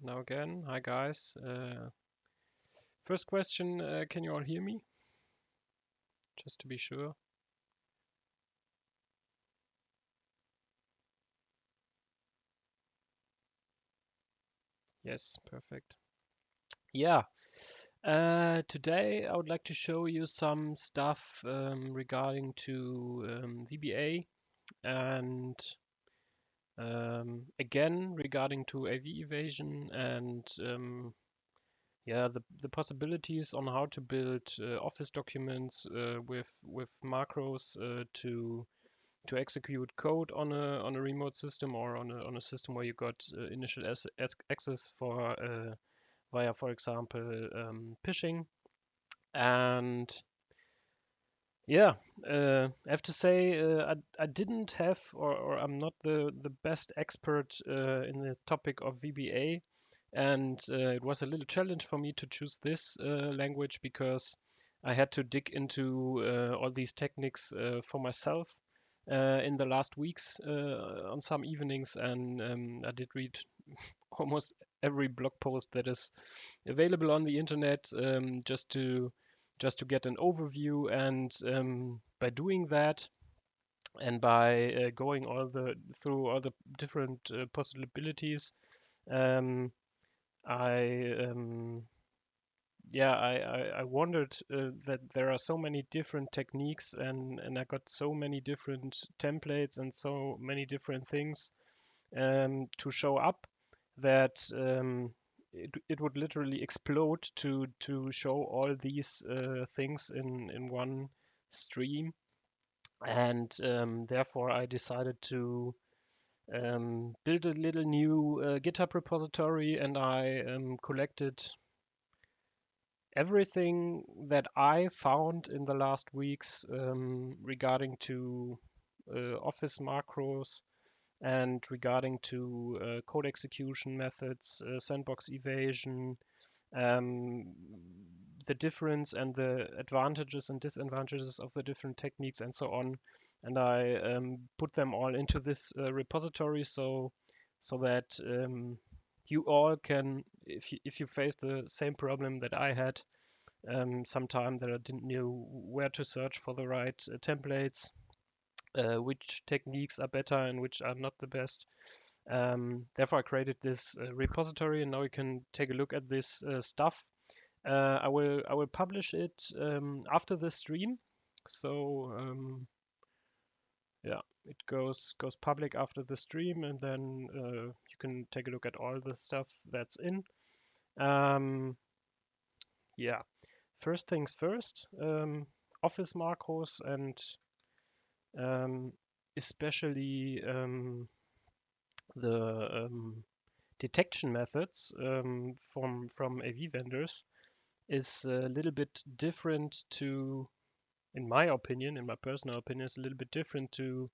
Now again, hi guys. First question, can you all hear me? Just to be sure. Yes, perfect. Yeah, today I would like to show you some stuff regarding to VBA and again regarding to AV evasion and yeah, the possibilities on how to build Office documents with macros to execute code on a remote system or on a system where you got initial access for via, for example, phishing. And yeah, I have to say I didn't have or I'm not the best expert in the topic of VBA, and it was a little challenge for me to choose this language because I had to dig into all these techniques for myself in the last weeks on some evenings, and I did read almost every blog post that is available on the internet just to get an overview. And by doing that and by going through all the different possibilities, um, I I wondered that there are so many different techniques, and I got so many different templates and so many different things to show up that it would literally explode to show all these things in one stream. And therefore I decided to build a little new GitHub repository, and I collected everything that I found in the last weeks regarding to Office macros and regarding to code execution methods, sandbox evasion, um, the difference and the advantages and disadvantages of the different techniques and so on. And I put them all into this repository so that you all can, if you face the same problem that I had, sometime that I didn't know where to search for the right templates, which techniques are better and which are not the best. Therefore, I created this repository, and now you can take a look at this stuff. I will publish it after the stream, so yeah, it goes public after the stream, and then you can take a look at all the stuff that's in. Yeah, first things first, Office macros and especially the detection methods from AV vendors is a little bit different to, in my opinion, in my personal opinion, is a little bit different to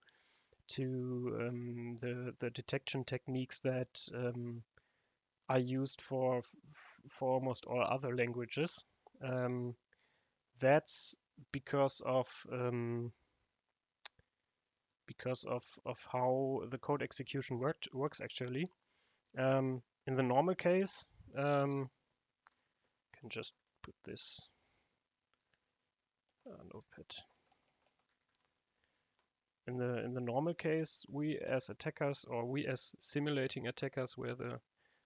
the detection techniques that are used for almost all other languages. That's because of how the code execution works actually. In the normal case, can just put this notepad. In the normal case, we as attackers, or we as simulating attackers, we're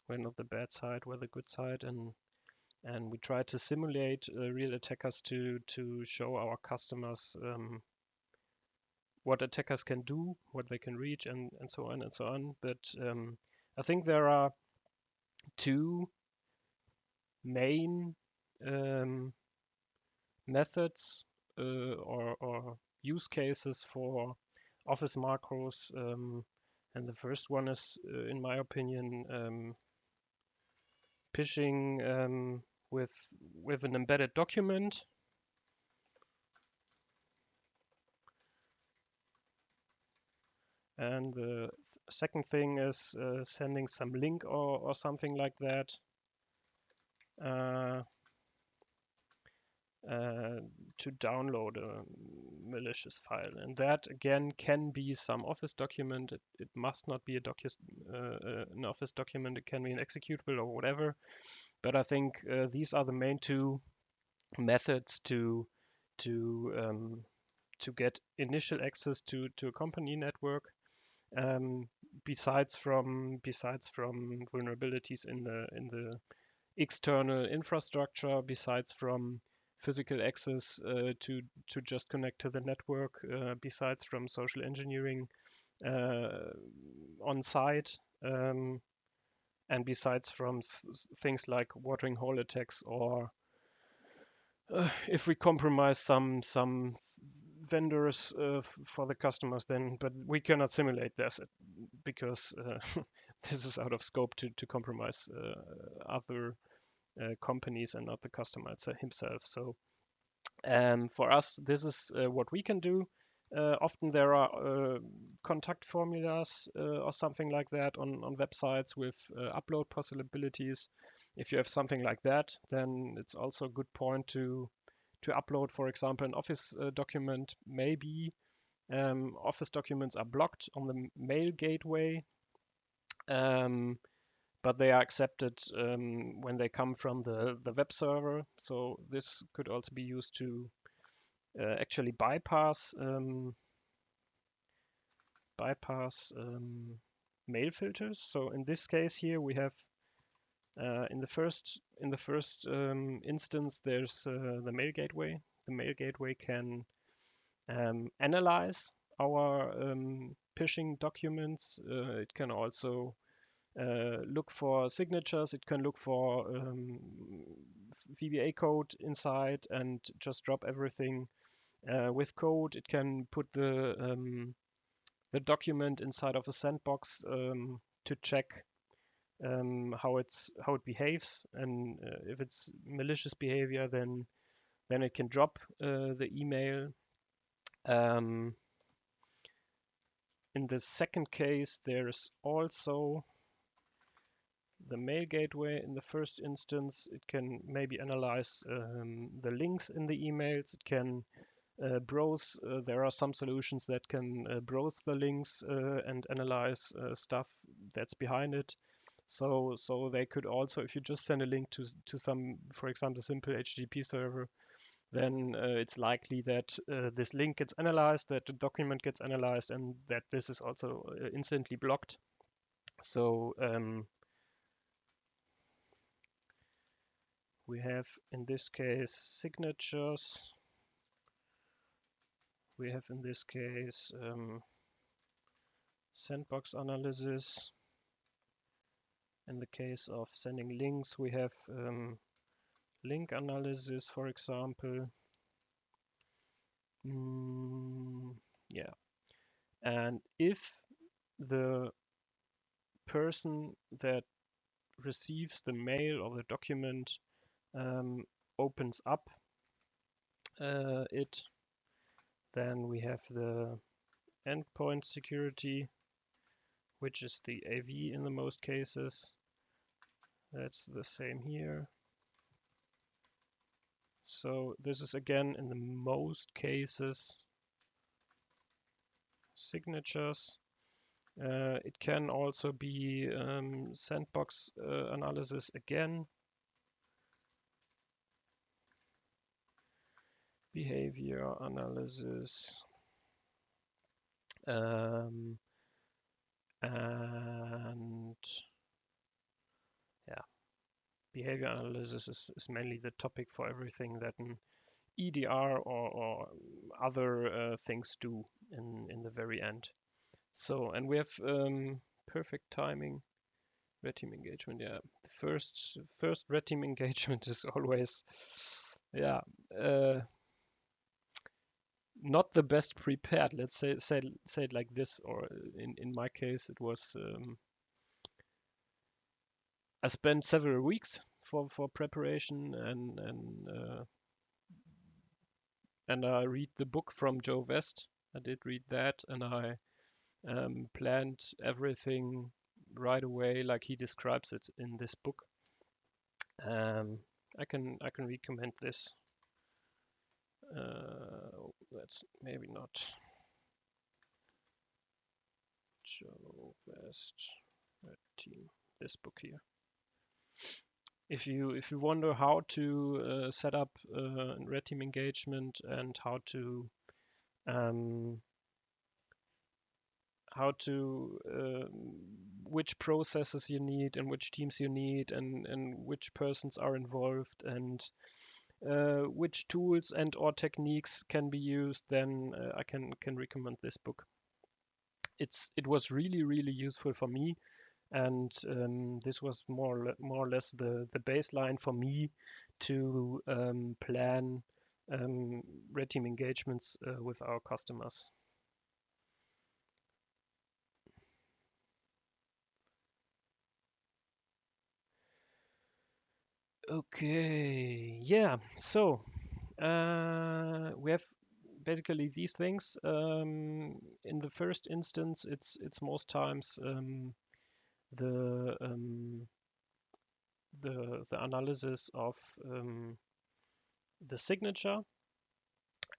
not the bad side, we're the good side, and we try to simulate real attackers to show our customers what attackers can do, what they can reach, and so on and so on. But I think there are two main methods or use cases for Office macros, and the first one is, in my opinion, phishing with an embedded document. And the second thing is sending some link or something like that to download a malicious file. And that again can be some Office document. It must not be an Office document. It can be an executable or whatever. But I think these are the main two methods to get initial access to a company network. Besides from vulnerabilities in the external infrastructure, besides from physical access to just connect to the network, besides from social engineering on site, and besides from things like watering hole attacks, or if we compromise some vendors for the customers, then, but we cannot simulate this because this is out of scope to compromise other companies and not the customer himself. So for us, this is what we can do. Often there are contact formulas or something like that on websites with upload possibilities. If you have something like that, then it's also a good point to upload, for example, an Office document. Maybe Office documents are blocked on the mail gateway, but they are accepted when they come from the web server. So this could also be used to actually bypass mail filters. So in this case here, we have in the first instance, there's the mail gateway. The mail gateway can analyze our phishing documents. It can also look for signatures. It can look for VBA code inside and just drop everything with code. It can put the document inside of a sandbox to check how it behaves, and if it's malicious behavior, then it can drop the email. In the second case, there's also the mail gateway. In the first instance, it can maybe analyze the links in the emails. It can browse. There are some solutions that can browse the links and analyze stuff that's behind it. So they could also, if you just send a link to some, for example, simple HTTP server, then it's likely that this link gets analyzed, that the document gets analyzed, and that this is also instantly blocked. So we have in this case signatures. We have in this case sandbox analysis. In the case of sending links, we have link analysis, for example. Yeah. And if the person that receives the mail or the document opens up it, then we have the endpoint security, which is the AV in the most cases. That's the same here. So this is again in the most cases signatures. It can also be sandbox analysis again. Behavior analysis. And yeah, behavior analysis is mainly the topic for everything that an EDR or other things do in the very end. So, and we have perfect timing. Red team engagement, yeah. The first red team engagement is always, yeah, not the best prepared. Let's say it like this. Or in my case, it was. I spent several weeks for preparation, and I read the book from Joe West. I did read that, and I planned everything right away, like he describes it in this book. I can recommend this. That's maybe not Joe Best Red Team. This book here. If you wonder how to set up red team engagement and which processes you need and which teams you need and which persons are involved and which tools and or techniques can be used, then I can recommend this book. It was really useful for me, and this was more or less the baseline for me to plan red team engagements with our customers. Okay, yeah, so we have basically these things. In the first instance, it's most times the analysis of the signature,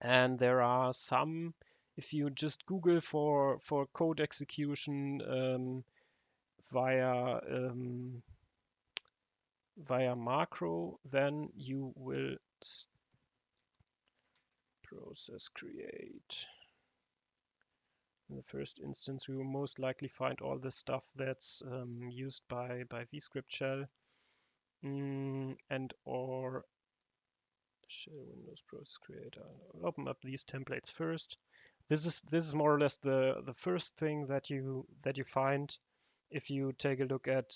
and there are some. If you just Google for code execution via macro, then you will process create. In the first instance, we will most likely find all the stuff that's used by vscript shell and or shell Windows process creator. I'll open up these templates first. This is more or less the first thing that you find if you take a look at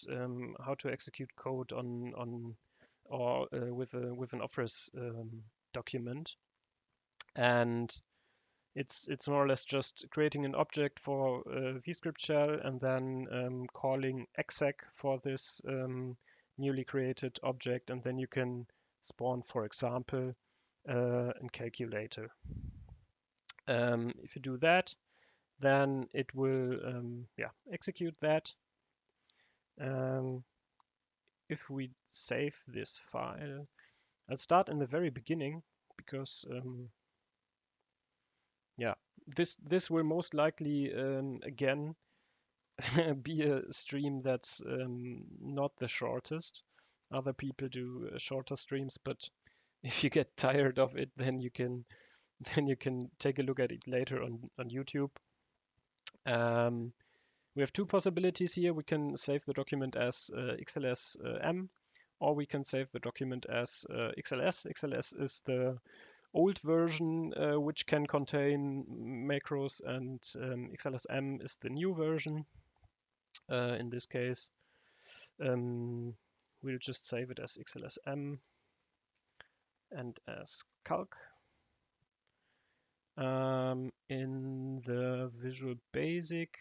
how to execute code on or with an Office document. And it's more or less just creating an object for vscript shell and then calling exec for this newly created object, and then you can spawn, for example, a calculator. If you do that, then it will execute that. If we save this file, I'll start in the very beginning because this will most likely again be a stream that's not the shortest. Other people do shorter streams, but if you get tired of it, then you can take a look at it later on YouTube. We have two possibilities here. We can save the document as XLSM, or we can save the document as XLS. XLS is the old version which can contain macros, and XLSM is the new version. In this case, we'll just save it as XLSM and as calc. In the Visual Basic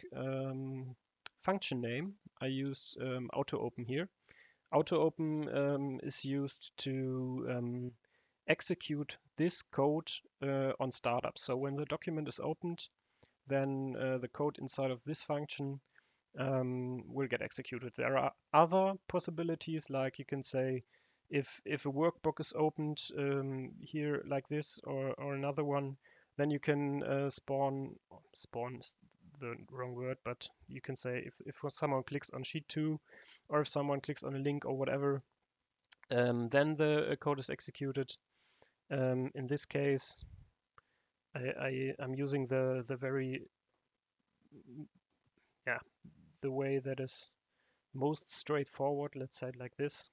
function name, I used AutoOpen here. AutoOpen is used to execute this code on startup. So when the document is opened, then the code inside of this function will get executed. There are other possibilities, like you can say if a workbook is opened here like this, or another one, then you can spawn is the wrong word, but you can say if someone clicks on sheet 2 or if someone clicks on a link or whatever, then the code is executed. In this case, I'm using the way that is most straightforward, let's say it like this.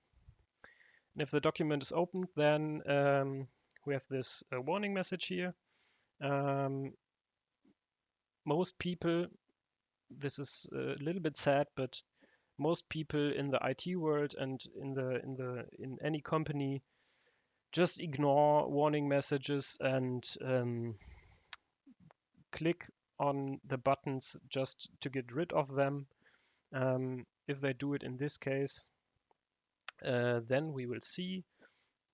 And if the document is opened, then we have this warning message here. Most people, this is a little bit sad, but most people in the IT world and in any company just ignore warning messages and click on the buttons just to get rid of them. If they do it in this case, then we will see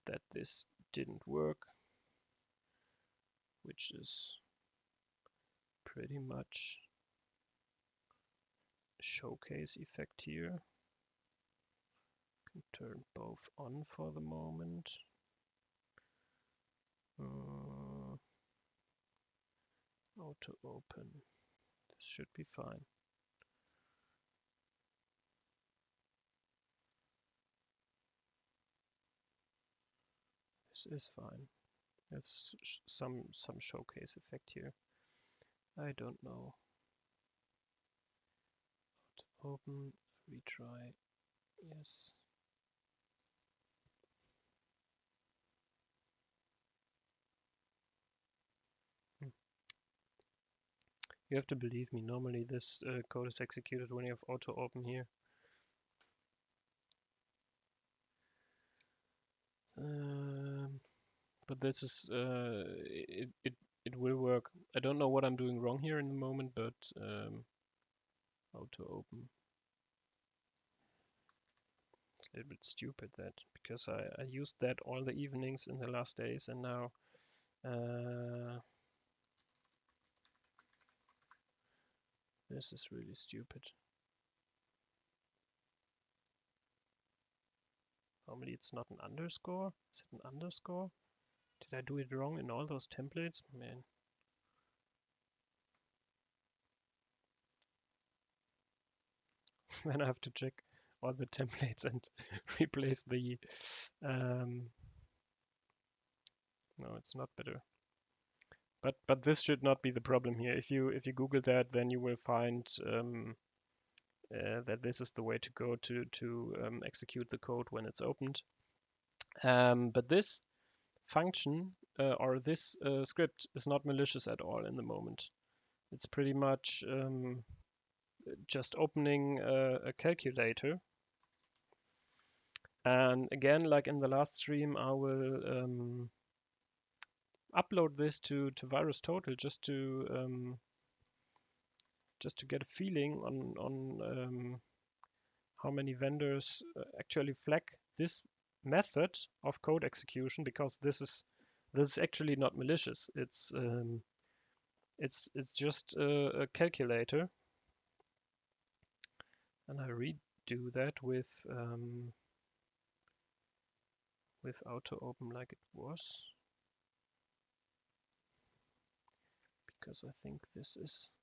that this didn't work, which is pretty much a showcase effect here. Can turn both on for the moment. auto open. This should be fine. This is fine. There's some showcase effect here. I don't know. Auto open, retry. Yes. You have to believe me, normally this code is executed when you have auto open here. But this is, it will work. I don't know what I'm doing wrong here in the moment, but auto open. It's a little bit stupid that, because I used that all the evenings in the last days, and now this is really stupid. Normally it's not an underscore. Is it an underscore? Did I do it wrong in all those templates? Man. Then I have to check all the templates and replace the no, it's not better. But this should not be the problem here. If you Google that, then you will find that this is the way to go to execute the code when it's opened. But this function or this script is not malicious at all in the moment. It's pretty much just opening a calculator. And again, like in the last stream, I will upload this to VirusTotal just to get a feeling on how many vendors actually flag this method of code execution, because this is actually not malicious. It's just a calculator, and I redo that with auto open like it was, because I think this is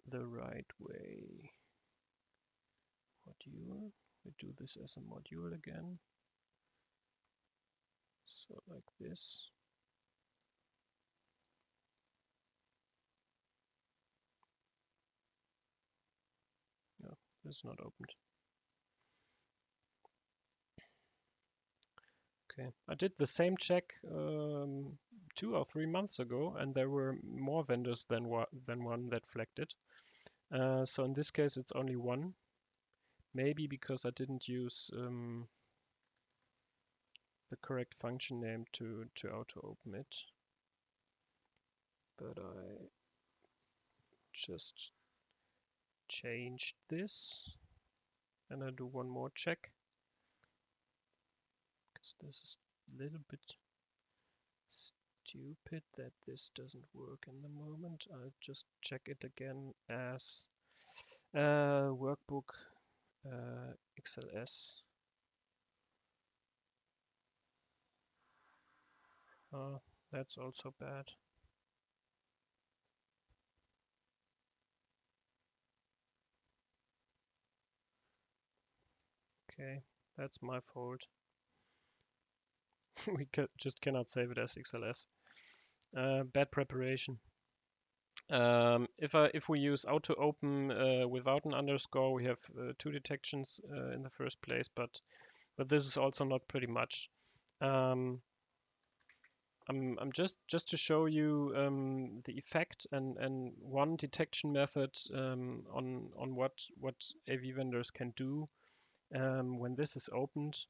the right way. Module, we do this as a module again, so like this. No, this is not opened. Okay, I did the same check 2 or 3 months ago, and there were more vendors than one that flagged it. So in this case, it's only one. Maybe because I didn't use the correct function name to auto open it. But I just changed this, and I do one more check, because this is a little bit stupid that this doesn't work in the moment. I'll just check it again as workbook XLS. That's also bad. Okay, that's my fault. We just cannot save it as XLS. Bad preparation. If we use auto open without an underscore, we have 2 detections in the first place, but this is also not pretty much. I'm just to show you the effect and one detection method on what AV vendors can do when this is opened.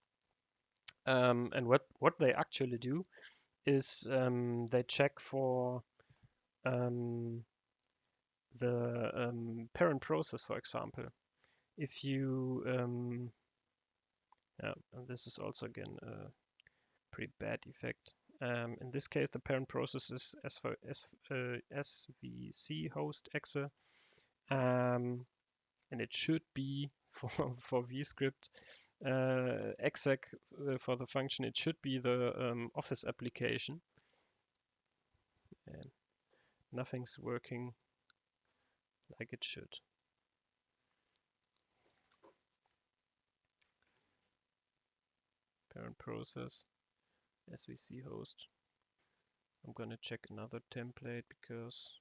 And what they actually do is they check for the parent process, for example. If you, yeah, and this is also again a pretty bad effect. In this case, the parent process is SVC host exe, and it should be for vscript exec for the function. It should be the Office application. And nothing's working like it should. Parent process, SVC host. I'm gonna check another template because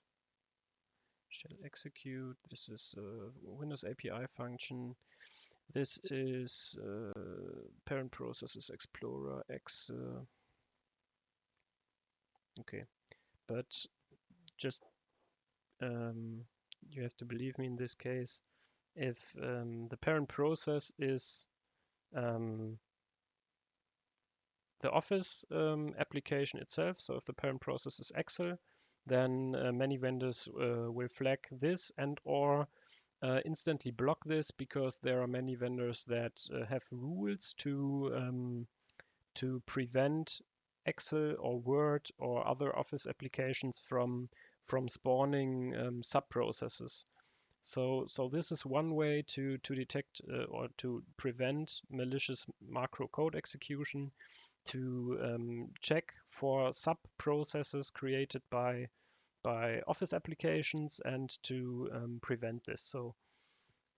shall execute. This is a Windows API function. This is parent processes Explorer X. Okay, but just you have to believe me in this case. If the parent process is the Office application itself, so if the parent process is Excel, then many vendors will flag this and or instantly block this, because there are many vendors that have rules to prevent Excel or Word or other Office applications from spawning sub-processes. So this is one way to detect or to prevent malicious macro code execution, to check for sub-processes created by Office applications and to prevent this. So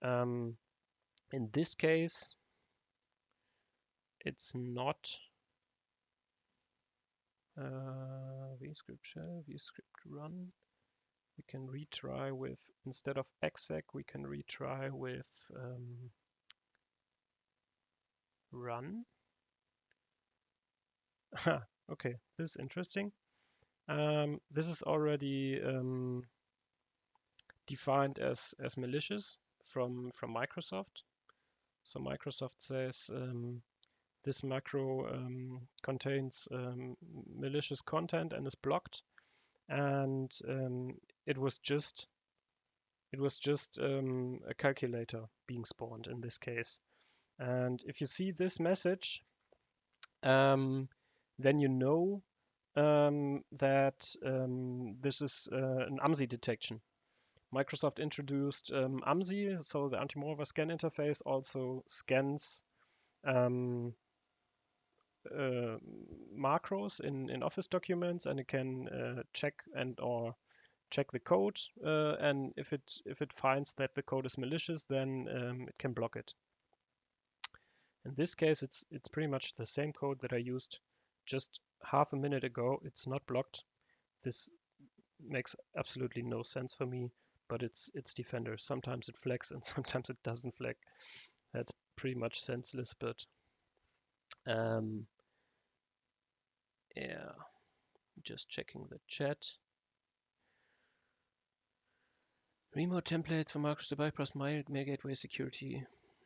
in this case, it's not vscript shell, vscript run. We can retry with, instead of exec, we can retry with run. Okay, this is interesting. This is already defined as malicious from Microsoft. So Microsoft says this macro contains malicious content and is blocked, and it was just a calculator being spawned in this case. And if you see this message, then you know that this is an Amsi detection. Microsoft introduced Amsi, so the anti-malware scan interface also scans macros in Office documents, and it can check and or check the code, and if it finds that the code is malicious, then it can block it. In this case, it's pretty much the same code that I used just half a minute ago. It's not blocked. This makes absolutely no sense for me, but it's Defender. Sometimes it flags and sometimes it doesn't flag. That's pretty much senseless, but yeah, just checking the chat. Remote templates for macros to bypass mail gateway security.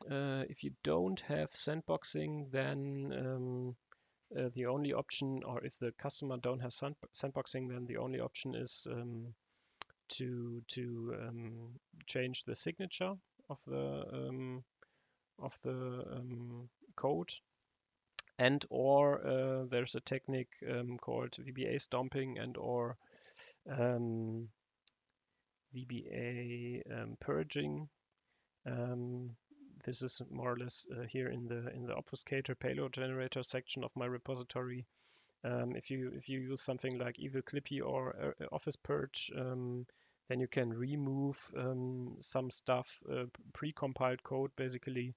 If you don't have sandboxing, then the only option, or if the customer don't have sandboxing, then the only option is to change the signature of the code, and or there's a technique called VBA stomping and or VBA purging. This is more or less here in the obfuscator payload generator section of my repository. If you use something like Evil Clippy or Office Purge, then you can remove some stuff, pre-compiled code basically,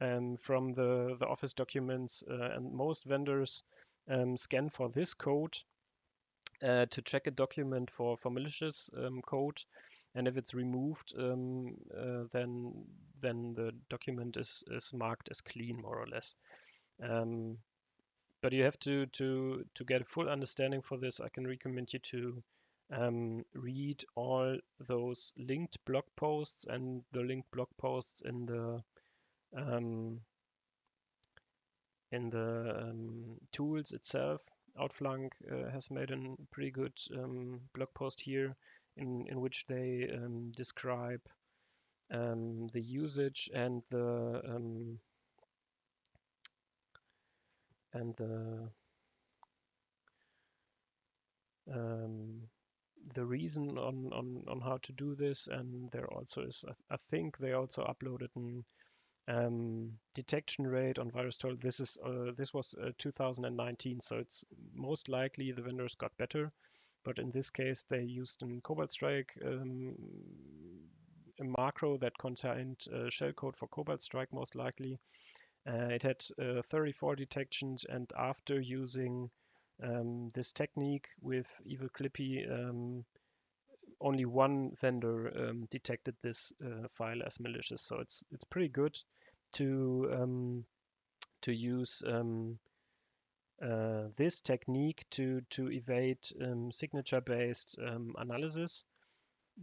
from the Office documents, and most vendors scan for this code to check a document for malicious code, and if it's removed, then the document is marked as clean, more or less. But you have to get a full understanding for this. I can recommend you to read all those linked blog posts and the linked blog posts in the tools itself. Outflank has made a pretty good blog post here in which they describe the usage and the reason on how to do this. And there also is, I think they also uploaded an detection rate on VirusTotal. This was 2019, so it's most likely the vendors got better. but in this case they used in Cobalt Strike a macro that contained shellcode for Cobalt Strike most likely. It had 34 detections, and after using this technique with Evil Clippy, only one vendor detected this file as malicious. So it's pretty good to use this technique to evade signature-based analysis.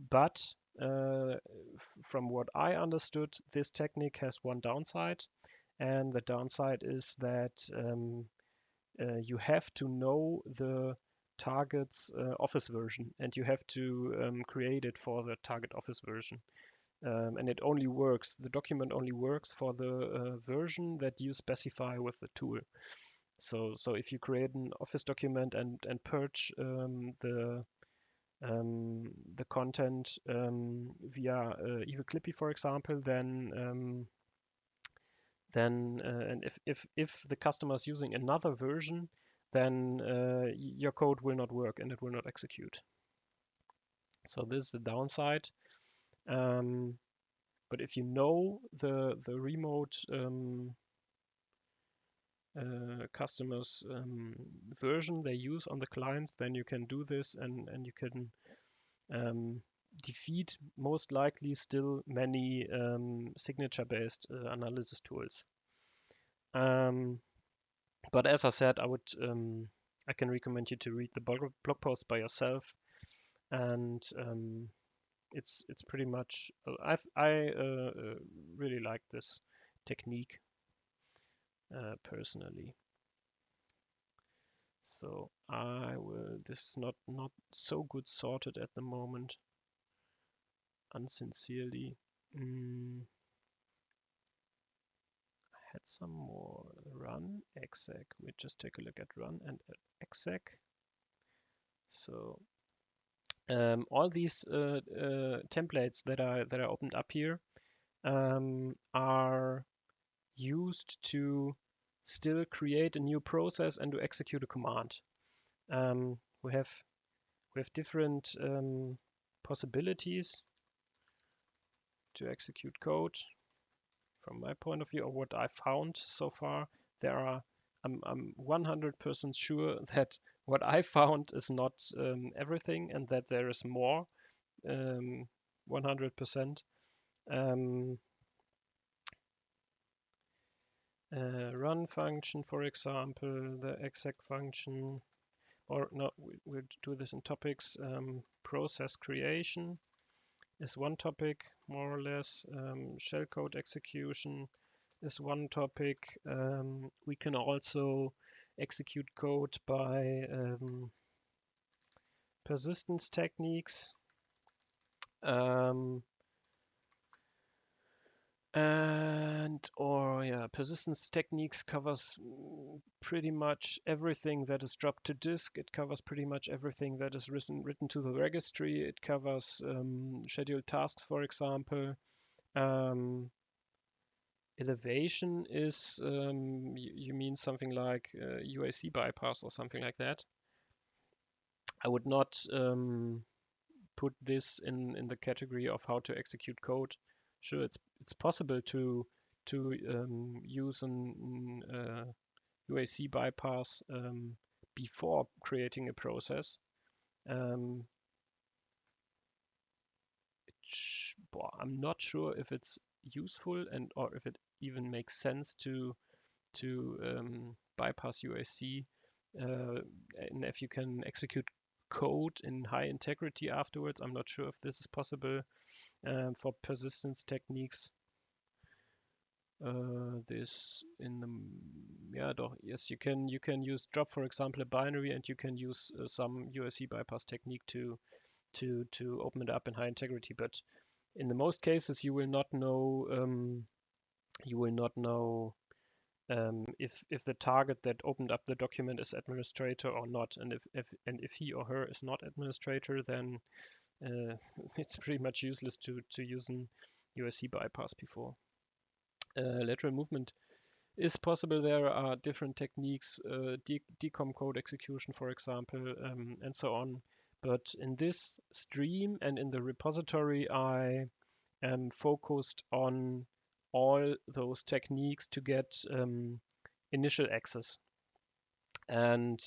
But from what I understood, this technique has one downside, and the downside is that you have to know the target's Office version, and you have to create it for the target Office version. And it only works, the document only works for the version that you specify with the tool. So if you create an Office document and purge the content via Evil Clippy, for example, then and if the customer is using another version, then your code will not work and it will not execute. So this is the downside. But if you know the remote customer's version they use on the clients, then you can do this, and you can defeat most likely still many signature-based analysis tools. But as I said, I can recommend you to read the blog post by yourself, and it's pretty much I really like this technique personally. So this is not so good sorted at the moment, unsincerely. I had some more run exec. We just take a look at run and exec. So all these templates that are opened up here are used to still create a new process and to execute a command. We have different possibilities to execute code. From my point of view, or what I found so far, I'm 100% sure that what I found is not everything, and that there is more. 100%. Run function, for example, the exec function, or no, we'll do this in topics. Process creation is one topic, more or less. Shellcode execution is one topic. We can also execute code by persistence techniques. Persistence techniques covers pretty much everything that is dropped to disk. It covers pretty much everything that is written to the registry. It covers scheduled tasks, for example. Evasion is, you mean something like UAC bypass or something like that. I would not put this in the category of how to execute code. Sure, it's possible to use an UAC bypass before creating a process. I'm not sure if it's useful or if it even makes sense to bypass UAC, and if you can execute code in high integrity afterwards. I'm not sure if this is possible for persistence techniques. Yes, you can use drop, for example, a binary, and you can use some UAC bypass technique to open it up in high integrity. But in the most cases, you will not know if the target that opened up the document is administrator or not, and if he or her is not administrator, then it's pretty much useless to use an UAC bypass before. Lateral movement is possible. There are different techniques, decom code execution, for example, and so on. But in this stream and in the repository, I am focused on all those techniques to get initial access. And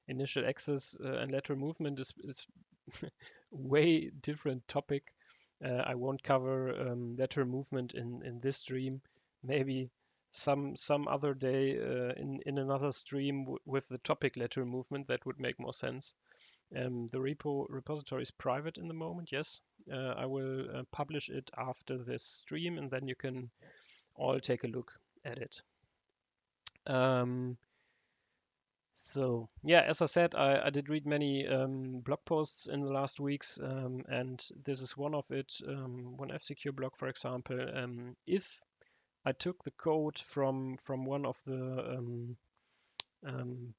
initial access and lateral movement is way different topic. I won't cover lateral movement in this stream. Maybe some other day in another stream with the topic lateral movement, that would make more sense. The repository is private in the moment, yes. I will publish it after this stream, and then you can all take a look at it. So yeah, as I said, I did read many blog posts in the last weeks, and this is one of it. One F-Secure blog, for example. If I took the code from one of the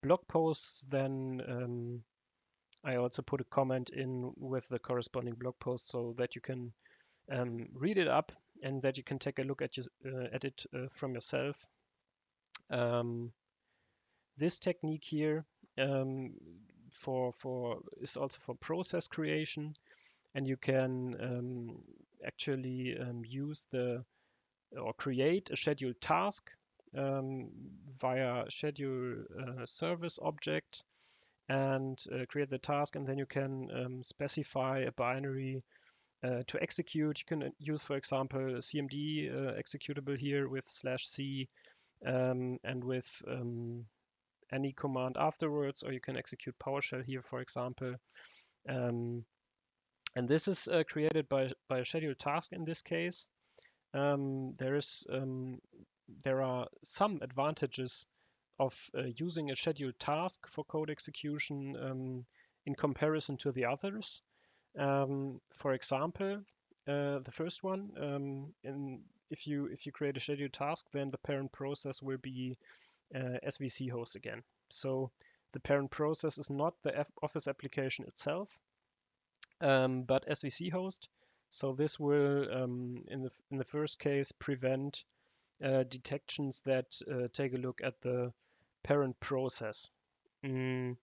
blog posts, then I also put a comment in with the corresponding blog post so that you can read it up and that you can take a look at it from yourself. This technique here is also for process creation, and you can actually use or create a scheduled task via schedule service object and create the task, and then you can specify a binary to execute. You can use, for example, a CMD executable here with /c and with any command afterwards, or you can execute PowerShell here, for example. And this is created by a scheduled task in this case. There are some advantages of using a scheduled task for code execution in comparison to the others. For example, the first one, if you create a scheduled task, then the parent process will be SVC host again. So the parent process is not the Office application itself, but SVC host. So this will, in the first case, prevent detections that take a look at the parent process. The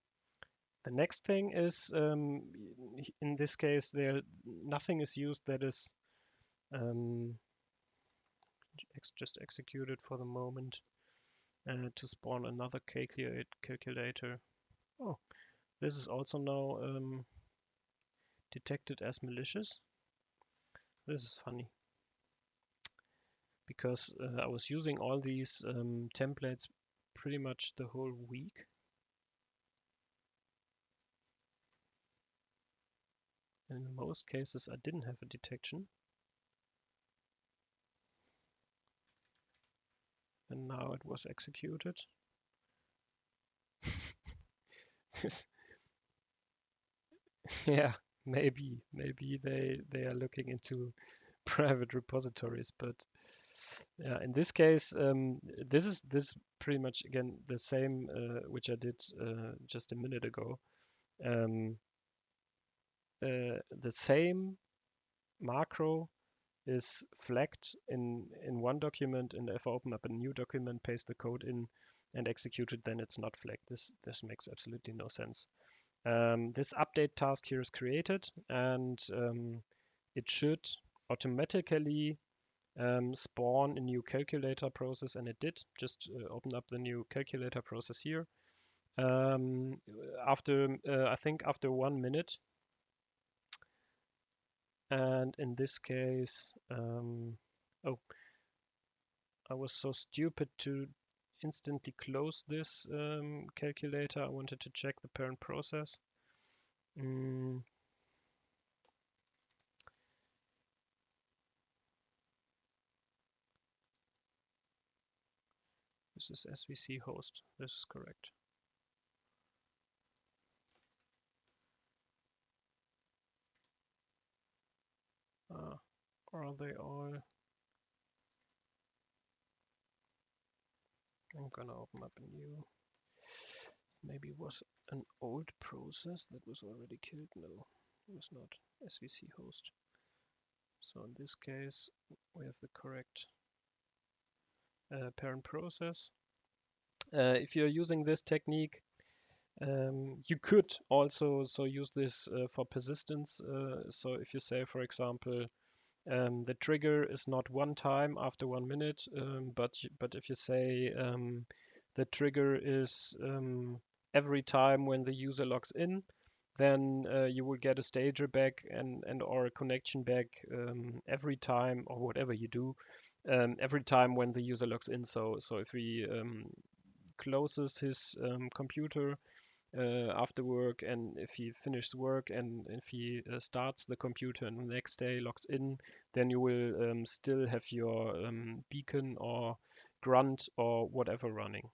next thing is, in this case, nothing is used that is just executed for the moment to spawn another calculator. Oh, this is also now detected as malicious. This is funny because I was using all these templates pretty much the whole week. And in most cases, I didn't have a detection. And now it was executed. Yeah, maybe they are looking into private repositories, but yeah, in this case, this is pretty much again the same which I did just a minute ago. The same macro is flagged in one document, and if I open up a new document, paste the code in, and execute it, then it's not flagged. This makes absolutely no sense. This update task here is created, and it should automatically spawn a new calculator process, and it did. Just open up the new calculator process here. I think after 1 minute. And in this case, oh, I was so stupid to instantly close this calculator. I wanted to check the parent process. This is SVC host. This is correct. Are they all? I'm gonna open up a new. Maybe it was an old process that was already killed. No, it was not SVC host. So in this case, we have the correct parent process. If you're using this technique, You could also use this for persistence. So if you say, for example, the trigger is not one time after 1 minute, but if you say the trigger is every time when the user logs in, then you will get a stager back and or a connection back every time, or whatever you do, every time when the user logs in. So if he closes his computer after work, and if he finishes work, and if he starts the computer and the next day logs in, then you will still have your beacon or grunt or whatever running.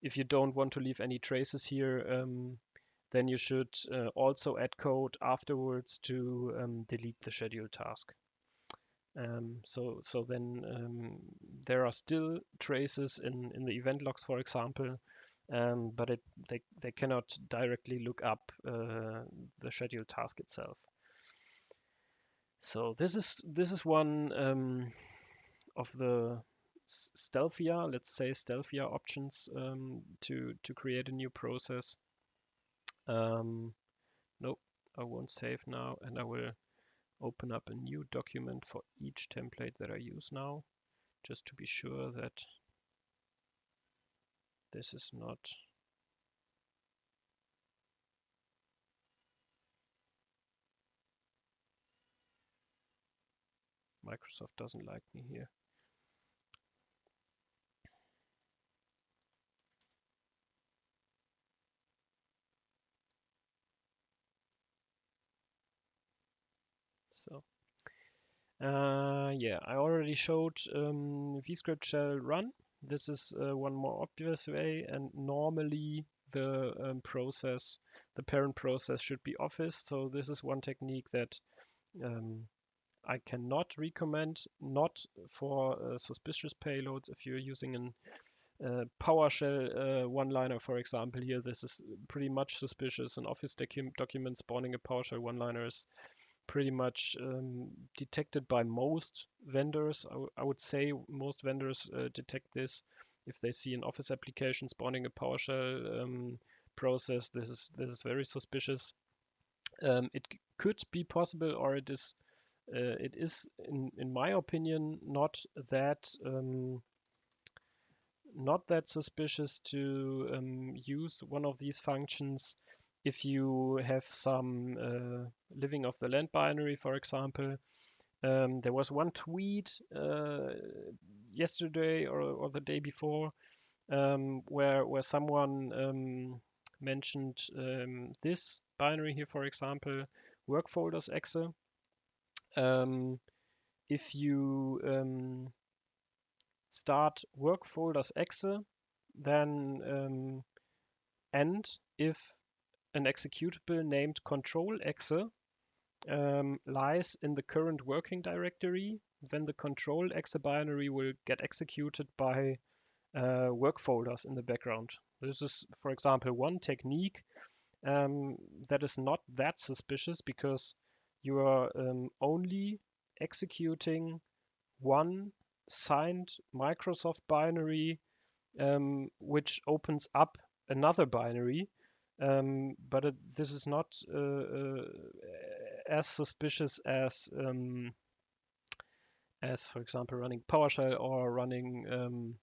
If you don't want to leave any traces here, then you should also add code afterwards to delete the scheduled task. So then there are still traces in the event logs, for example, but they cannot directly look up the scheduled task itself. So this is one of the stealthier, let's say stealthier options to create a new process. Nope, I won't save now, and I will open up a new document for each template that I use now, just to be sure that this is not Microsoft doesn't like me here. So yeah, I already showed vscript shell run. This is one more obvious way, and normally the the parent process should be Office. So this is one technique that I cannot recommend, not for suspicious payloads. If you're using an PowerShell one-liner, for example, here, this is pretty much suspicious. An Office document spawning a PowerShell one-liner is pretty much detected by most vendors. I would say most vendors detect this if they see an Office application spawning a PowerShell process. This is very suspicious. It could be possible, or it is in my opinion not that suspicious to use one of these functions if you have some living of the land binary, for example. There was one tweet yesterday or the day before where someone mentioned this binary here, for example, Workfolders exe. If you start Workfolders exe, then and if an executable named control exe lies in the current working directory, then the control exe binary will get executed by Workfolders in the background. This is, for example, one technique that is not that suspicious, because you are only executing one signed Microsoft binary which opens up another binary, but this is not as suspicious as, for example, running PowerShell or running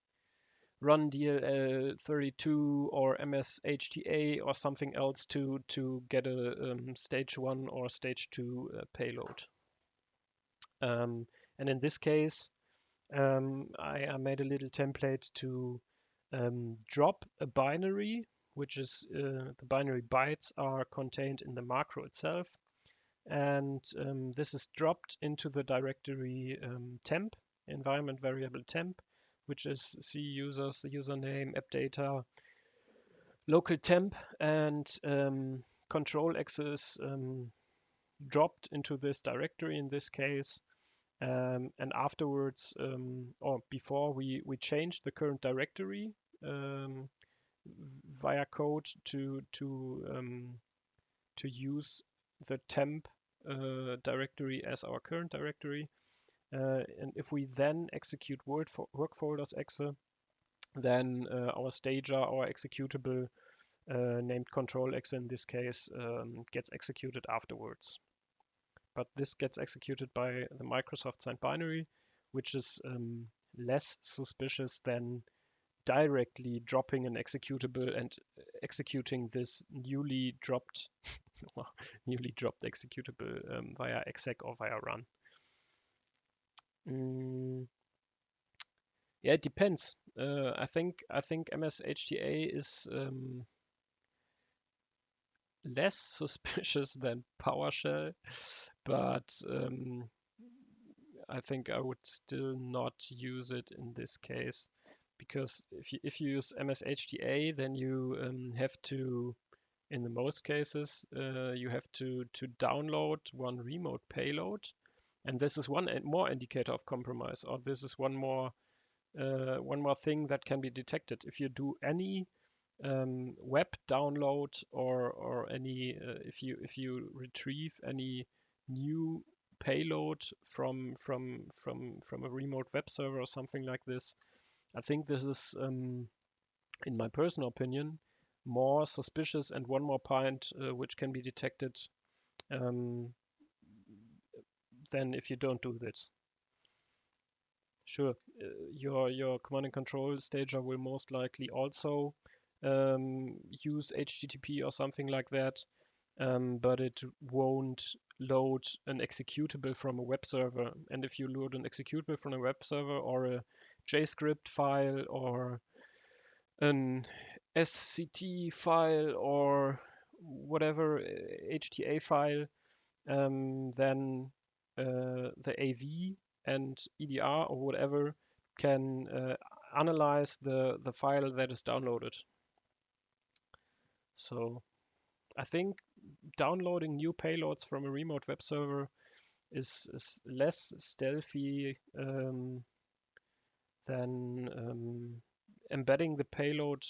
run DLL32 or MSHTA or something else to get a stage 1 or stage 2 payload. And in this case, I made a little template to drop a binary, which is the binary bytes are contained in the macro itself. And this is dropped into the directory temp, environment variable temp, which is C users, the username, app data, local temp, and control access dropped into this directory in this case. And afterwards, or before, we changed the current directory via code to use the temp directory as our current directory. And if we then execute Workfolders exe, then our stager, our executable, named control-x in this case, gets executed afterwards. But this gets executed by the Microsoft signed binary, which is less suspicious than directly dropping an executable and executing this newly dropped executable via exec or via run. Yeah, it depends. I think MSHTA is less suspicious than PowerShell, but I think I would still not use it in this case, because if you use MSHTA, then you have to, in the most cases, you have to download one remote payload, and this is one more indicator of compromise, or this is one more thing that can be detected. If you do any web download or any if you retrieve any new payload from a remote web server or something like this, I think this is, in my personal opinion, more suspicious and one more point which can be detected than if you don't do this. Sure, your command and control stager will most likely also use HTTP or something like that, but it won't load an executable from a web server. And if you load an executable from a web server or a JScript file or an SCT file or whatever HTA file, then the AV and EDR or whatever can analyze the file that is downloaded. So I think downloading new payloads from a remote web server is less stealthy than embedding the payload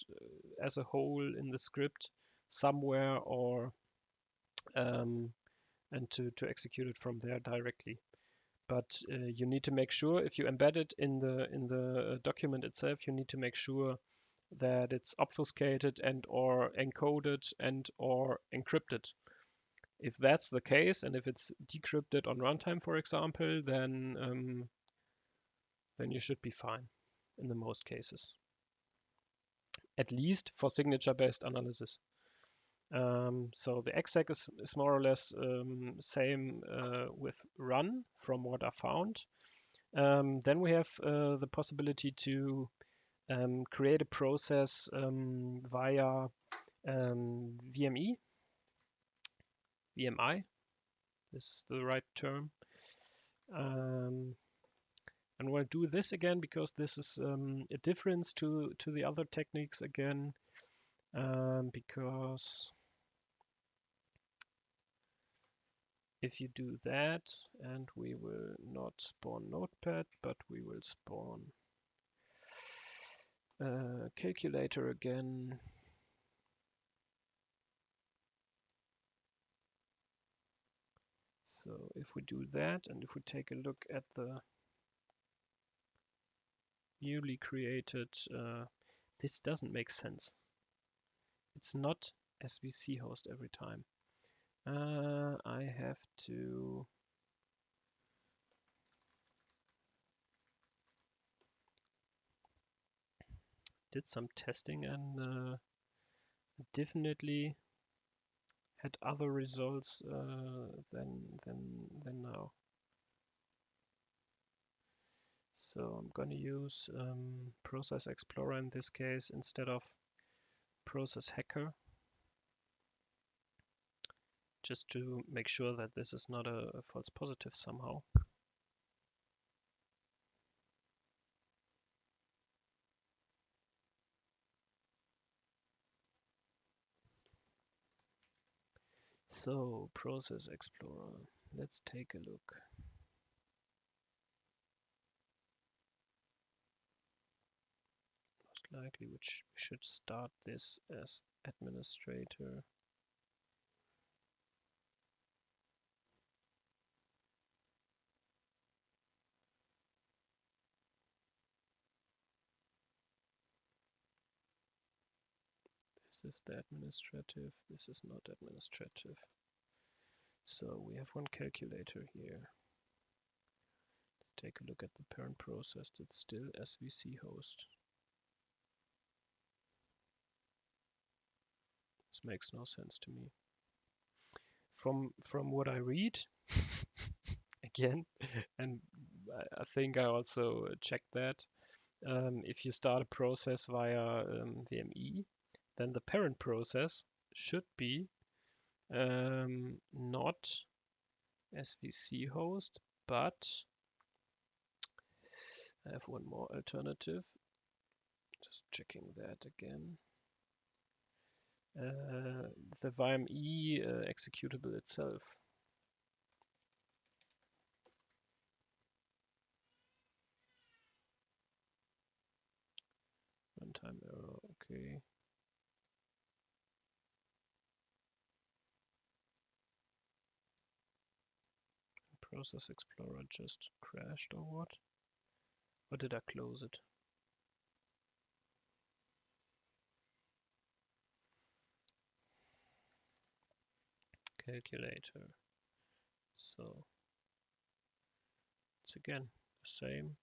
as a whole in the script somewhere, or and to execute it from there directly. But you need to make sure, if you embed it in the document itself, you need to make sure that it's obfuscated and or encoded and or encrypted. If that's the case, and if it's decrypted on runtime, for example, then you should be fine in the most cases, at least for signature-based analysis. So the exec is more or less same with run from what I found. Then we have the possibility to create a process via VMI. This is the right term. And we'll do this again because this is a difference to the other techniques again, because if you do that, and we will not spawn Notepad, but we will spawn calculator again. So if we do that, and if we take a look at the newly created, this doesn't make sense. It's not SVC host every time. I have to did some testing and definitely had other results than now. So I'm going to use Process Explorer in this case instead of Process Hacker, just to make sure that this is not a false positive somehow. So Process Explorer, let's take a look. Most likely we should start this as administrator. is the administrative. This is not administrative. So we have one calculator here. Let's take a look at the parent process. It's still SVC host. This makes no sense to me. From what I read, again, and I think I also checked that, if you start a process via VME, then the parent process should be not SVC host, but I have one more alternative. Just checking that again. The VME executable itself. Runtime error, okay. Process Explorer just crashed or what? Or did I close it? Calculator. So it's again the same.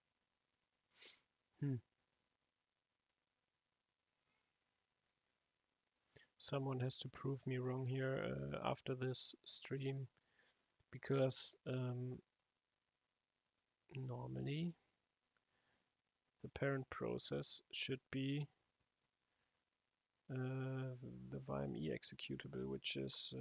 Someone has to prove me wrong here after this stream, because normally the parent process should be the VME executable, which is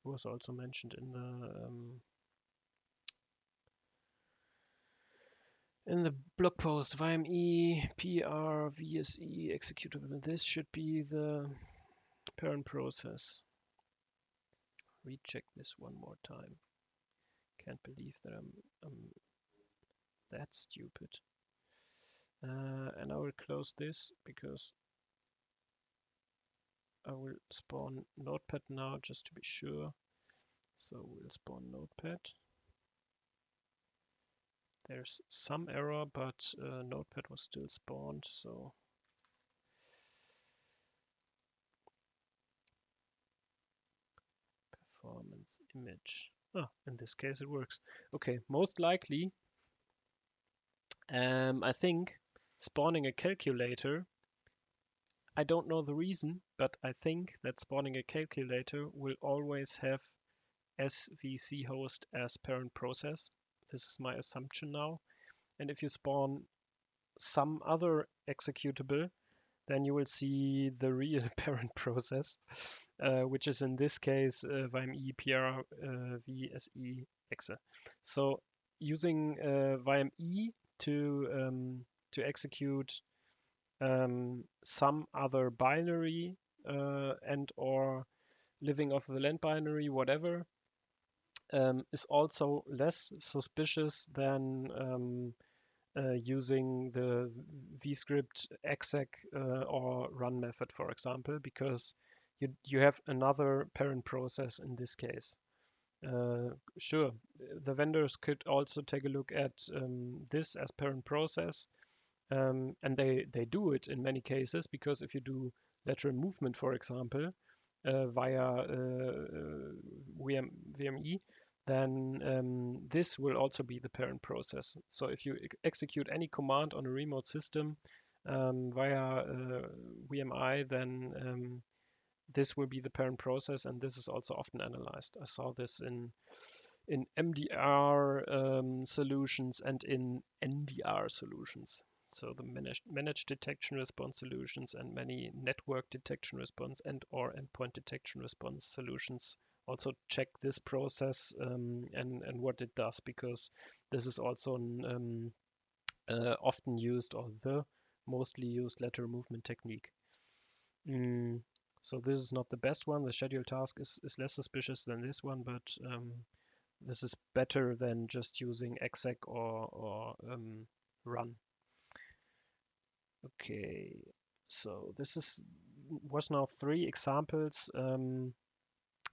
was also mentioned in the blog post. VME PR VSE executable. This should be the parent process. Recheck this one more time. Can't believe that I'm that stupid. And I will close this because I will spawn Notepad now just to be sure. So we'll spawn Notepad. There's some error, but Notepad was still spawned, so performance image. In this case it works. Okay, most likely, I think spawning a calculator, I don't know the reason, but I think that spawning a calculator will always have SVC host as parent process. This is my assumption now. And if you spawn some other executable, then you will see the real parent process, which is in this case VME PR VSE exe. So using VME to execute some other binary and or living off the land binary, whatever, is also less suspicious than using the vscript exec or run method, for example, because you have another parent process in this case. Sure, the vendors could also take a look at this as parent process, and they do it in many cases, because if you do lateral movement, for example, via VME, then this will also be the parent process. So if you execute any command on a remote system via VMI, then this will be the parent process, and this is also often analyzed. I saw this in MDR solutions and in NDR solutions. So the managed detection response solutions and many network detection response and or endpoint detection response solutions also check this process and what it does, because this is also an often used, or the mostly used, lateral movement technique. So this is not the best one. The schedule task is less suspicious than this one, but this is better than just using exec or run. Okay, so this was now 3 examples.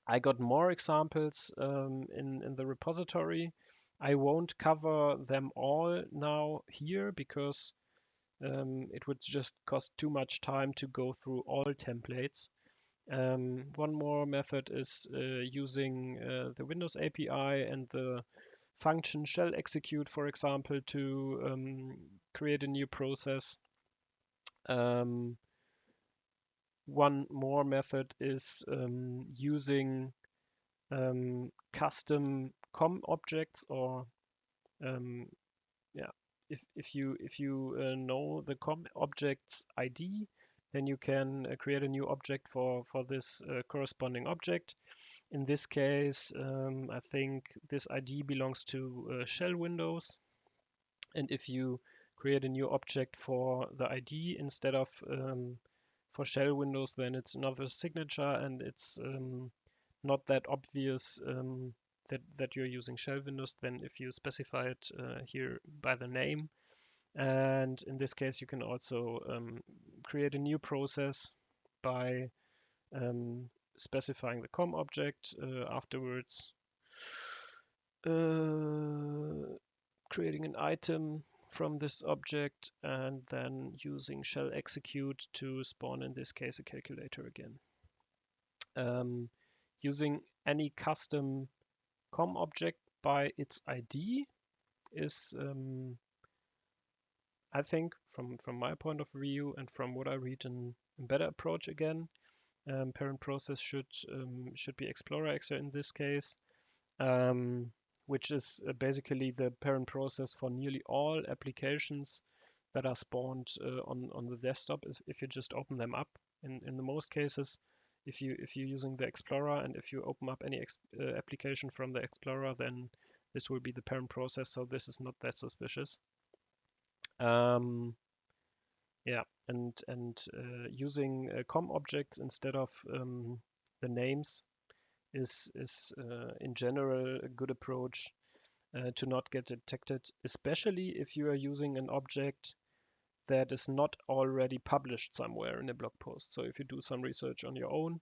I got more examples in the repository. I won't cover them all now here because it would just cost too much time to go through all templates. One more method is using the Windows API and the function shell execute, for example, to create a new process. One more method is using custom COM objects, or yeah, if you know the COM object's ID, then you can create a new object for this corresponding object. In this case, I think this ID belongs to shell windows, and if you create a new object for the ID instead of for shell windows, then it's another signature, and it's not that obvious that you're using shell windows than if you specify it here by the name. And in this case, you can also create a new process by specifying the COM object, afterwards creating an item from this object, and then using shell execute to spawn, in this case, a calculator again. Using any custom COM object by its ID is, I think, from my point of view and from what I read, a better approach again. Parent process should be Explorer Extra in this case, which is basically the parent process for nearly all applications that are spawned on the desktop. Is if you just open them up. In the most cases, if you're using the Explorer and if you open up any application from the Explorer, then this will be the parent process. So this is not that suspicious. Yeah, and using COM objects instead of the names is in general a good approach to not get detected, especially if you are using an object that is not already published somewhere in a blog post. So if you do some research on your own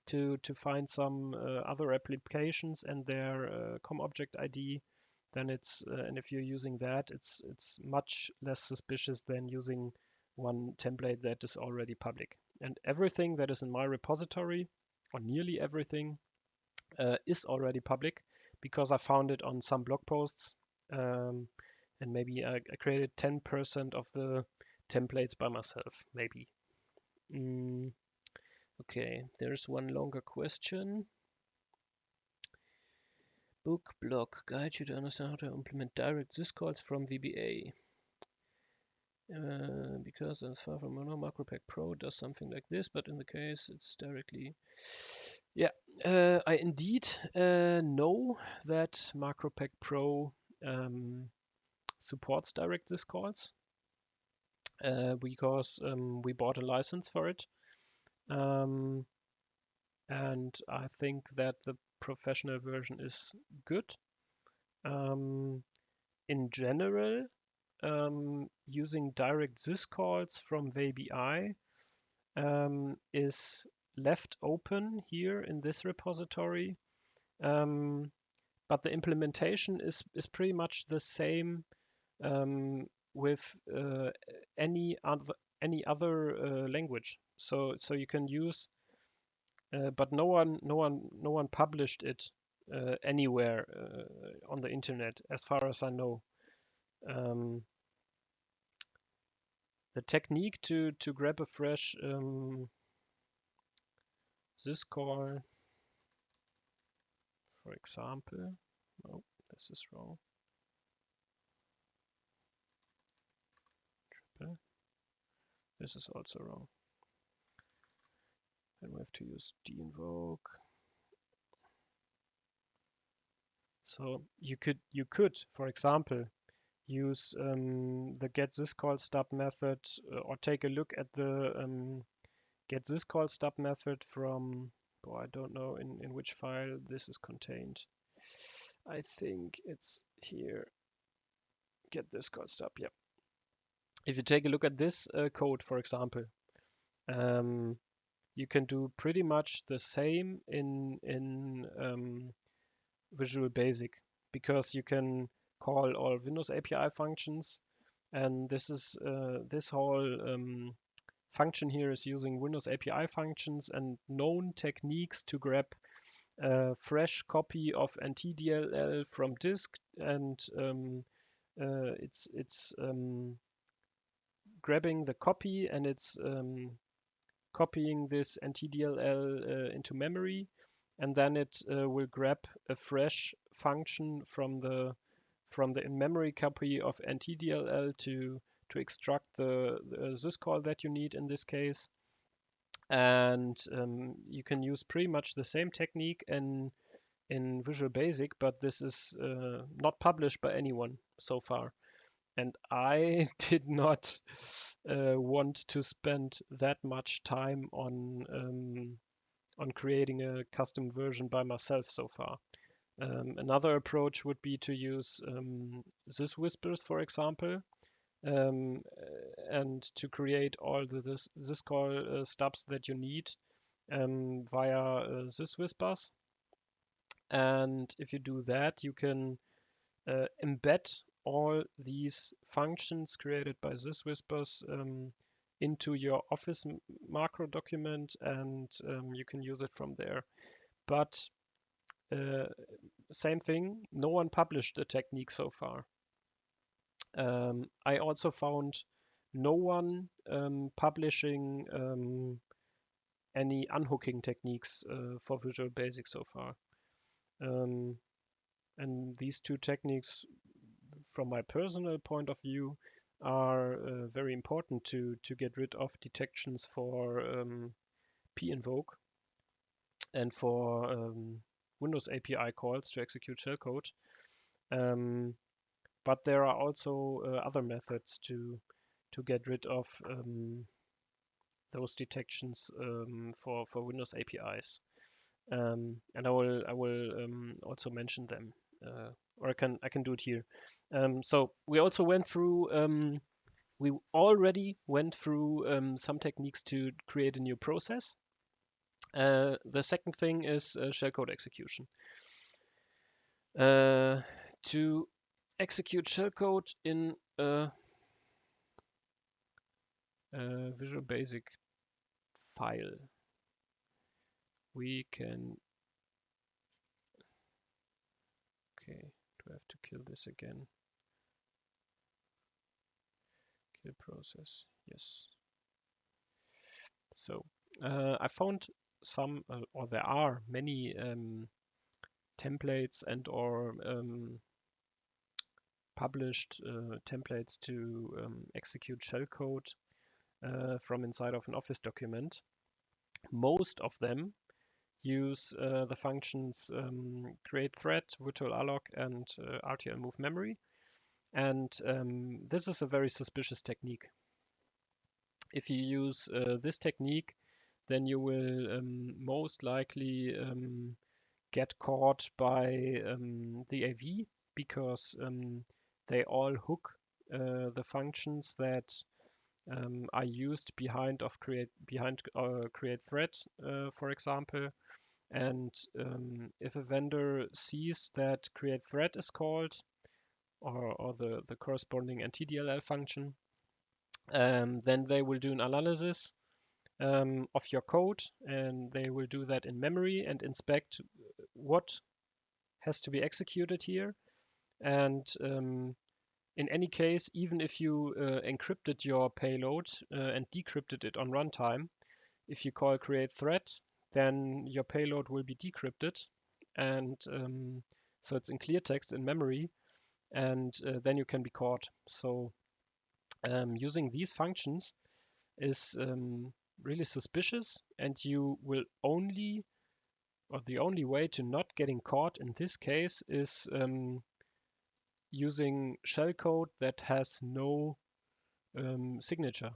to find some other applications and their COM object ID, then it's and if you're using that, it's much less suspicious than using one template that is already public. And everything that is in my repository, or nearly everything, is already public because I found it on some blog posts, and maybe I created 10% of the templates by myself, maybe. Okay, there's one longer question. Book block guide you to understand how to implement direct syscalls from VBA. Because as far from MacroPack Pro does something like this, but in the case it's directly. Yeah, I indeed know that MacroPack Pro supports direct syscalls because we bought a license for it. And I think that the professional version is good. In general, using direct syscalls from VBA is left open here in this repository, but the implementation is pretty much the same with any other language. So you can use, but no one published it anywhere on the internet, as far as I know. The technique to grab a fresh syscall, for example. No, this is wrong. Triple. This is also wrong. Then we have to use deinvoke. So you could, for example, use the getSysCallStub method, or take a look at the getSysCallStub method from, I don't know in which file this is contained. I think it's here. GetSysCallStub, yeah. if you take a look at this code, for example, you can do pretty much the same in Visual Basic, because you can call all Windows API functions, and this whole function here is using Windows API functions and known techniques to grab a fresh copy of NTDLL from disk, and it's grabbing the copy, and it's copying this NTDLL into memory, and then it will grab a fresh function from the in-memory copy of NTDLL to extract the syscall that you need in this case. And you can use pretty much the same technique in Visual Basic, but this is not published by anyone so far. And I did not want to spend that much time on creating a custom version by myself so far. Another approach would be to use syswhispers, for example, and to create all the syscall stubs that you need via syswhispers. And if you do that, you can embed all these functions created by syswhispers into your Office macro document, and you can use it from there. But same thing, no one published the technique so far. I also found no one publishing any unhooking techniques for Visual Basic so far. And these two techniques, from my personal point of view, are very important to get rid of detections for pinvoke and for Windows API calls to execute shellcode. But there are also other methods to get rid of those detections for Windows APIs. And I will also mention them, or I can do it here. So we also went through. We already went through some techniques to create a new process. The second thing is shellcode execution. To execute shellcode in a Visual Basic file, we can. Okay, do I have to kill this again? Kill process, yes. So I found some, or there are many templates and or published templates to execute shellcode from inside of an Office document. Most of them use the functions create thread, virtual alloc, and RTL move memory. And this is a very suspicious technique. If you use this technique, then you will most likely get caught by the AV, because they all hook the functions that are used behind create thread, for example. And if a vendor sees that create thread is called, or the corresponding NTDLL function, then they will do an analysis of your code, and they will do that in memory and inspect what has to be executed here. And in any case, even if you encrypted your payload and decrypted it on runtime, if you call create thread, then your payload will be decrypted, and so it's in clear text in memory, and then you can be caught. So using these functions is really suspicious, and you will only, or the only way to not getting caught in this case is using shellcode that has no signature,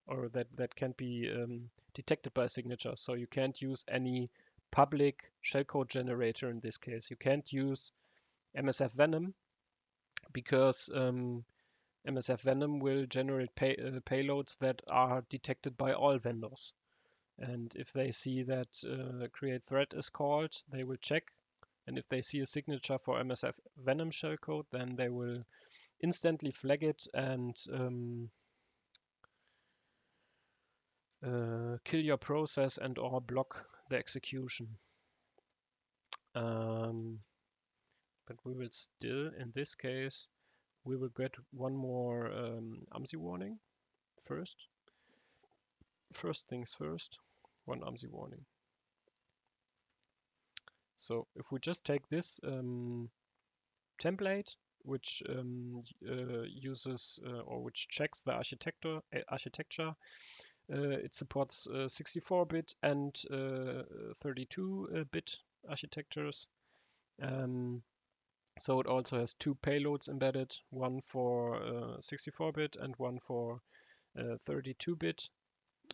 or that can't be detected by a signature. So you can't use any public shellcode generator in this case. You can't use MSF Venom, because MSF Venom will generate payloads that are detected by all vendors. And if they see that create thread is called, they will check. And if they see a signature for MSF Venom shellcode, then they will instantly flag it and kill your process and or block the execution. But we will still, in this case, we will get one more AMSI warning first. First things first, one AMSI warning. So if we just take this template, which uses or which checks the architecture, it supports 64-bit and 32-bit architectures. So it also has two payloads embedded, one for 64-bit and one for 32-bit.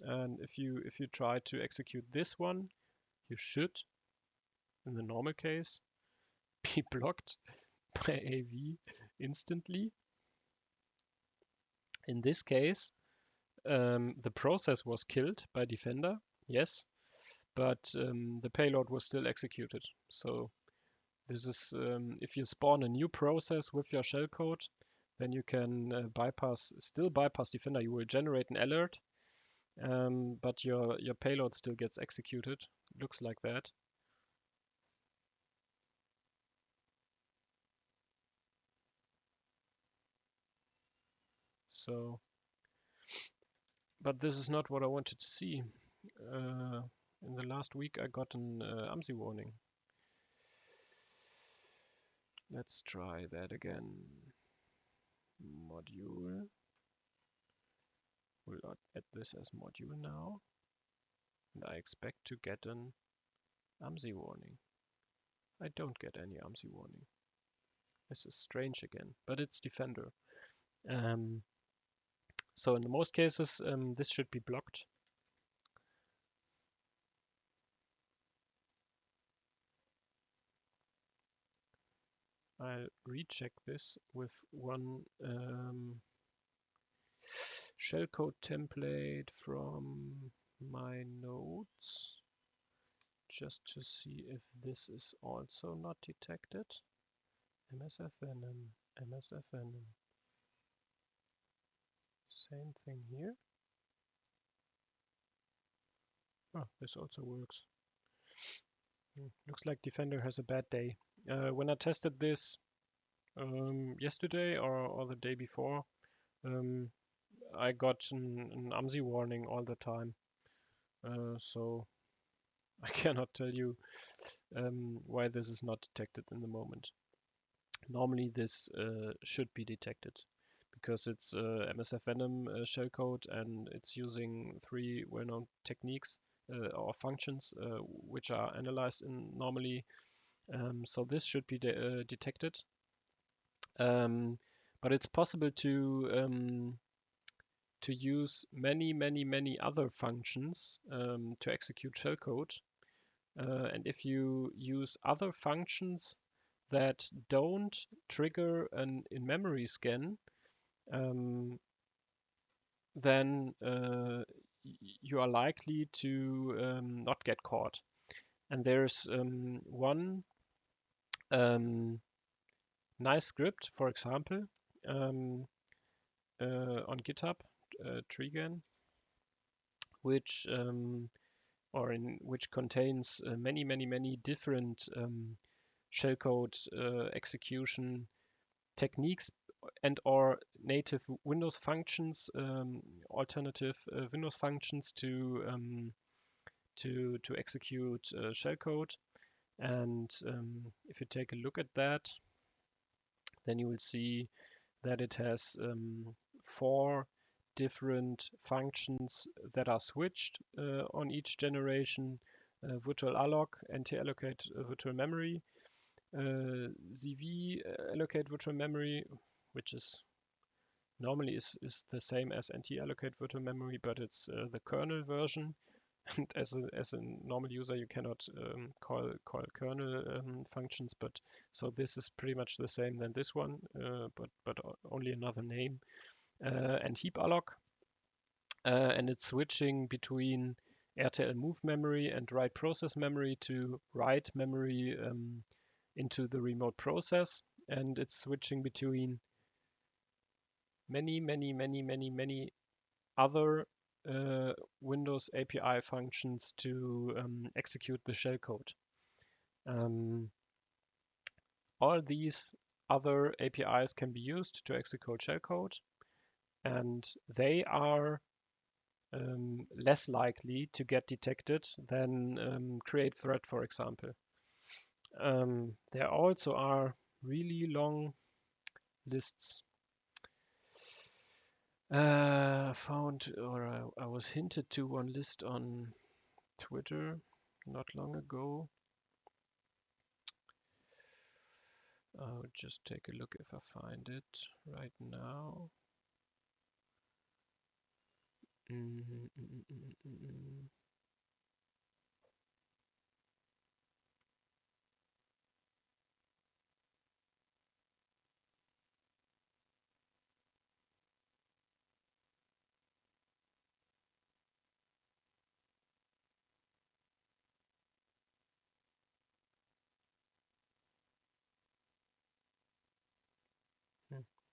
And if you try to execute this one, you should, in the normal case, be blocked by AV instantly. In this case, the process was killed by Defender, yes, but the payload was still executed. So this is if you spawn a new process with your shellcode, then you can still bypass Defender. You will generate an alert, but your payload still gets executed. Looks like that. So, but this is not what I wanted to see. In the last week, I got an AMSI warning. Let's try that again. Module. We'll add this as module now. And I expect to get an AMSI warning. I don't get any AMSI warning. This is strange again, but it's Defender. So in most cases, this should be blocked. I'll recheck this with one shellcode template from my notes, just to see if this is also not detected. MSF Venom, MSF Venom. Same thing here. Oh, this also works. Looks like Defender has a bad day. When I tested this yesterday or the day before, I got an AMSI warning all the time. So I cannot tell you why this is not detected in the moment. Normally this should be detected because it's MSF Venom shellcode and it's using 3 well-known techniques or functions which are analyzed normally. So this should be detected. But it's possible to use many other functions to execute shellcode. And if you use other functions that don't trigger an in-memory scan, then you are likely to not get caught. And there's one nice script, for example, on GitHub, Trigan, which contains many different shellcode execution techniques and or native Windows functions, alternative Windows functions to execute shellcode. And if you take a look at that, then you will see that it has 4 different functions that are switched on each generation: virtual alloc, NT-allocate virtual memory, ZV allocate virtual memory, which is normally is the same as NT-allocate virtual memory, but it's the kernel version. And as a normal user, you cannot call kernel functions, but so this is pretty much the same than this one, but only another name. And heap alloc, and it's switching between RTL move memory and write process memory to write memory into the remote process, and it's switching between many other Windows API functions to execute the shellcode. All these other APIs can be used to execute shellcode, and they are less likely to get detected than create thread, for example. There also are really long lists. Found, or I was hinted to one list on Twitter not long ago. I'll just take a look if I find it right now.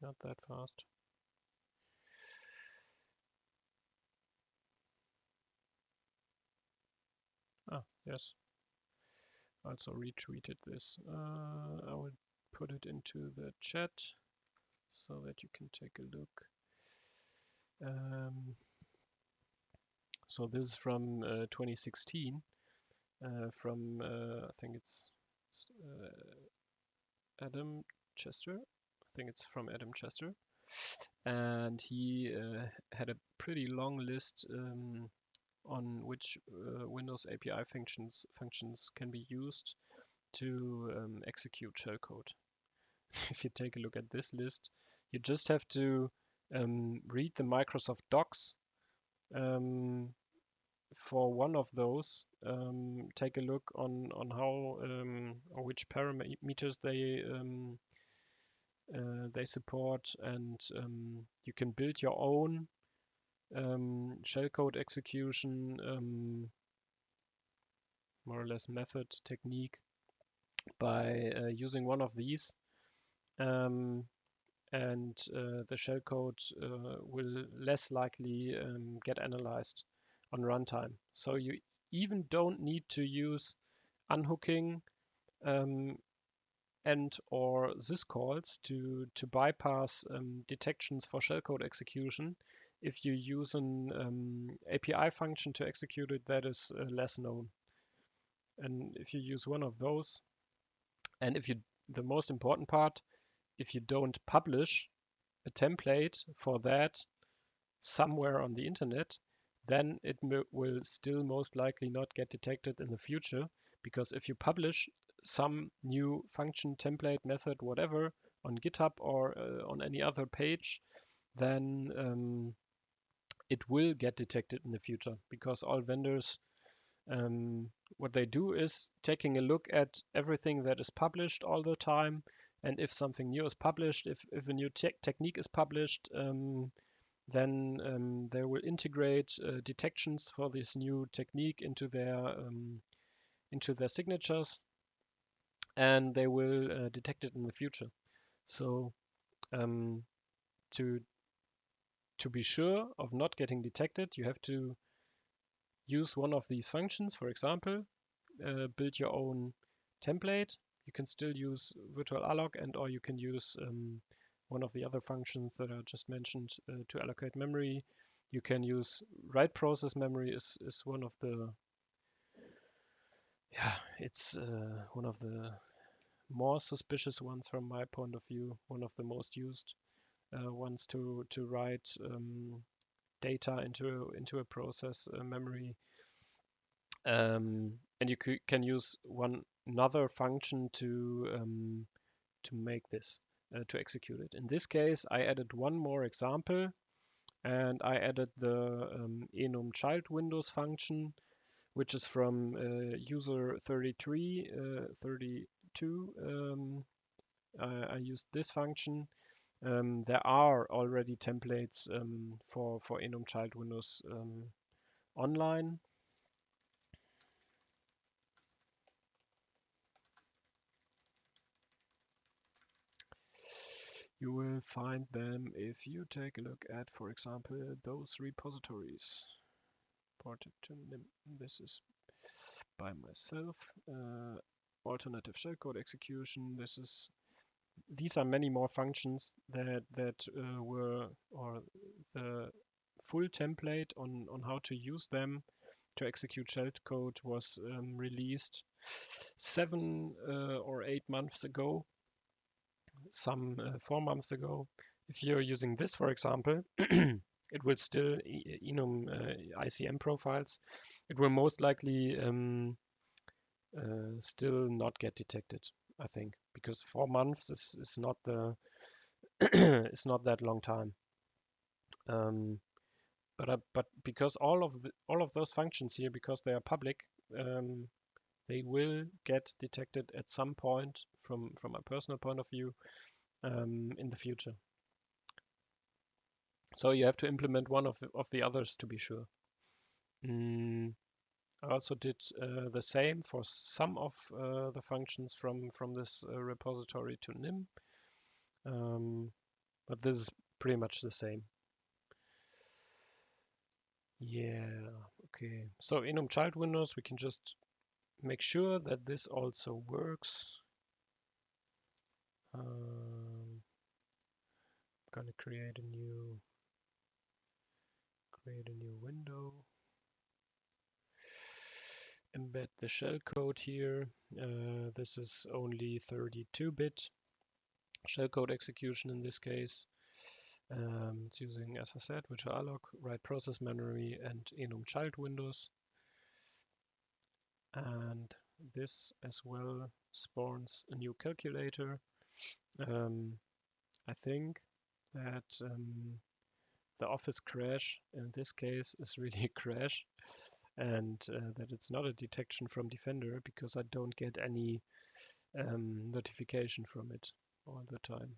Not that fast. Ah, yes. Also retweeted this. I will put it into the chat so that you can take a look. So this is from 2016, from I think it's Adam Chester. I think it's from Adam Chester, and he had a pretty long list on which Windows API functions can be used to execute shellcode. If you take a look at this list, you just have to read the Microsoft Docs for one of those. Take a look on how or which parameters they support, and you can build your own shellcode execution more or less method technique by using one of these, and the shellcode will less likely get analyzed on runtime. So you even don't need to use unhooking and or syscalls to bypass detections for shellcode execution. If you use an API function to execute it, that is less known. And if you use one of those, and the most important part, if you don't publish a template for that somewhere on the internet, then it will still most likely not get detected in the future, because if you publish some new function, template, method, whatever on GitHub or on any other page, then it will get detected in the future, because all vendors, what they do is taking a look at everything that is published all the time, and if something new is published, if a new technique is published, then they will integrate detections for this new technique into their signatures, and they will detect it in the future. So to be sure of not getting detected, you have to use one of these functions. For example, build your own template. You can still use virtual alloc, and or you can use one of the other functions that I just mentioned to allocate memory. You can use write process memory is one of the it's one of the more suspicious ones from my point of view, one of the most used ones to write data into a process memory. And you can use another function to make this, to execute it. In this case, I added one more example, and I added the enum child windows function. which is from user 33, 32. I used this function. There are already templates for enum child windows online. You will find them if you take a look at, for example, those repositories. Ported to nim. This is by myself. Alternative shellcode execution. These are many more functions that were, or the full template on how to use them to execute shellcode was released 7 or 8 months ago, some 4 months ago. If you're using this, for example, it will still enum ICM profiles. It will most likely still not get detected, I think, because 4 months is not the it's not that long time. But because all of those functions here, because they are public, they will get detected at some point from a personal point of view in the future. So you have to implement one of the others to be sure. I also did the same for some of the functions from this repository to nim, but this is pretty much the same. Yeah, okay. So enum child windows, we can just make sure that this also works. I'm gonna create a new window. Embed the shellcode here. This is only 32-bit shellcode execution in this case. It's using, as I said, virtual alloc, write process memory, and enum child windows. And this as well spawns a new calculator. I think that the Office crash in this case is really a crash, and that it's not a detection from Defender because I don't get any notification from it all the time.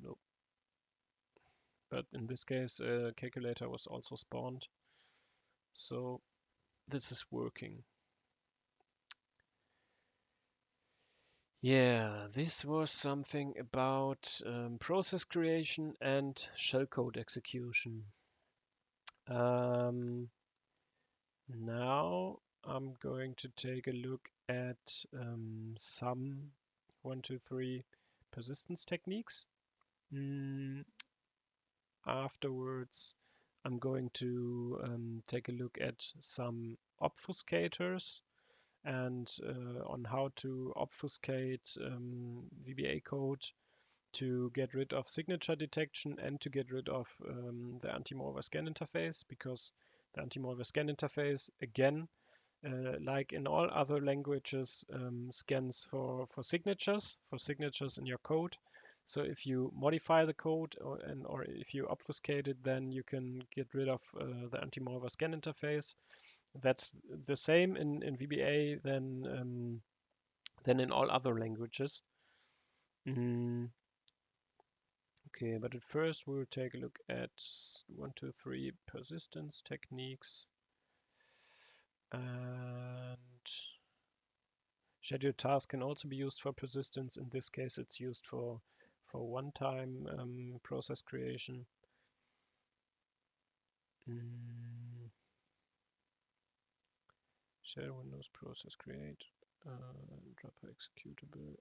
Nope. But in this case, calculator was also spawned, so this is working. Yeah, this was something about process creation and shellcode execution. Now I'm going to take a look at some 1, 2, 3 persistence techniques. Afterwards, I'm going to take a look at some obfuscators and on how to obfuscate VBA code to get rid of signature detection and to get rid of the anti-malware scan interface, because the anti-malware scan interface, again, like in all other languages, scans for signatures in your code. So if you modify the code or if you obfuscate it, then you can get rid of the anti-malware scan interface. That's the same in VBA than in all other languages. Okay, but at first we'll take a look at 1, 2, 3 persistence techniques. And scheduled tasks can also be used for persistence. In this case, it's used for one-time process creation. Shell Windows process create, dropper executable.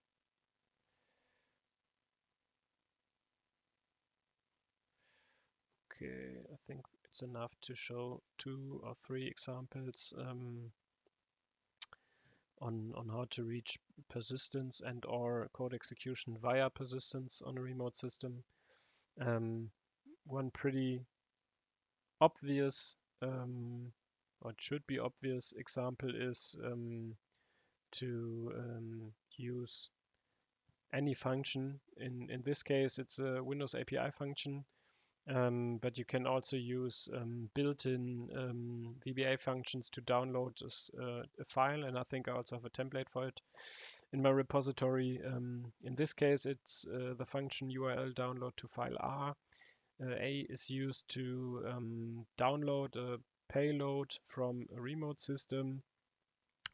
Okay, I think it's enough to show 2 or 3 examples on how to reach persistence and or code execution via persistence on a remote system. One pretty obvious, or it should be obvious example is to use any function. In this case, it's a Windows API function But you can also use built-in VBA functions to download a file, and I think I also have a template for it in my repository. In this case, it's the function URL download to file R. A is used to download a payload from a remote system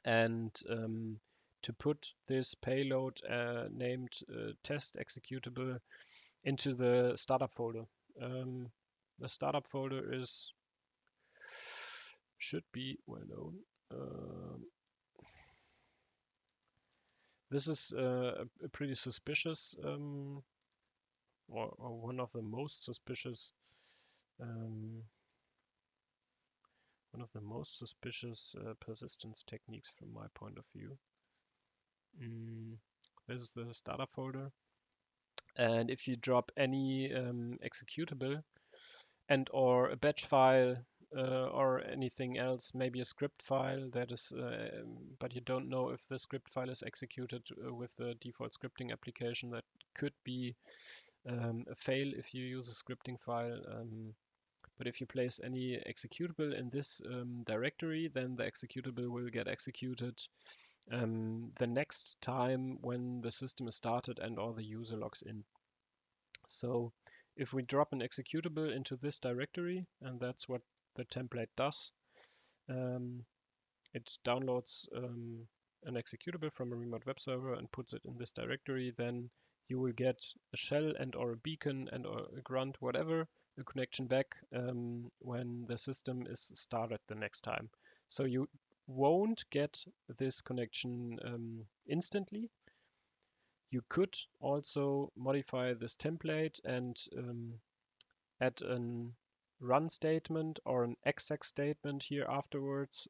and to put this payload named test executable into the startup folder. The startup folder should be well known. This is a pretty suspicious, or one of the most suspicious, persistence techniques from my point of view. This is the startup folder, and if you drop any executable and or a batch file or anything else, maybe a script file that is, but you don't know if the script file is executed with the default scripting application, that could be a fail if you use a scripting file. But if you place any executable in this directory, then the executable will get executed the next time when the system is started and or the user logs in. So if we drop an executable into this directory, and that's what the template does, it downloads an executable from a remote web server and puts it in this directory, then you will get a shell and or a beacon and or a grunt, whatever, a connection back when the system is started the next time. So you won't get this connection instantly. You could also modify this template and add an run statement or an exec statement here afterwards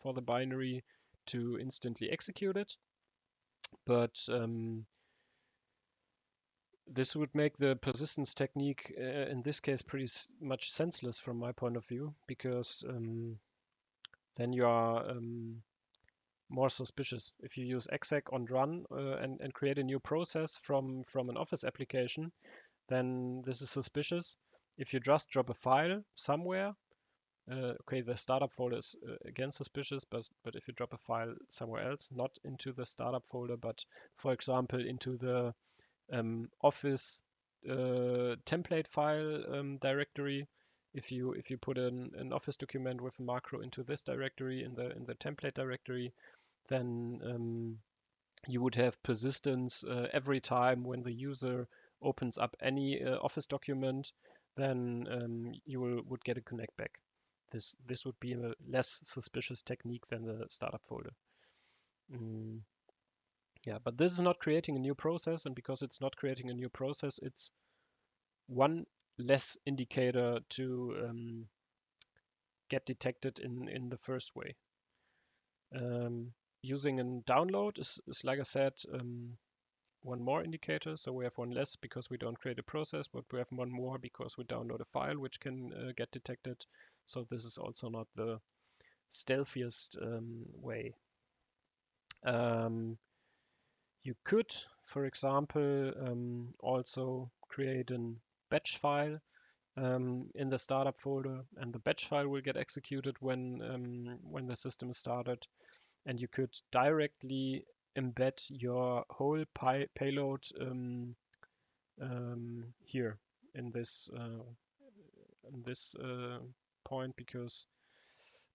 for the binary to instantly execute it. But this would make the persistence technique in this case pretty much senseless from my point of view, because then you are more suspicious. If you use exec on run and create a new process from an Office application, then this is suspicious. If you just drop a file somewhere, okay, the startup folder is again suspicious, but if you drop a file somewhere else, not into the startup folder, but for example into the Office template file directory, if you put an Office document with a macro into this directory in the template directory, then you would have persistence every time when the user opens up any Office document, then you would get a connect back. This would be a less suspicious technique than the startup folder. Yeah, but this is not creating a new process, and because it's not creating a new process, it's one less indicator to get detected in the first way. Using a download is like I said, one more indicator. So we have one less because we don't create a process, but we have one more because we download a file which can get detected. So this is also not the stealthiest way. You could, for example, also create a batch file in the startup folder, and the batch file will get executed when the system is started. And you could directly embed your whole payload here in this point, because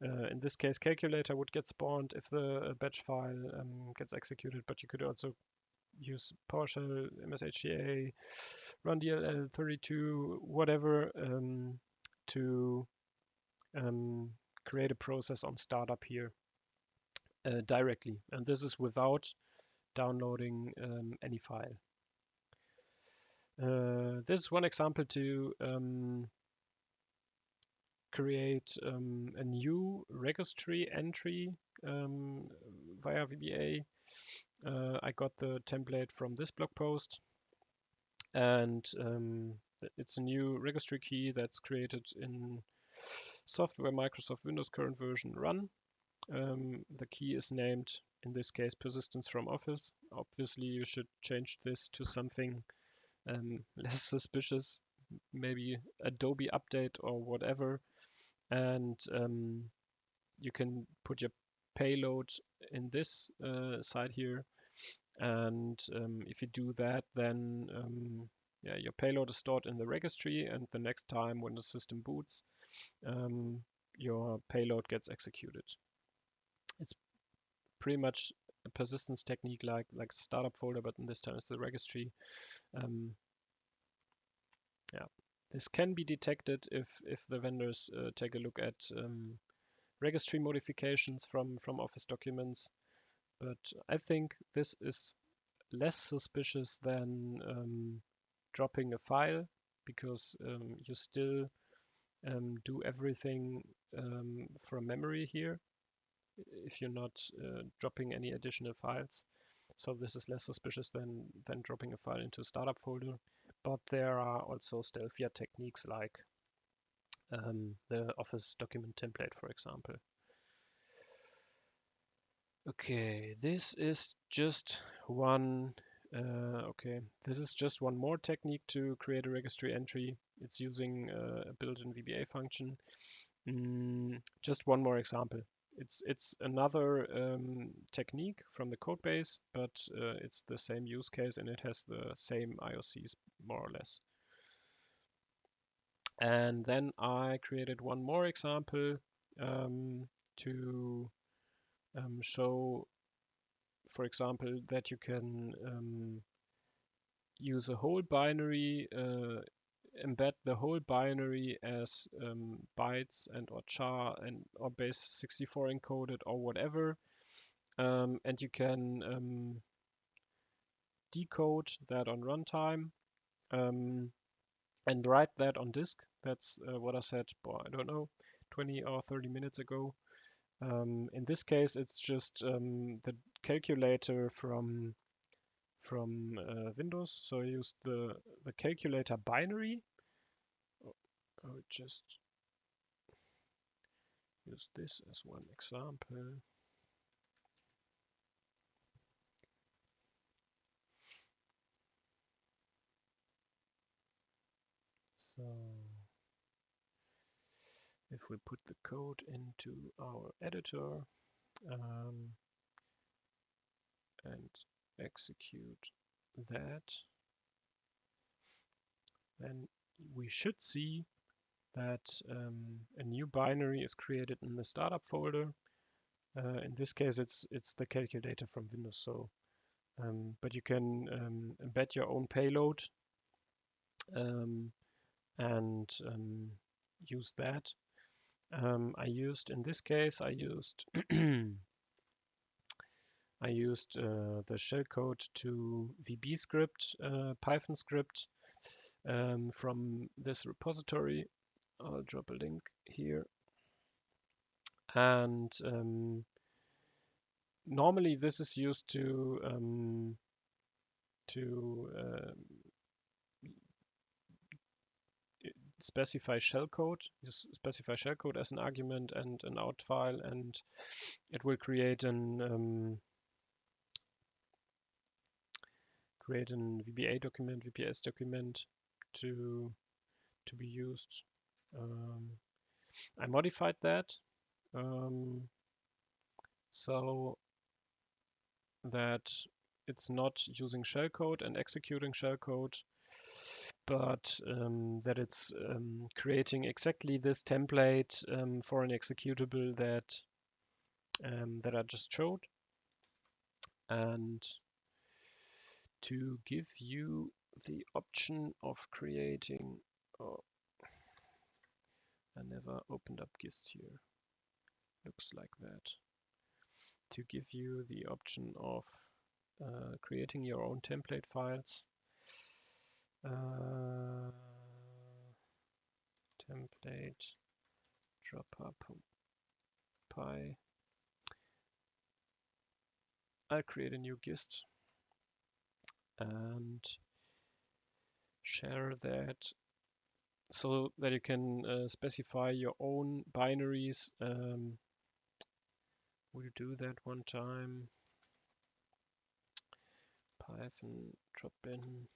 in this case calculator would get spawned if the batch file gets executed, but you could also use PowerShell, MSHDA, run DLL32, whatever, to create a process on startup here directly. And this is without downloading any file. This is one example to create a new registry entry via VBA. I got the template from this blog post, and it's a new registry key that's created in software Microsoft Windows current version run. The key is named, in this case, persistence from Office. Obviously, you should change this to something less suspicious, maybe Adobe update or whatever, and you can put your payload in this side here. And if you do that, then yeah, your payload is stored in the registry, and the next time when the system boots, your payload gets executed. It's pretty much a persistence technique like startup folder, but in this time it's the registry. Yeah, this can be detected if the vendors take a look at registry modifications from Office documents. But I think this is less suspicious than dropping a file, because you still do everything from memory here if you're not dropping any additional files. So this is less suspicious than dropping a file into a startup folder. But there are also stealthier techniques like the Office document template, for example. Okay, this is just one. This is just one more technique to create a registry entry. It's using a built-in VBA function. Just one more example. It's another technique from the code base, but it's the same use case and it has the same IOCs more or less. And then I created one more example to show, for example, that you can use a whole binary, embed the whole binary as bytes and or char and or base 64 encoded or whatever, and you can decode that on runtime and write that on disk. That's what I said, I don't know, 20 or 30 minutes ago. In this case, it's just the calculator from Windows. So I used the calculator binary. I would just use this as one example. So if we put the code into our editor and execute that, then we should see that a new binary is created in the startup folder. In this case, it's the calculator from Windows. So, but you can embed your own payload and use that. In this case, I used the shellcode to VB script, Python script from this repository. I'll drop a link here. And normally this is used to specify shellcode. You specify shellcode as an argument and an out file, and it will create an VBA document, VBS document to be used. I modified that so that it's not using shellcode and executing shellcode, but that it's creating exactly this template for an executable that I just showed. And to give you the option of creating, oh, I never opened up Gist here. Looks like that. To give you the option of creating your own template files. Template dropper py. I'll create a new Gist and share that so that you can specify your own binaries. We'll do that one time. Python drop in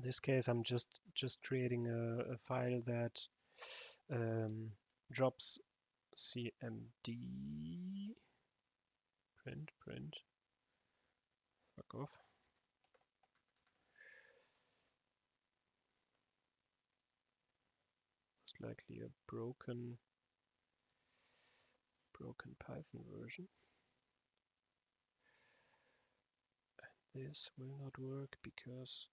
In this case, I'm just creating a file that drops cmd print fuck off most likely a broken Python version. This will not work because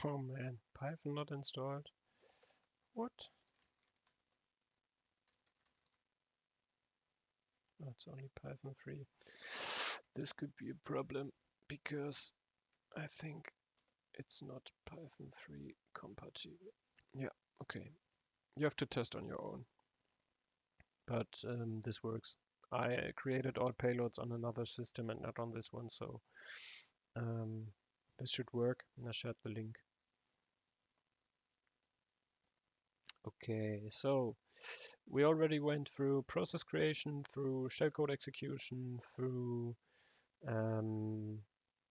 oh man, Python not installed. What? Oh, it's only Python 3. This could be a problem because I think it's not Python 3 compatible. Yeah, okay. You have to test on your own. But this works. I created all payloads on another system and not on this one, so this should work. And I shared the link. Okay, so we already went through process creation, through shellcode execution, through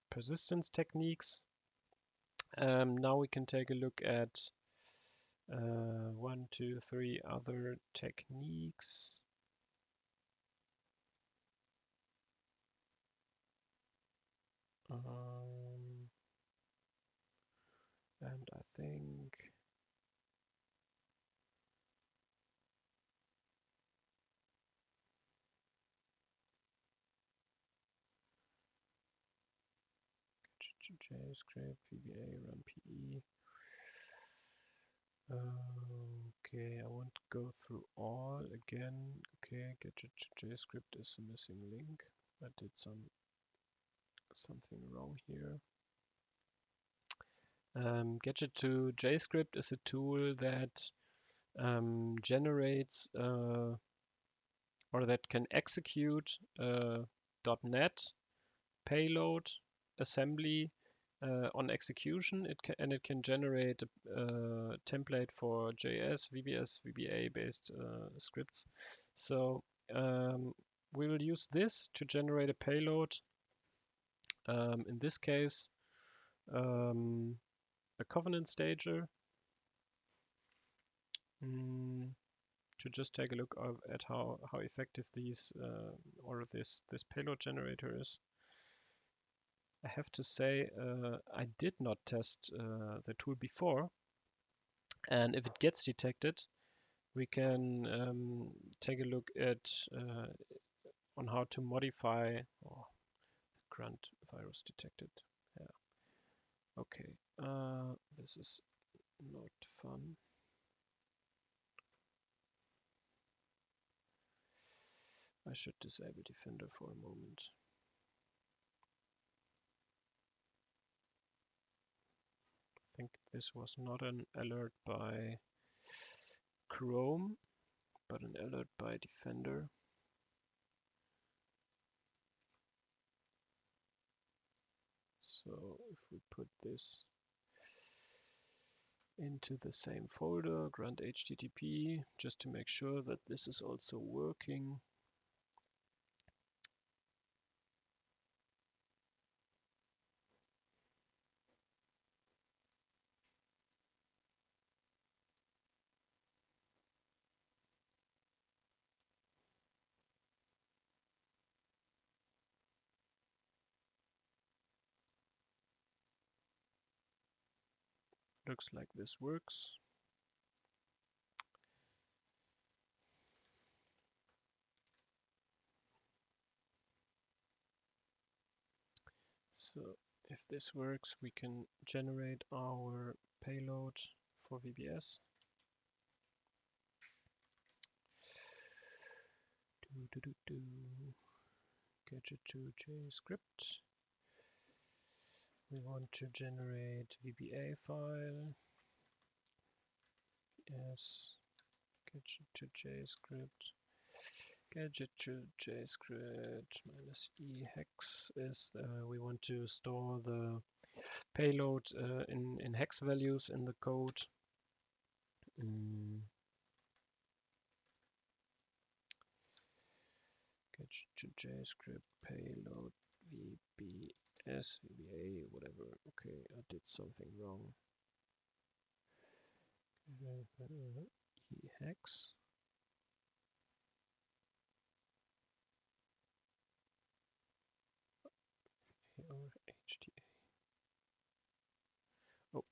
persistence techniques. Now we can take a look at 1, 2, 3 other techniques. And I think JavaScript, VBA, run PE. Okay, I won't go through all again. Okay, gadget JavaScript is a missing link. I did something wrong here. Gadget to JavaScript is a tool that generates or that can execute .NET payload assembly on execution. It can generate a template for JS, VBS, VBA based scripts. So we will use this to generate a payload. In this case, a covenant stager. To just take a look at how effective these or this payload generator is. I have to say I did not test the tool before, and if it gets detected, we can take a look at on how to modify grunt virus detected. Yeah. Okay, this is not fun. I should disable Defender for a moment. I think this was not an alert by Chrome, but an alert by Defender. So if we put this into the same folder, grunt HTTP, just to make sure that this is also working. Looks like this works. So if this works, we can generate our payload for VBS. Gadget to JScript. We want to generate VBA file. Yes. Gadget to JScript. Gadget to JScript minus e hex is we want to store the payload in hex values in the code. Gadget to JScript payload VBS VBA whatever. Okay, I did something wrong. E hex. Or HTA. Oh.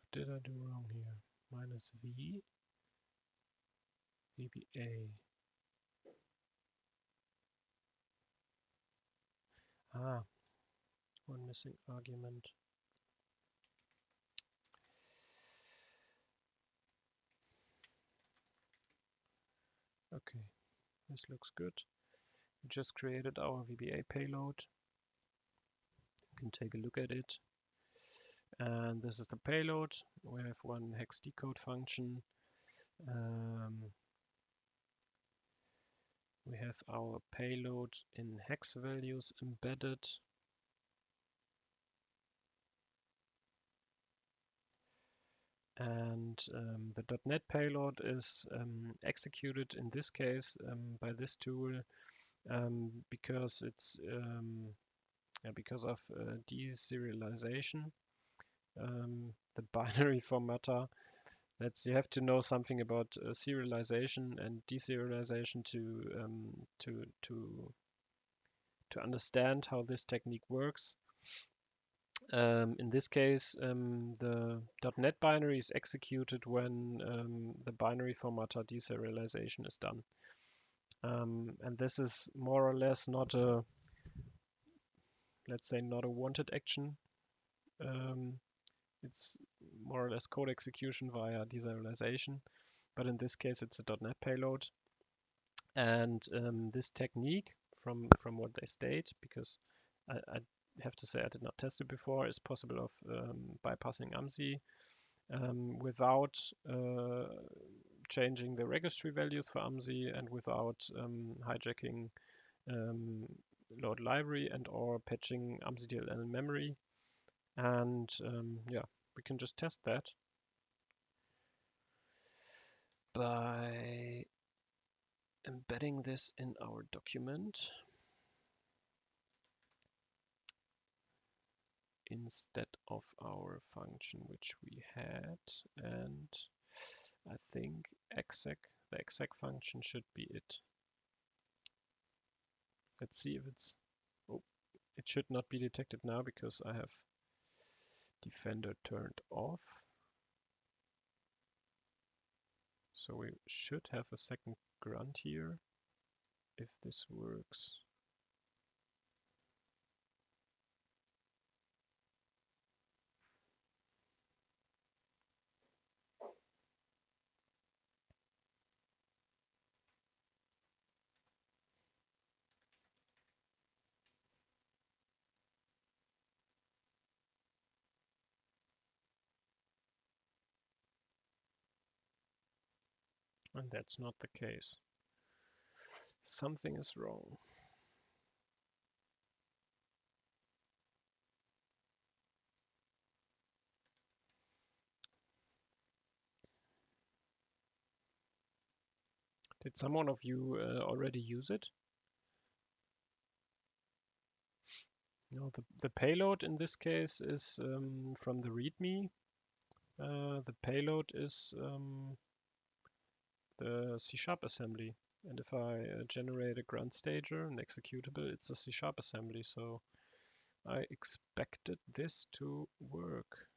What did I do wrong here? Minus V VBA. Ah, one missing argument. Okay, this looks good. We just created our VBA payload. You can take a look at it. And this is the payload. We have one hex decode function. We have our payload in hex values embedded. And the .NET payload is executed in this case by this tool because it's because of deserialization. The binary formatter. You have to know something about serialization and deserialization to understand how this technique works. In this case, the .NET binary is executed when the binary formatter deserialization is done. And this is more or less not a, let's say, not a wanted action. It's more or less code execution via deserialization, but in this case it's a .NET payload. And this technique, from what they state, because I have to say I did not test it before, is possible of bypassing Amsi without changing the registry values for Amsi and without hijacking load library and or patching AmsiDLL memory. And yeah, we can just test that by embedding this in our document instead of our function which we had, and I think the exec function should be it. Let's see if it's, oh, it should not be detected now because I have Defender turned off. So we should have a second grunt here if this works. And that's not the case. Something is wrong. Did someone of you already use it? No, the payload in this case is from the README. The payload is the C# assembly. And if I generate a grunt stager, an executable, it's a C# assembly. So I expected this to work.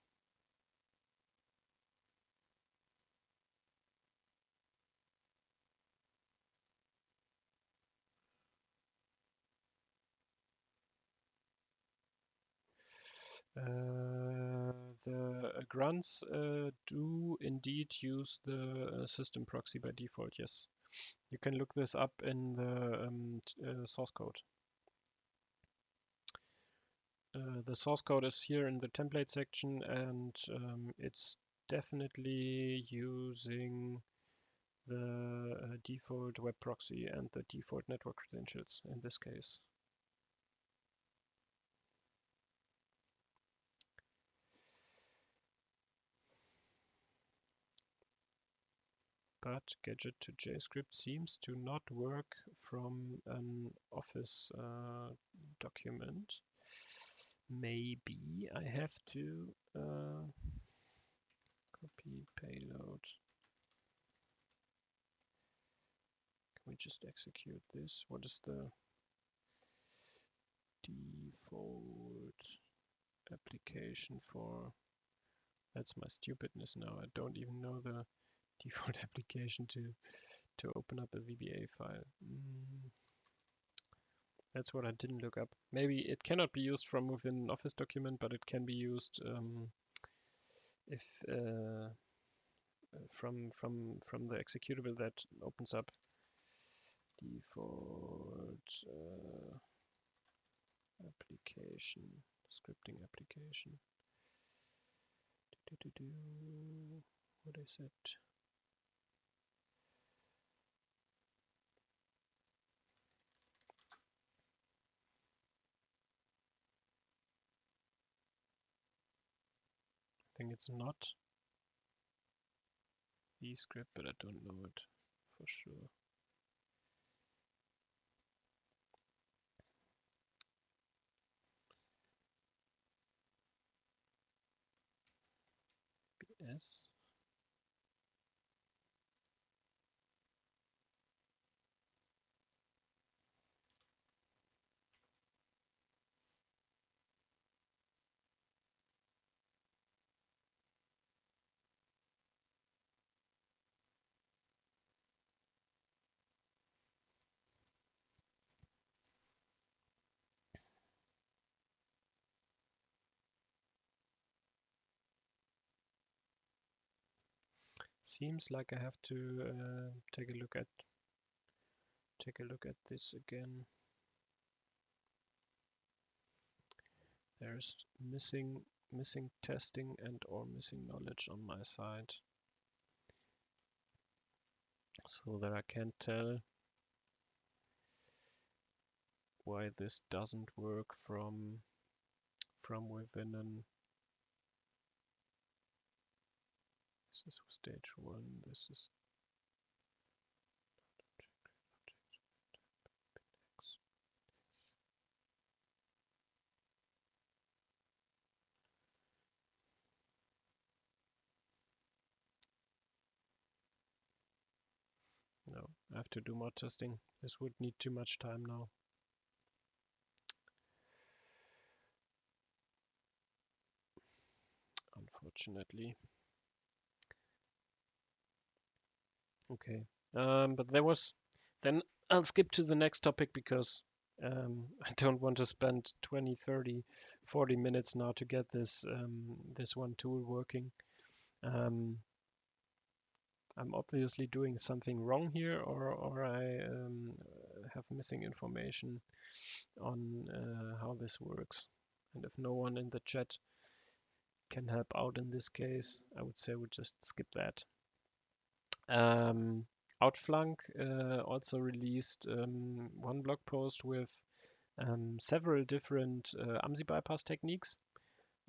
The grunts do indeed use the system proxy by default, yes. You can look this up in the source code. The source code is here in the template section, and it's definitely using the default web proxy and the default network credentials in this case. But gadget to JavaScript seems to not work from an Office document. Maybe I have to copy payload. Can we just execute this? What is the default application for? That's my stupidness now. I don't even know the default application to open up a VBA file. That's what I didn't look up. Maybe it cannot be used from within an Office document, but it can be used if from the executable that opens up default application, scripting application. What is it? I think it's not eScript, but I don't know it for sure. VBS. Seems like I have to take a look at this again. There's missing testing and or missing knowledge on my side, so that I can't tell why this doesn't work from within an. This is stage 1. This is no. I have to do more testing. This would need too much time now. Unfortunately. Okay. But there was. Then I'll skip to the next topic because I don't want to spend 20, 30, 40 minutes now to get this this one tool working. I'm obviously doing something wrong here, or I have missing information on how this works. And if no one in the chat can help out in this case, I would say we just skip that. Outflank also released one blog post with several different Amsi bypass techniques.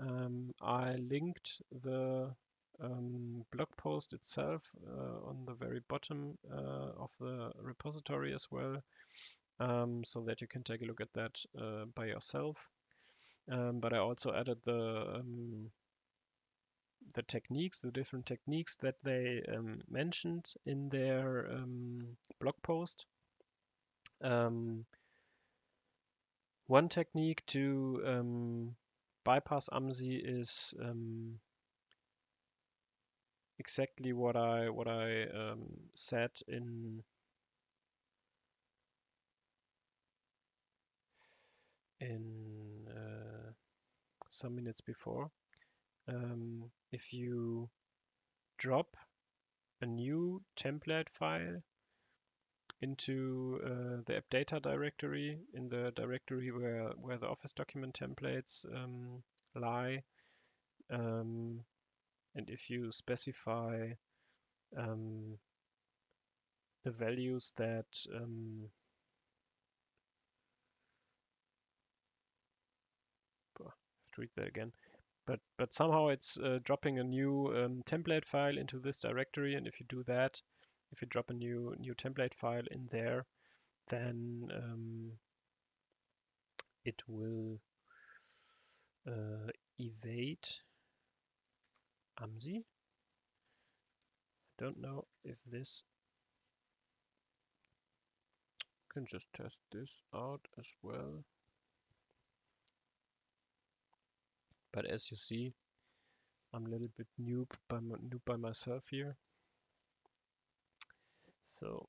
I linked the blog post itself on the very bottom of the repository as well, so that you can take a look at that by yourself. But I also added the techniques, the different techniques that they mentioned in their blog post. One technique to bypass Amsi is exactly what I said in some minutes before. If you drop a new template file into the app data directory, in the directory where the Office document templates lie, and if you specify the values that I have to read that again. But somehow it's dropping a new template file into this directory, and if you do that, if you drop a new template file in there, then it will evade Amsi. Don't know if this can just test this out as well. But as you see, I'm a little bit noob by myself here. So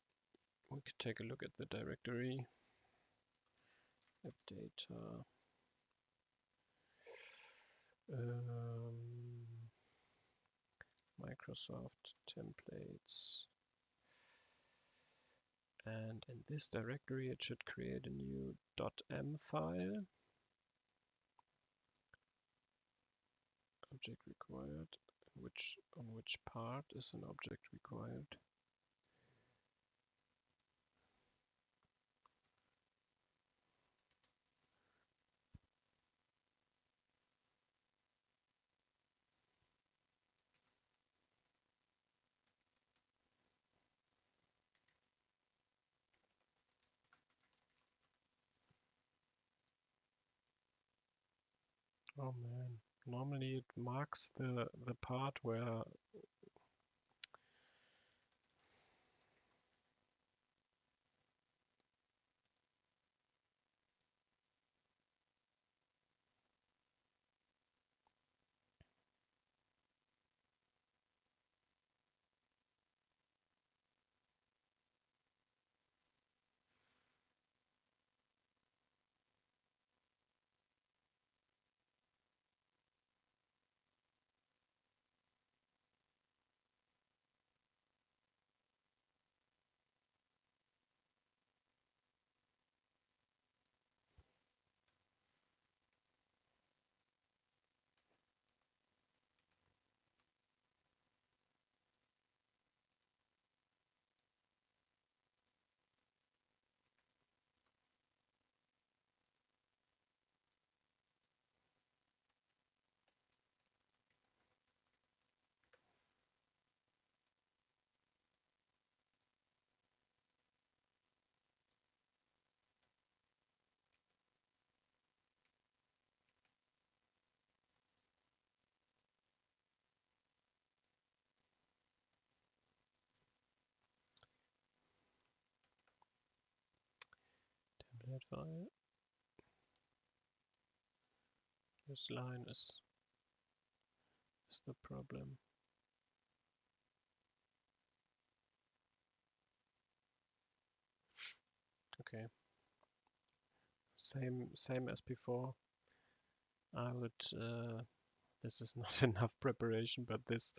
we could take a look at the directory, app data, Microsoft templates, and in this directory it should create a new .m file. Object required. On which part is an object required? Oh man, normally it marks the part where template file. This line is the problem. Okay. Same as before. I would this is not enough preparation, but this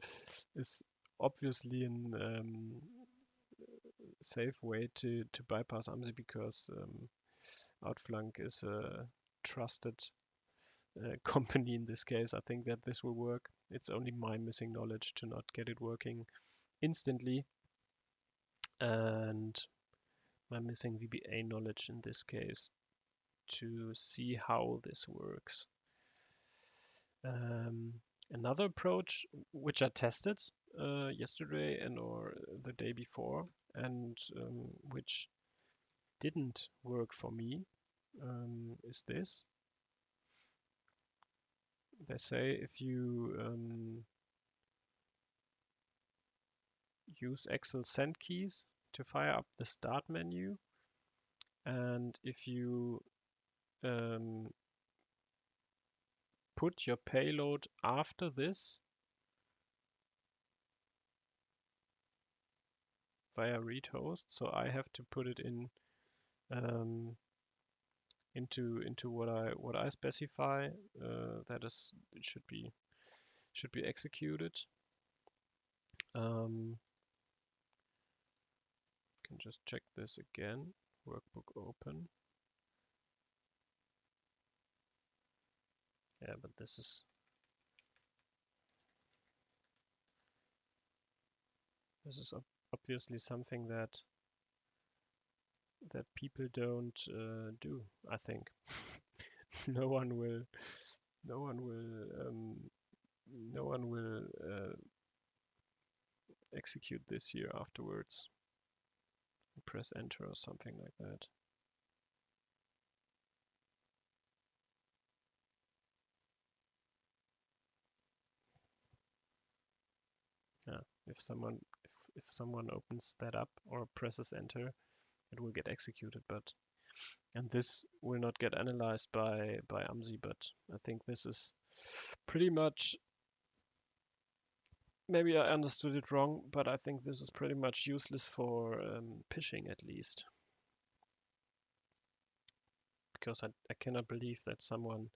is obviously an safe way to bypass Amsi, because Outflank is a trusted company in this case. I think that this will work. It's only my missing knowledge to not get it working instantly, and my missing VBA knowledge in this case to see how this works. Another approach which I tested yesterday and or the day before, and which didn't work for me, is this. They say if you use Excel send keys to fire up the start menu, and if you put your payload after this via read host, so I have to put it in into what I specify. That is, it should be executed. Can just check this again. Workbook open. Yeah, but this is obviously something that people don't do. I think no one will execute this here afterwards. Press enter or something like that. Yeah, if someone opens that up or presses enter, it will get executed, and this will not get analyzed by Amsi, but I think this is pretty much, maybe I understood it wrong, but I think this is pretty much useless for phishing, at least, because I cannot believe that someone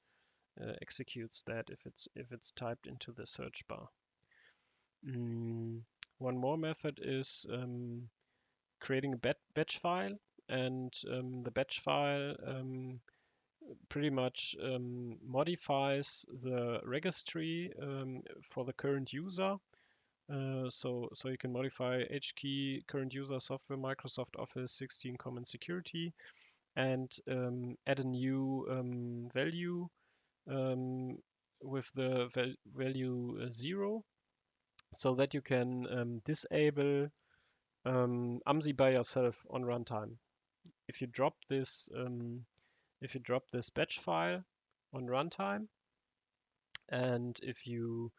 executes that if it's typed into the search bar. One more method is creating a batch file, and the batch file pretty much modifies the registry for the current user. So you can modify HKey, current user, software, Microsoft Office 16 Common Security, and add a new value with the value 0, so that you can disable Amsi by yourself on runtime. If you drop this batch file on runtime, and if you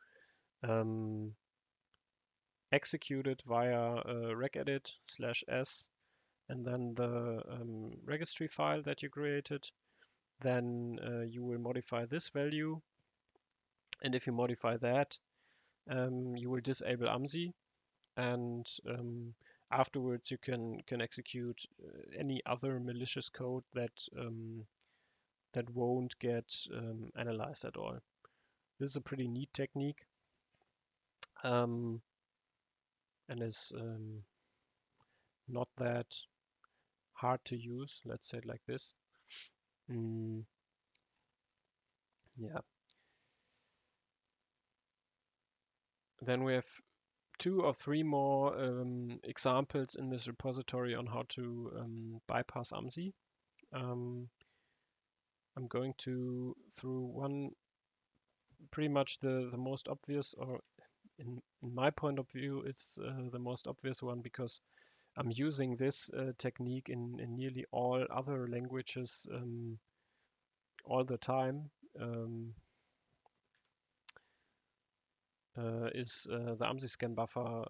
execute it via regedit /s and then the registry file that you created, then you will modify this value. And if you modify that, you will disable Amsi, and afterwards you can execute any other malicious code that won't get analyzed at all. This is a pretty neat technique, and is not that hard to use, let's say it like this. Yeah. Then we have 2 or 3 more examples in this repository on how to bypass Amsi. I'm going through one, pretty much the most obvious, or in my point of view, it's the most obvious one, because I'm using this technique in nearly all other languages all the time. Is the AmsiScanBuffer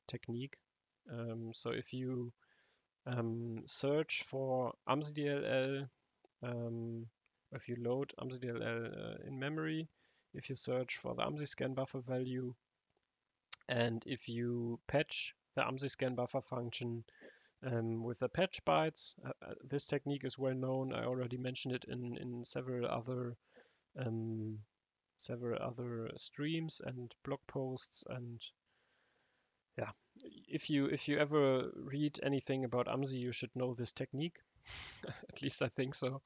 technique. So if you search for AmsiDLL, if you load AmsiDLL in memory, if you search for the AmsiScanBuffer value, and if you patch the AmsiScanBuffer function with the patch bytes, this technique is well known. I already mentioned it in several other streams and blog posts, and yeah, if you ever read anything about Amsi, you should know this technique. At least I think so.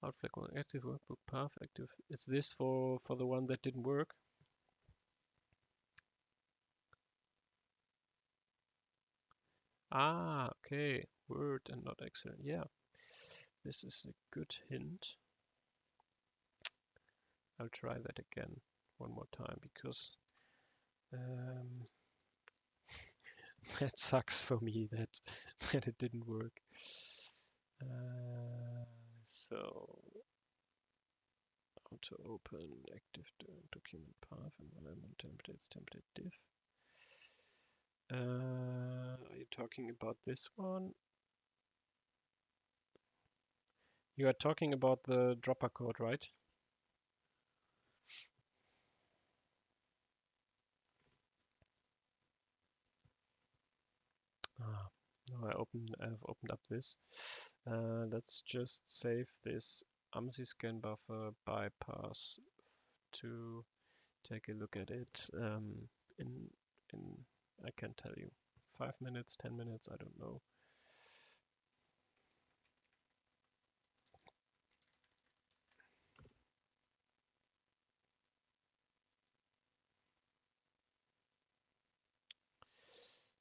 Outflag active, workbook path active. Is this for the one that didn't work? Ah, okay. Word and not Excel. Yeah, this is a good hint. I'll try that again one more time, because that sucks for me that it didn't work. So how to open active document path environment templates template div. Are you talking about this one? You are talking about the dropper code, right? No, I've opened up this. Let's just save this AmsiScanBuffer bypass to take a look at it in I can't tell you, 5 minutes, 10 minutes, I don't know.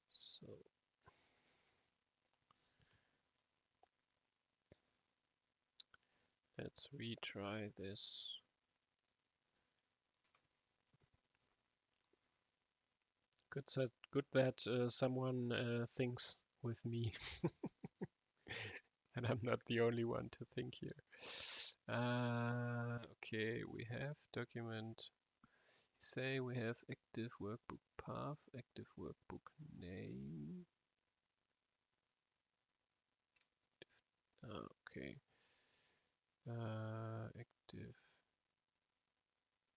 So let's retry this. Good that someone thinks with me, and I'm not the only one to think here. Okay, we have document. Say we have active workbook path, active workbook name. Okay. Active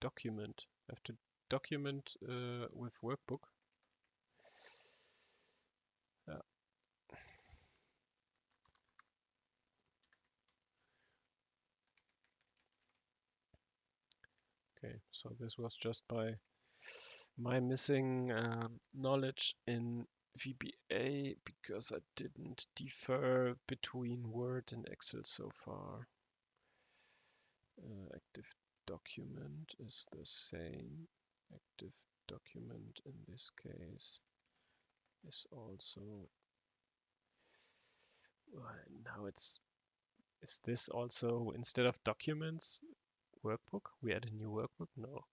document. I have to document with workbook. Okay, so this was just by my missing knowledge in VBA because I didn't defer between Word and Excel so far. Active document is the same. Active document in this case is also now is this also instead of documents workbook? We add a new workbook? No.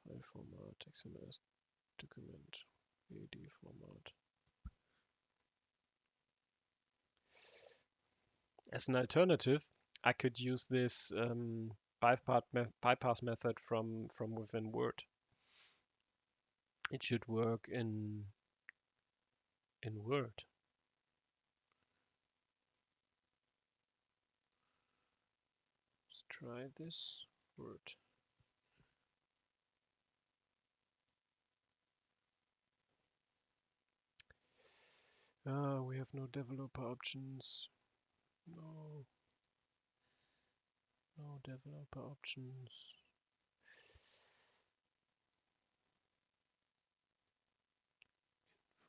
File format, XML document, AD format. As an alternative, I could use this bypass method from within Word. It should work in Word. Let's try this. Word. We have no developer options. No developer options.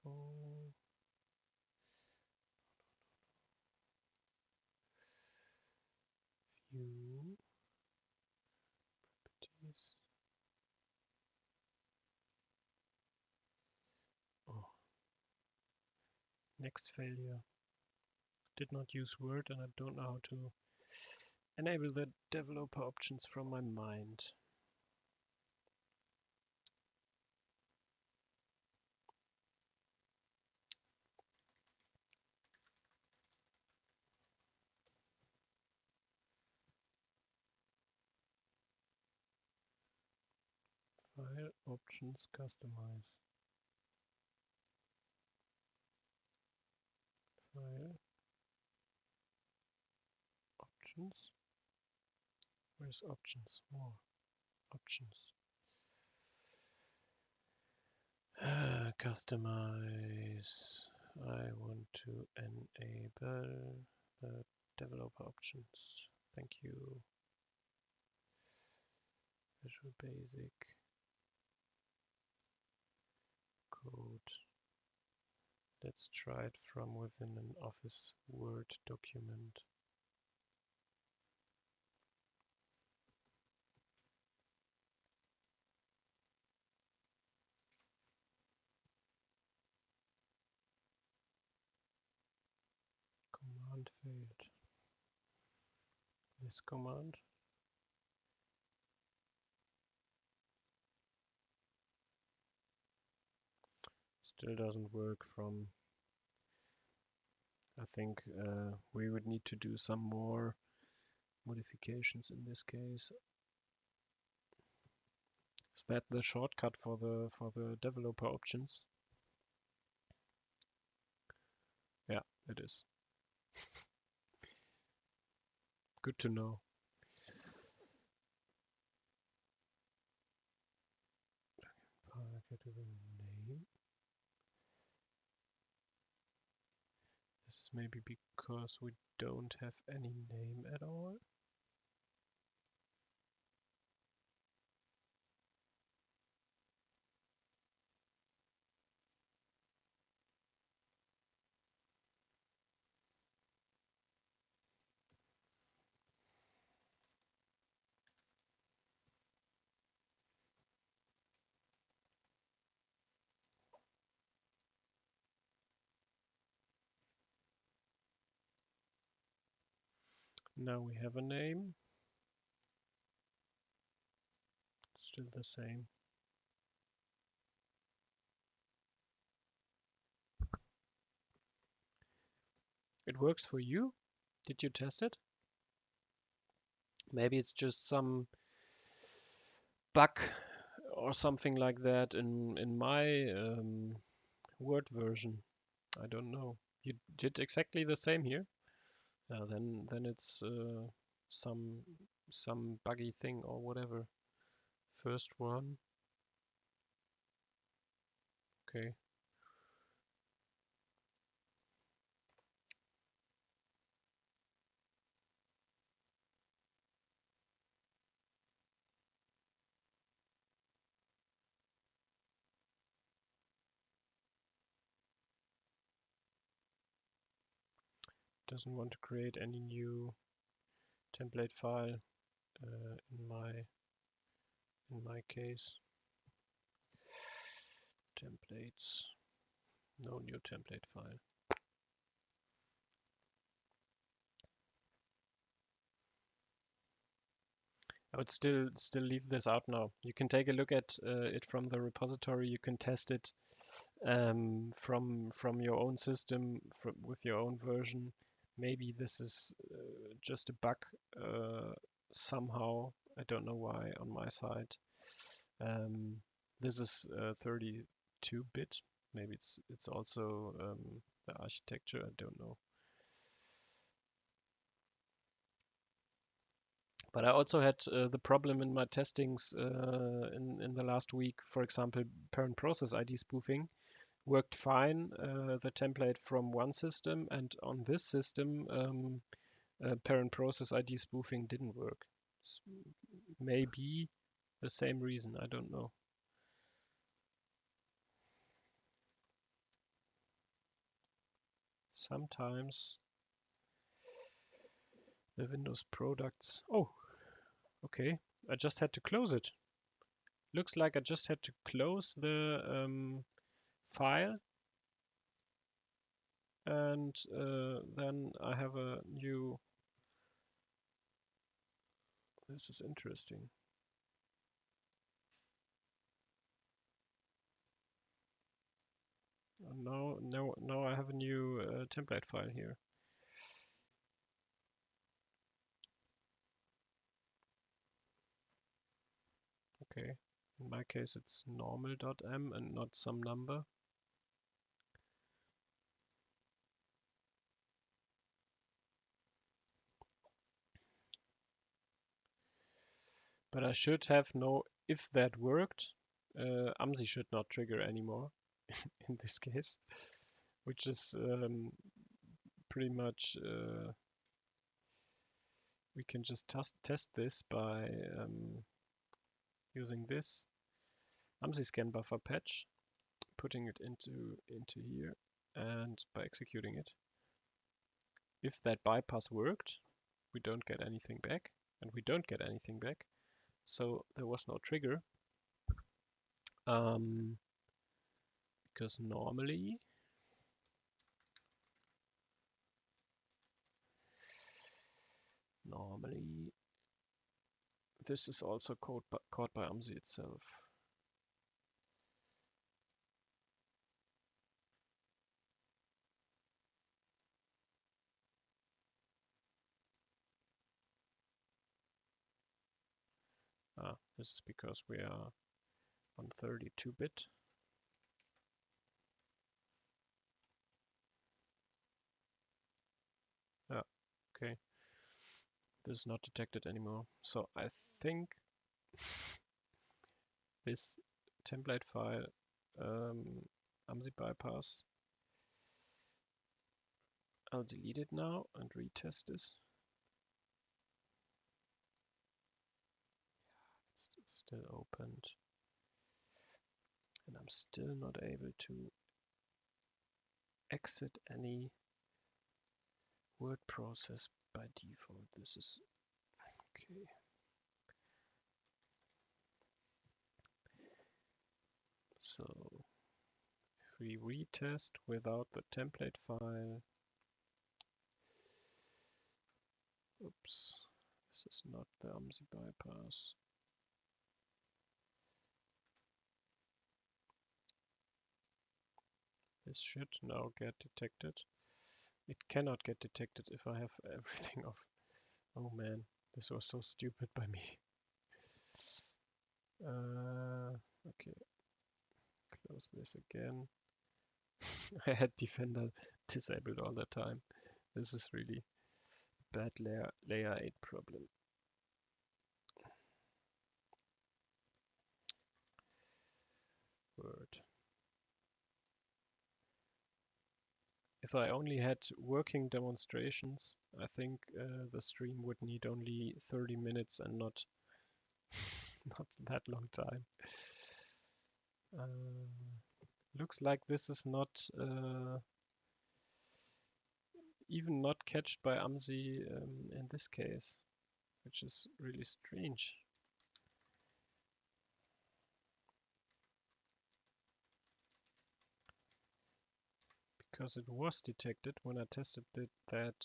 Info. View. Properties. Oh. Next failure. Did not use Word and I don't know how to enable the developer options from my mind. File options customize. File options. Where's options? More options. Customize. I want to enable the developer options. Thank you. Visual Basic. Code. Let's try it from within an Office Word document. Command failed. This command. Still doesn't work from. I think we would need to do some more modifications in this case. Is that the shortcut for the developer options? Yeah, it is. Good to know. Category name. maybe because we don't have any name at all. Now we have a name. Still the same. It works for you? Did you test it? Maybe it's just some bug or something like that in my Word version. I don't know. You did exactly the same here? Then it's some buggy thing or whatever. First one. Okay. Doesn't want to create any new template file in my case. Templates. No new template file. I would still leave this out now. You can take a look at it from the repository. You can test it from your own system with your own version. Maybe this is just a bug somehow. I don't know why on my side. This is 32-bit. Maybe it's also the architecture. I don't know. But I also had the problem in my testings in the last week. For example, parent process ID spoofing worked fine, the template from one system, and on this system, parent process ID spoofing didn't work. Maybe the same reason, I don't know. Sometimes the Windows products. Oh, okay. I just had to close it. Looks like I just had to close the file, and then I have a new. This is interesting. Now I have a new template file here. Okay, in my case it's normal.m and not some number. But I should have know if that worked. Amsi should not trigger anymore in this case, which is pretty much we can just test this by using this AmsiScanBuffer patch, putting it into here, and by executing it. If that bypass worked, we don't get anything back, and we don't get anything back. So there was no trigger. Because normally this is also caught by Amsi itself. This is because we are on 32-bit. Yeah, okay. This is not detected anymore. So I think this template file, Amsi bypass, I'll delete it now and retest this. It's still opened. And I'm still not able to exit any word process by default. This is okay. So if we retest without the template file, oops, this is not the Amsi bypass. This should now get detected. It cannot get detected if I have everything off. Oh man, this was so stupid by me. Okay, close this again. I had Defender disabled all the time. This is really a bad layer 8 problem. Word. If I only had working demonstrations, I think the stream would need only 30 minutes and not not that long time. Looks like this is not even not catched by Amsi in this case, which is really strange. Because it was detected when I tested it that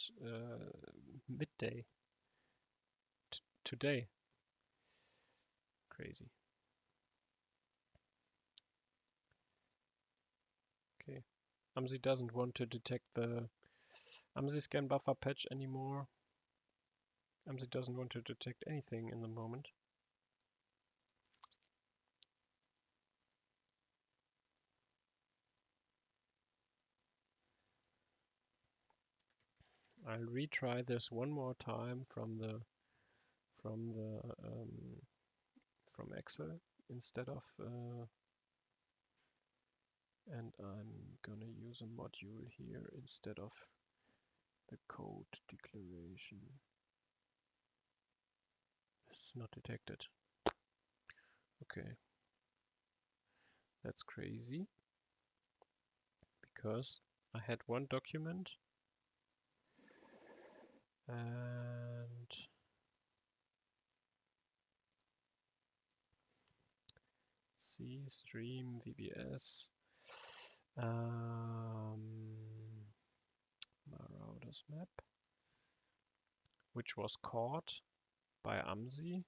midday today. Crazy. Okay. Amsi doesn't want to detect the AmsiScanBuffer patch anymore. Amsi doesn't want to detect anything in the moment. I'll retry this one more time from Excel instead of and I'm gonna use a module here instead of the code declaration. This is not detected. Okay, that's crazy because I had one document and C stream VBS MaraudersMap, which was caught by Amsi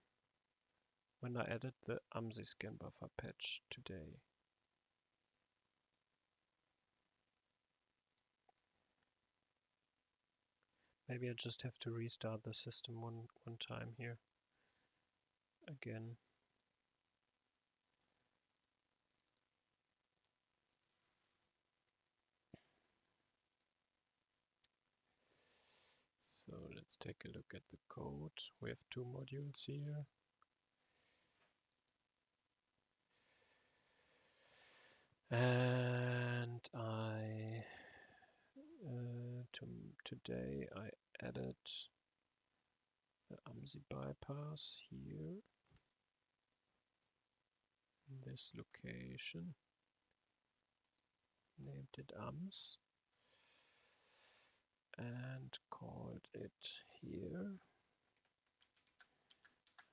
when I added the AmsiScanBuffer patch today. Maybe I just have to restart the system one time here again. So let's take a look at the code. We have two modules here. And today I added the Amsi bypass here in this location, named it Ams, and called it here.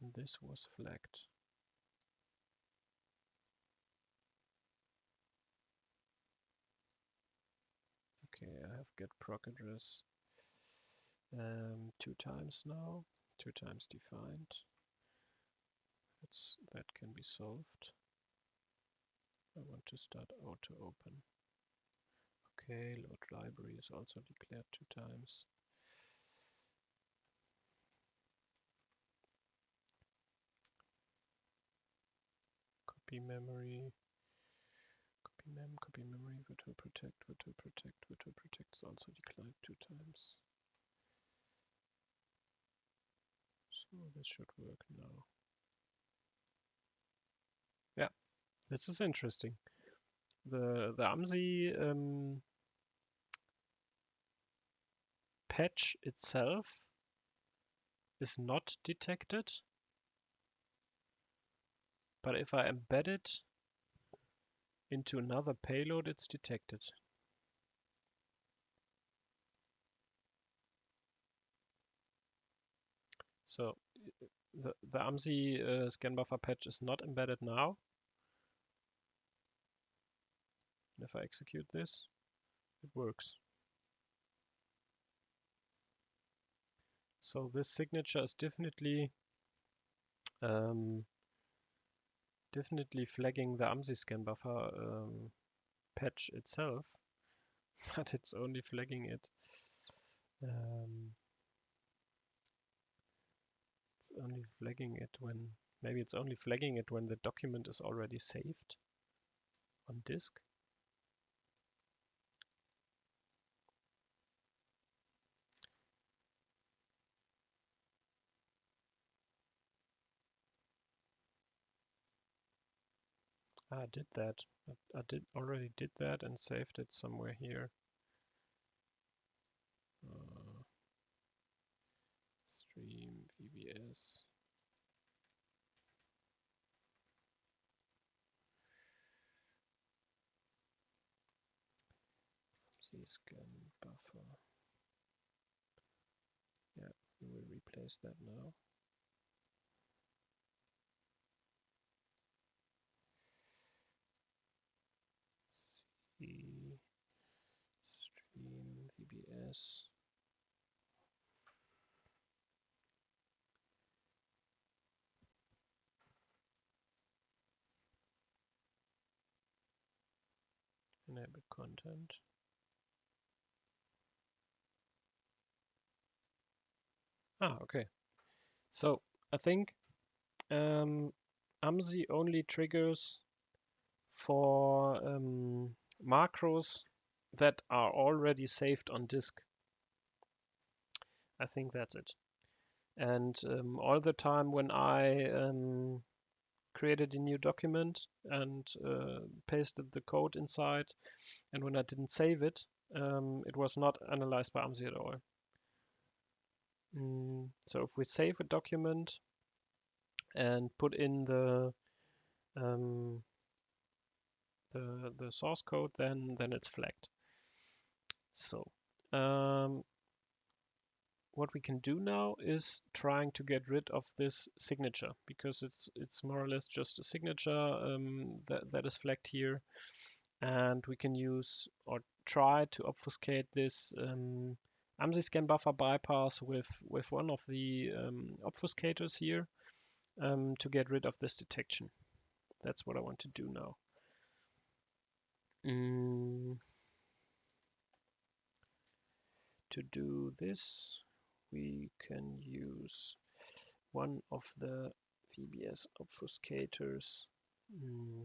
And this was flagged. Okay, I have get proc address 2 times now, 2 times defined. That can be solved. I want to start auto open. Okay, load library is also declared 2 times. Copy memory, copy memory, virtual protect is also declared 2 times. So this should work now. Yeah, this is interesting. The Amsi patch itself is not detected, but if I embed it into another payload, it's detected. So the AmsiScanBuffer patch is not embedded now. And if I execute this, it works. So this signature is definitely flagging the AmsiScanBuffer patch itself, but it's only flagging it. It's only flagging it when, maybe it's only flagging it when the document is already saved on disk. I did that. I already did that and saved it somewhere here. Stream VBS. AmsiScanBuffer. Yeah, we will replace that now. Stream VBS. Enable content. Okay. So I think Amsi only triggers for macros that are already saved on disk. I think that's it. And all the time when I created a new document and pasted the code inside, and when I didn't save it, it was not analyzed by Amsi at all. So if we save a document and put in the source code, then it's flagged. So what we can do now is trying to get rid of this signature, because it's more or less just a signature that is flagged here, and we can use or try to obfuscate this AmsiScanBuffer bypass with one of the obfuscators here to get rid of this detection. That's what I want to do now. To do this, we can use one of the VBS obfuscators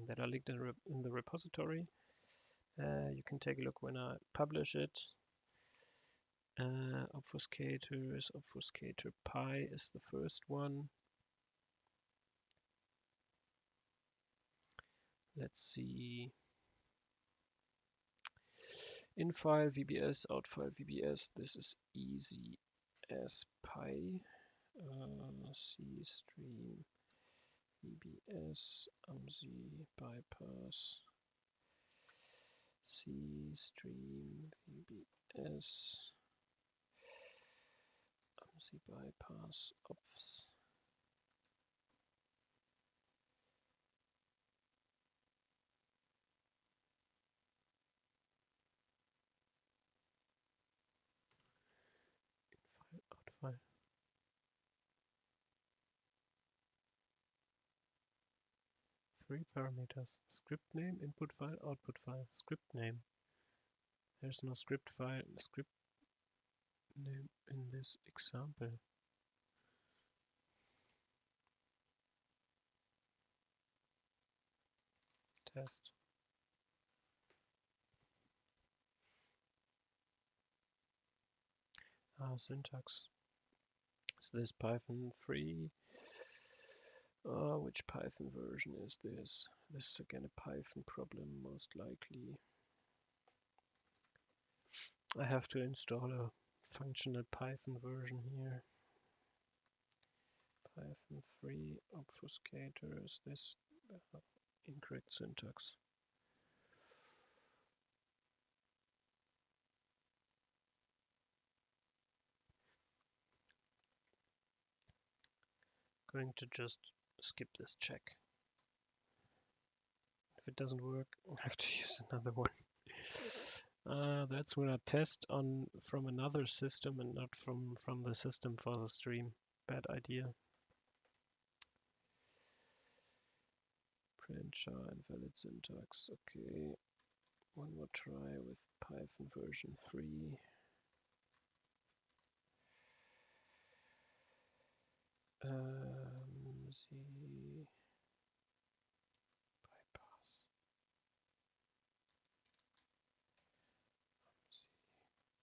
that are linked in the repository. You can take a look when I publish it. Obfuscators, obfuscator pi is the first one. Let's see. In file VBS, out file VBS. This is easy as pie. C stream VBS Amsi bypass. C stream VBS Amsi bypass ops. Out file. Three parameters: script name, input file, output file. Script name. There's no script file, script name in this example. Test. Syntax. Is this Python 3? Which Python version is this? This is again a Python problem, most likely. I have to install a functional Python version here. Python 3 obfuscators. This incorrect syntax. Going to just skip this check. If it doesn't work, I'll have to use another one. That's when I test on from another system and not from the system for the stream. Bad idea. Print char invalid syntax. Okay. One more try with Python version 3. The bypass.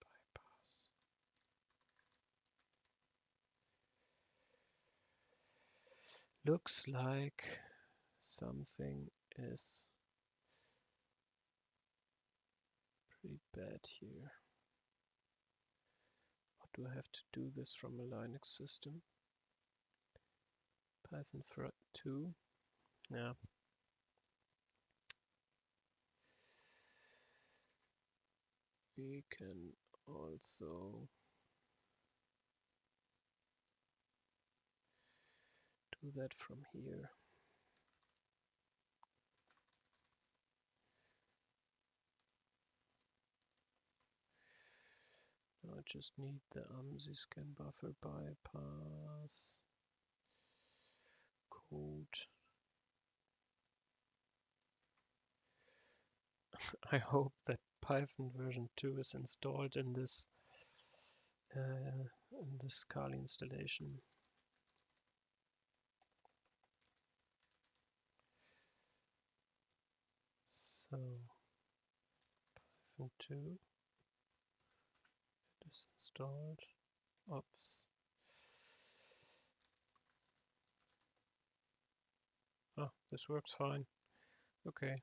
Bypass. Looks like something is pretty bad here. Or do I have to do this from a Linux system? Python 2. Yeah. We can also do that from here. Now I just need the AmsiScanBuffer bypass code. I hope that Python version 2 is installed in this Kali installation. So Python 2 is installed. Oops. Oh, this works fine. Okay.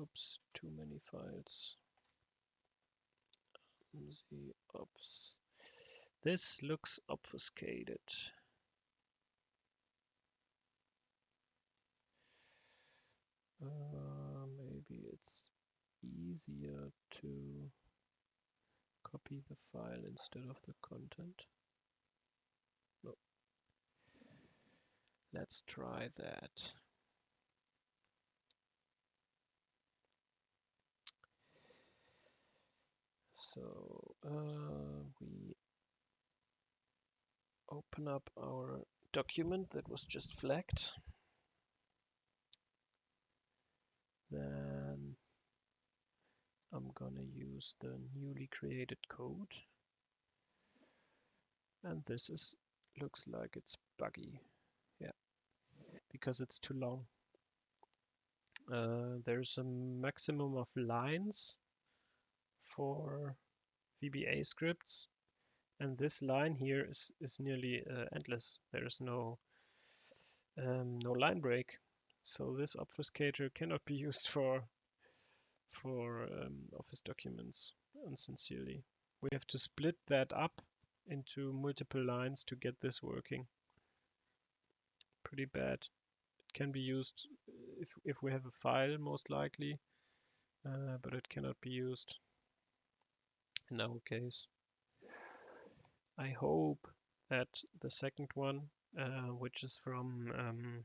Oops, too many files. Amsi ops. This looks obfuscated. Maybe it's easier to copy the file instead of the content. No. Let's try that. So we open up our document that was just flagged. Then I'm gonna use the newly created code. And this looks like it's buggy. Yeah, because it's too long. There's a maximum of lines for VBA scripts, and this line here is nearly endless. There's no line break, so this obfuscator cannot be used for Office documents. Unsincerely, we have to split that up into multiple lines to get this working. Pretty bad. It can be used if we have a file, most likely, but it cannot be used in our case. I hope that the second one, which is from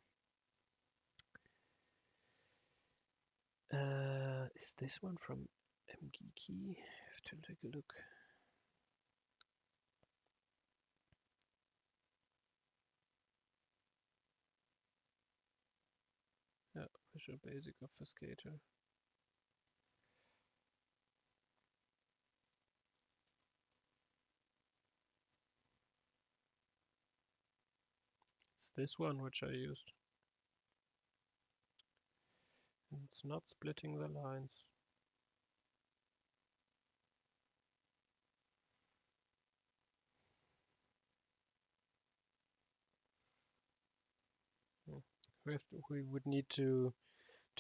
is this one from mgeeky? I have to take a look. Yeah, Visual Basic Obfuscator. It's this one which I used. And it's not splitting the lines. We would need to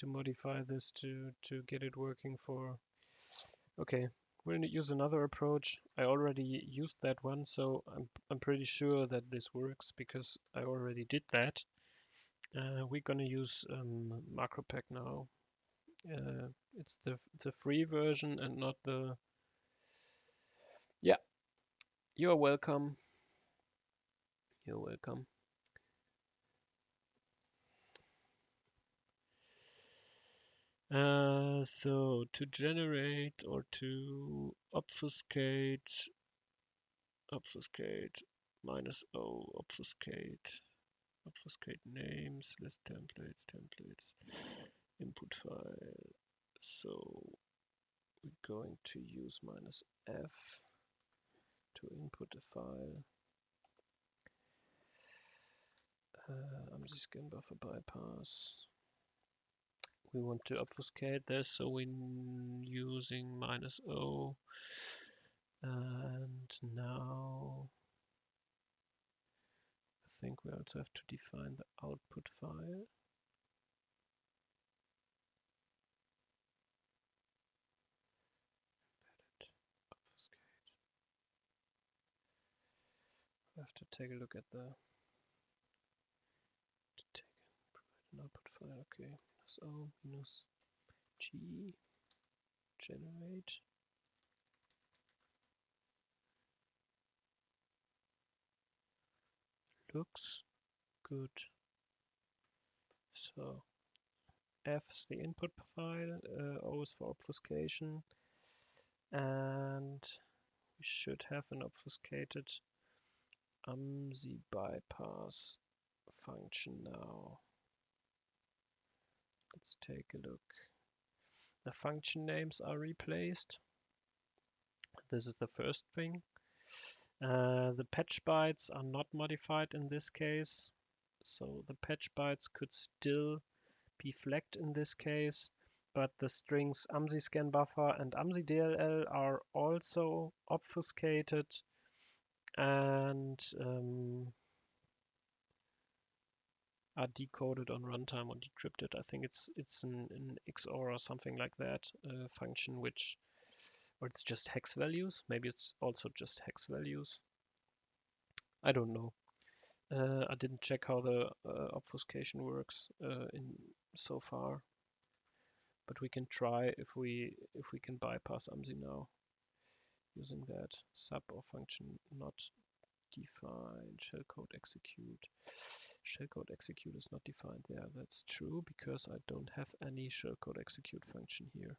modify this to get it working for Okay, we'll use another approach. I already used that one, so I'm pretty sure that this works because I already did that. We're gonna use MacroPack now. It's the free version and not the. Yeah, you're welcome. You're welcome. So to generate or to obfuscate -o, obfuscate names, list templates, input file. So we're going to use -f to input a file. AmsiScanBuffer bypass. We want to obfuscate this, so we're using -o. And now I think we also have to define the output file. Obfuscate. I have to take a look at the provide an output file. Okay, -o -g generate. Looks good. So F is the input file, O is for obfuscation, and we should have an obfuscated AMSI bypass function now. Let's take a look. The function names are replaced. This is the first thing. The patch bytes are not modified in this case. So the patch bytes could still be flagged in this case, but the strings AmsiScanBuffer and AmsiDLL are also obfuscated and are decoded on runtime or decrypted. I think it's an XOR or something like that function, which, or it's just hex values. Maybe it's also just hex values. I don't know. I didn't check how the obfuscation works in so far, but we can try if we can bypass AMSI now using that sub or function not defined shellcode execute. Shellcode execute is not defined there. That's true because I don't have any shellcode execute function here.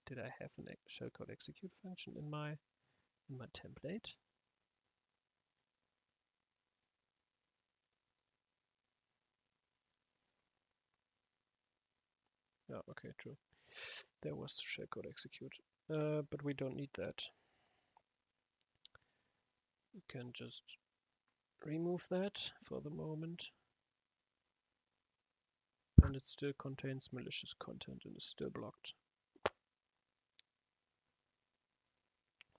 Did I have an shellcode execute function in my template? Yeah, okay, true. There was shellcode execute, but we don't need that. We can just remove that for the moment. And it still contains malicious content and is still blocked.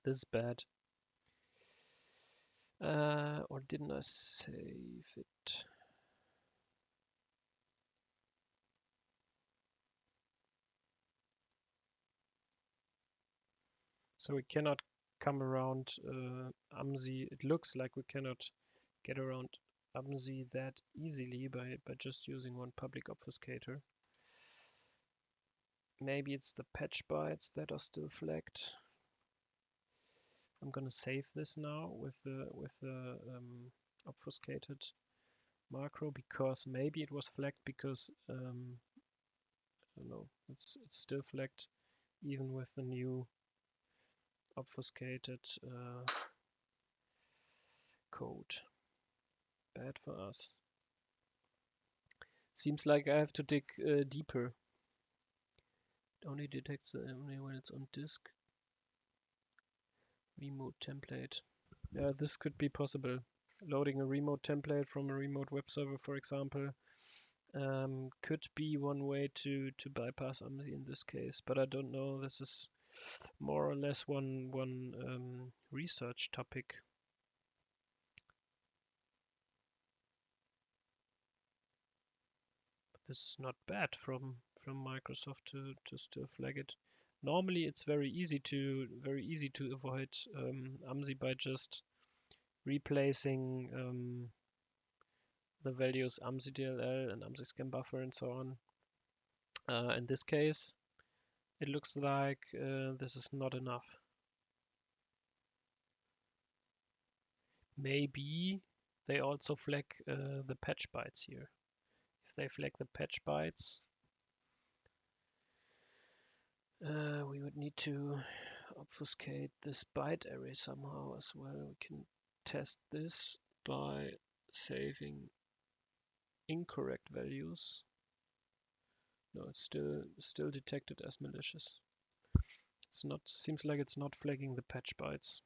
This is bad. Or didn't I save it? So we cannot come around AMSI. It looks like we cannot get around AMSI that easily by just using one public obfuscator. Maybe it's the patch bytes that are still flagged. I'm gonna save this now with the obfuscated macro because maybe it was flagged because I don't know, it's still flagged even with the new obfuscated code. Bad for us. Seems like I have to dig deeper. It only detects only when it's on disk. Remote template. Yeah, this could be possible. Loading a remote template from a remote web server, for example, could be one way to bypass AMSI in this case. But I don't know. This is more or less one research topic. This is not bad from from Microsoft to still flag it. Normally, it's very easy to avoid Amsi by just replacing the values AmsiDLL and AmsiScanBuffer and so on. In this case, it looks like this is not enough. Maybe they also flag the patch bytes here. If they flag the patch bytes, we would need to obfuscate this byte array somehow as well. We can test this by saving incorrect values. No, it's still detected as malicious. It's not. Seems like it's not flagging the patch bytes.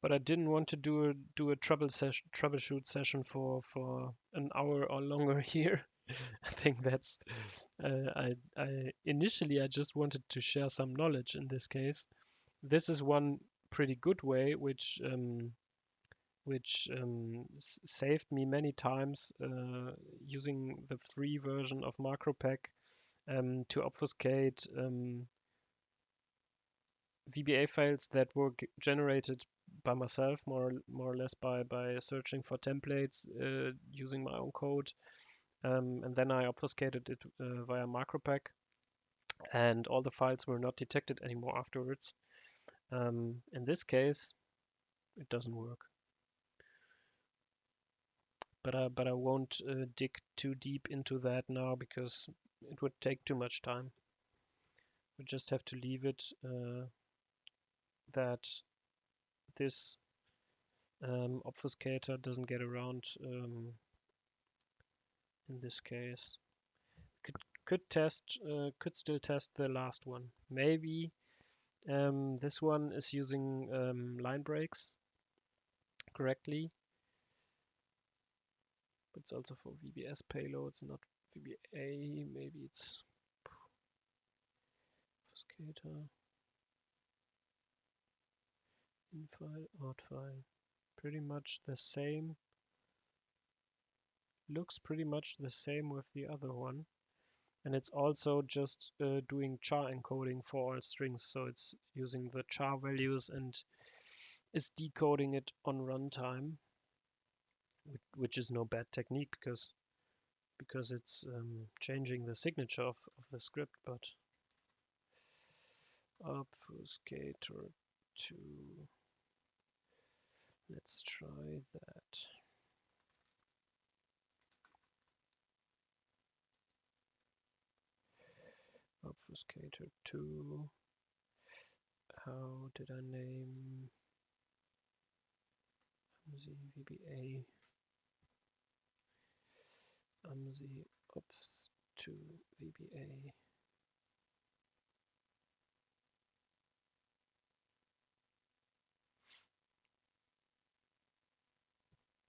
But I didn't want to do a troubleshoot session for an hour or longer here. I think that's initially I just wanted to share some knowledge in this case. This is one pretty good way which saved me many times using the free version of MacroPack to obfuscate VBA files that were generated by myself, more or less by searching for templates using my own code, and then I obfuscated it via MacroPack, and all the files were not detected anymore afterwards. In this case, it doesn't work. But I won't dig too deep into that now because it would take too much time. We just have to leave it that this obfuscator doesn't get around in this case. Could still test the last one. Maybe this one is using line breaks correctly. But it's also for VBS payloads, not VBA. Maybe it's obfuscator. In file, out file. Pretty much the same. Looks pretty much the same with the other one. And it's also just doing char encoding for all strings. So it's using the char values and is decoding it on runtime, which is no bad technique because it's changing the signature of the script. But obfuscator 2. Let's try that. Obfuscator 2. How did I name AmsiVBA? Amsi ops to VBA.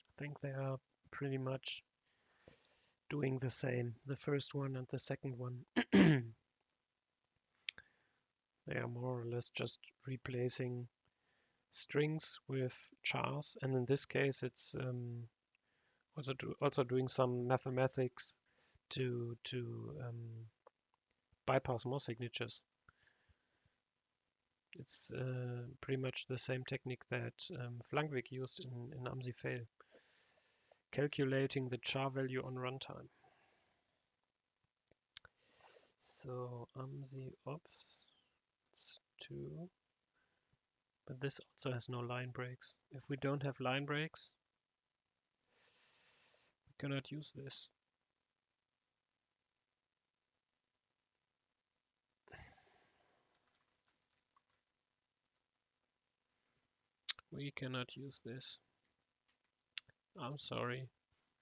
I think they are pretty much doing the same, the first one and the second one. They are more or less just replacing strings with chars, and in this case it's also doing some mathematics to bypass more signatures. It's pretty much the same technique that Flankvik used in Amsi fail, calculating the char value on runtime. So Amsi ops 2, but this also has no line breaks. If we don't have line breaks, we cannot use this. We cannot use this. I'm sorry.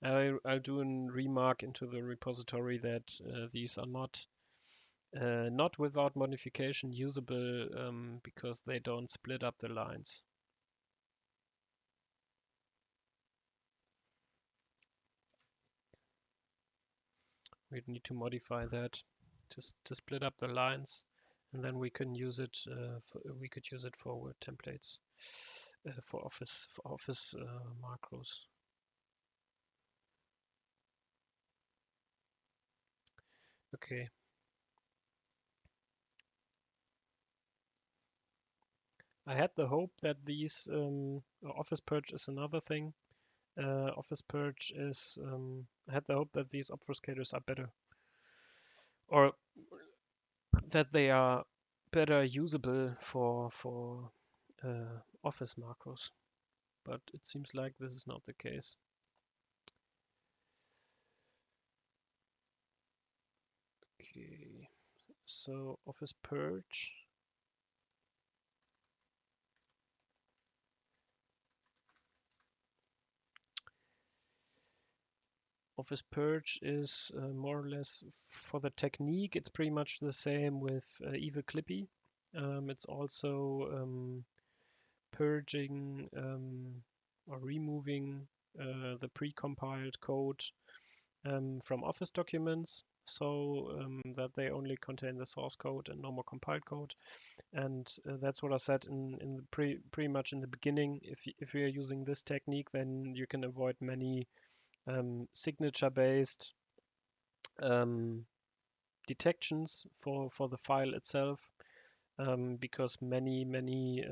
I'll do a remark into the repository that these are not without modification usable because they don't split up the lines. We'd need to modify that to split up the lines, and then we can use it. We could use it for word templates. for Office macros. Okay. I had the hope that these Office Purge is another thing. Office Purge is I had the hope that these obfuscators are better, or that they are better usable for Office macros, but it seems like this is not the case. Okay, so Office Purge. Office Purge is more or less for the technique. It's pretty much the same with Evil Clippy. It's also purging or removing the pre-compiled code from Office documents, so that they only contain the source code and no more compiled code. And that's what I said in pretty much in the beginning. If we are using this technique, then you can avoid many signature-based detections for the file itself, because many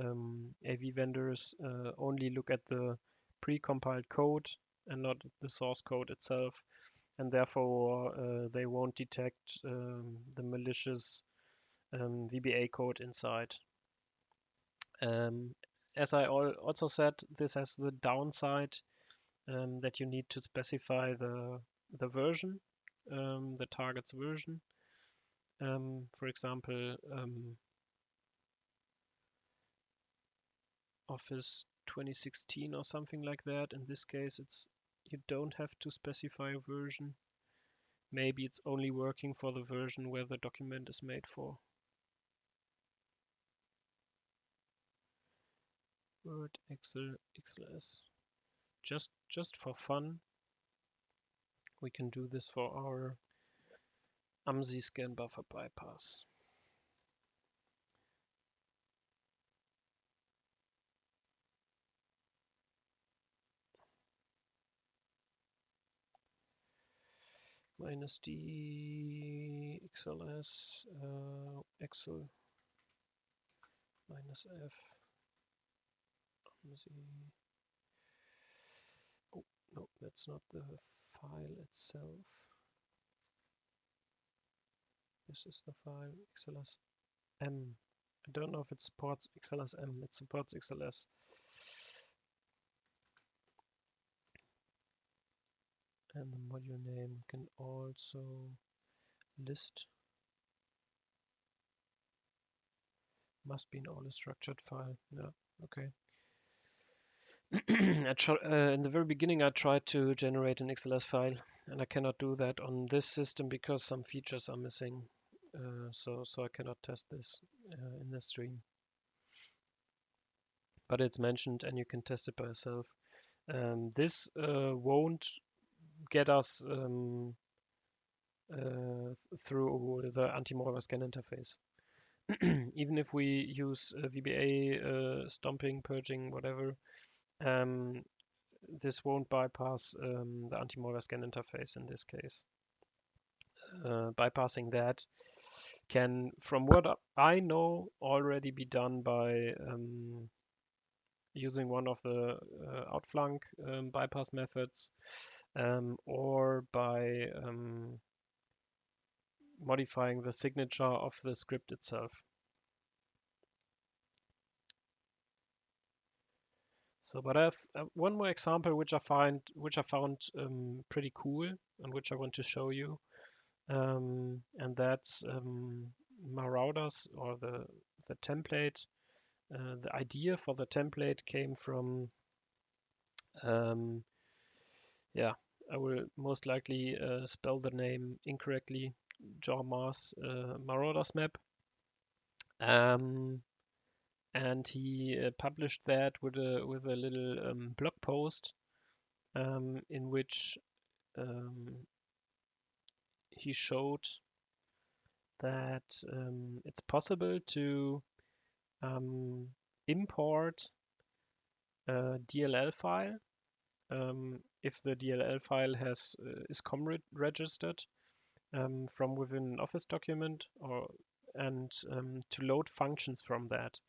AV vendors only look at the pre-compiled code and not the source code itself, and therefore they won't detect the malicious VBA code inside. As I also said, this has the downside that you need to specify the version, the target's version. For example, Office 2016 or something like that. In this case, you don't have to specify a version. Maybe it's only working for the version where the document is made for. Word, Excel, XLS. Just for fun, we can do this for our AmsiScanBuffer bypass. -d XLS Excel -f Amsi. Oh no, that's not the file itself. This is the file XLS M. I don't know if it supports XLS M. It supports XLS. And the module name can also list. Must be an all structured file. Yeah, okay. In the very beginning, I tried to generate an XLS file, and I cannot do that on this system because some features are missing. So I cannot test this in the stream. But it's mentioned, and you can test it by yourself. This won't get us through the anti-malware scan interface. Even if we use VBA, stomping, purging, whatever, this won't bypass the anti-malware scan interface in this case. Bypassing that can, from what I know, already be done by using one of the outflank bypass methods, or by modifying the signature of the script itself. So, but I have one more example which I found pretty cool and which I want to show you, and that's Marauders, or the template. The idea for the template came from, yeah, I will most likely spell the name incorrectly, John Mars, MaraudersMap. And he published that with a little blog post in which he showed that it's possible to import DLL file. If the DLL file is COM registered from within an Office document, and to load functions from that.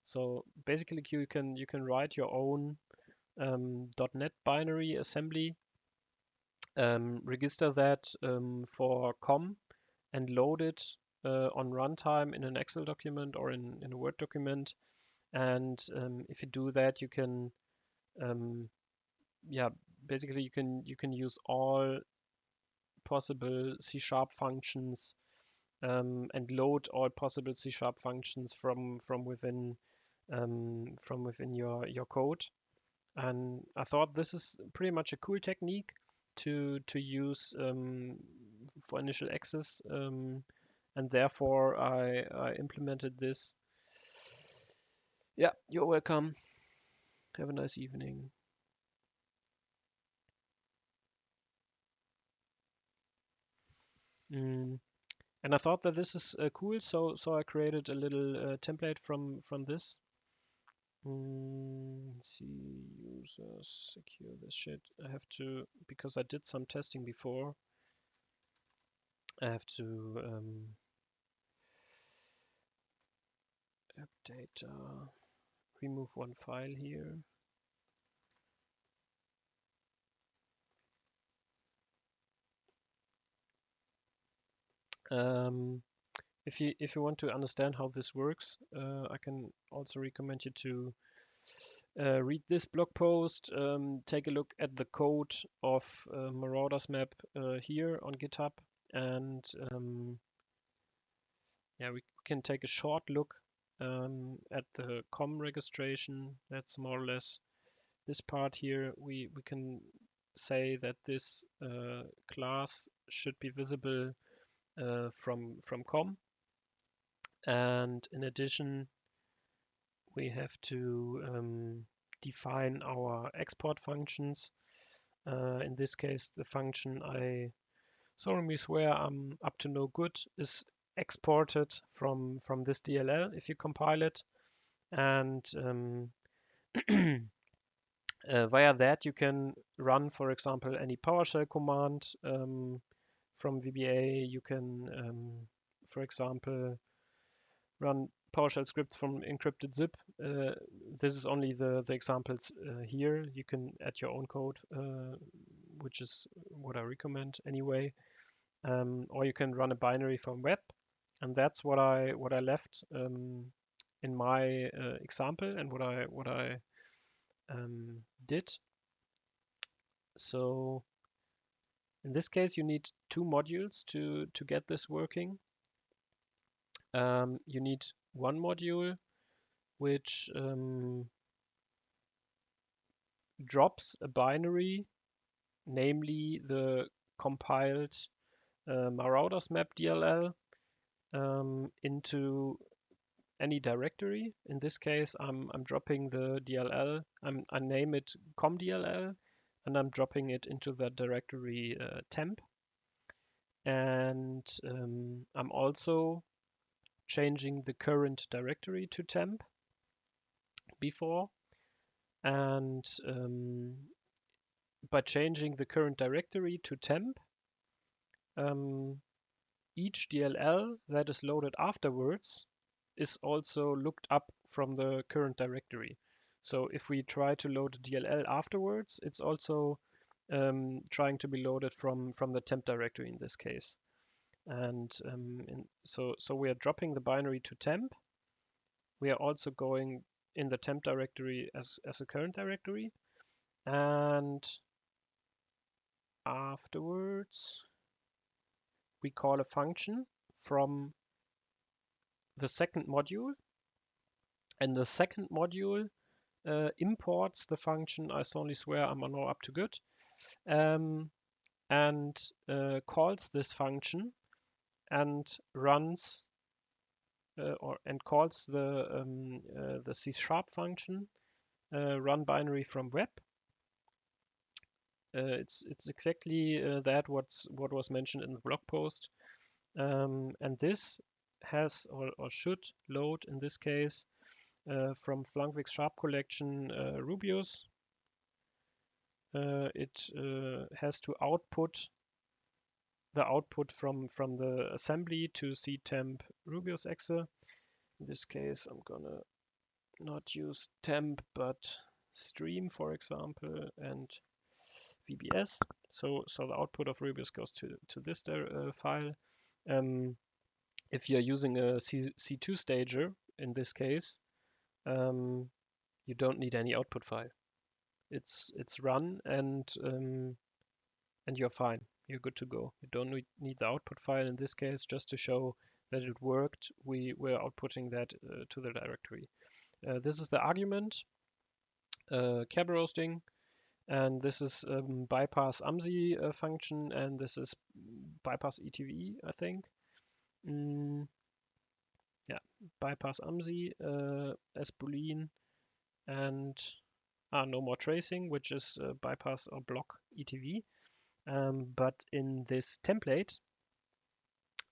So basically, you can write your own .NET binary assembly, register that for COM, and load it on runtime in an Excel document or in a Word document. And if you do that, you can basically you can use all possible C# functions and load all possible C# functions from within your code. And I thought this is pretty much a cool technique to use for initial access, and therefore I implemented this. Yeah, you're welcome. Have a nice evening. And I thought that this is cool, so I created a little template from this. Let's see, users, secure this shit. I have to, because I did some testing before, I have to update, remove one file here. If you want to understand how this works, I can also recommend you to read this blog post, take a look at the code of MaraudersMap here on GitHub, and yeah, we can take a short look at the COM registration. That's more or less this part here. We can say that this class should be visible from COM, and in addition, we have to define our export functions. In this case, the function I solemnly swear I'm up to no good is exported from this DLL if you compile it, and via that you can run, for example, any PowerShell command from VBA. You can, for example, run PowerShell scripts from encrypted zip. This is only the examples here. You can add your own code, which is what I recommend anyway. Or you can run a binary from web, and that's what I left in my example and what I did. So in this case, you need two modules to get this working. You need one module which drops a binary, namely the compiled MaraudersMap DLL into any directory. In this case, I'm dropping the DLL. I name it comDLL, and I'm dropping it into the directory temp. And I'm also changing the current directory to temp before. And by changing the current directory to temp, each DLL that is loaded afterwards is also looked up from the current directory. So if we try to load a DLL afterwards, it's also trying to be loaded from the temp directory in this case. And so we are dropping the binary to temp. We are also going in the temp directory as a current directory. And afterwards, we call a function from the second module. And the second module imports the function I solemnly swear I'm now up to good, and calls this function and runs and calls the C# function run binary from web. It's exactly that what was mentioned in the blog post, and this has or should load in this case from Flankvik's Sharp collection, Rubius. It has to output the output from the assembly to ctemp Rubius exe. In this case, I'm gonna not use temp but stream, for example, and VBS. So the output of Rubius goes to this file. If you're using a C2 stager, in this case, you don't need any output file. It's run and you're fine. You're good to go. You don't need the output file in this case, just to show that it worked. We're outputting that to the directory. This is the argument, cab roasting, and this is bypass Amsi function, and this is bypass ETV, I think. Yeah, bypass Amsi as Boolean, and no more tracing, which is bypass or block ETV. But in this template,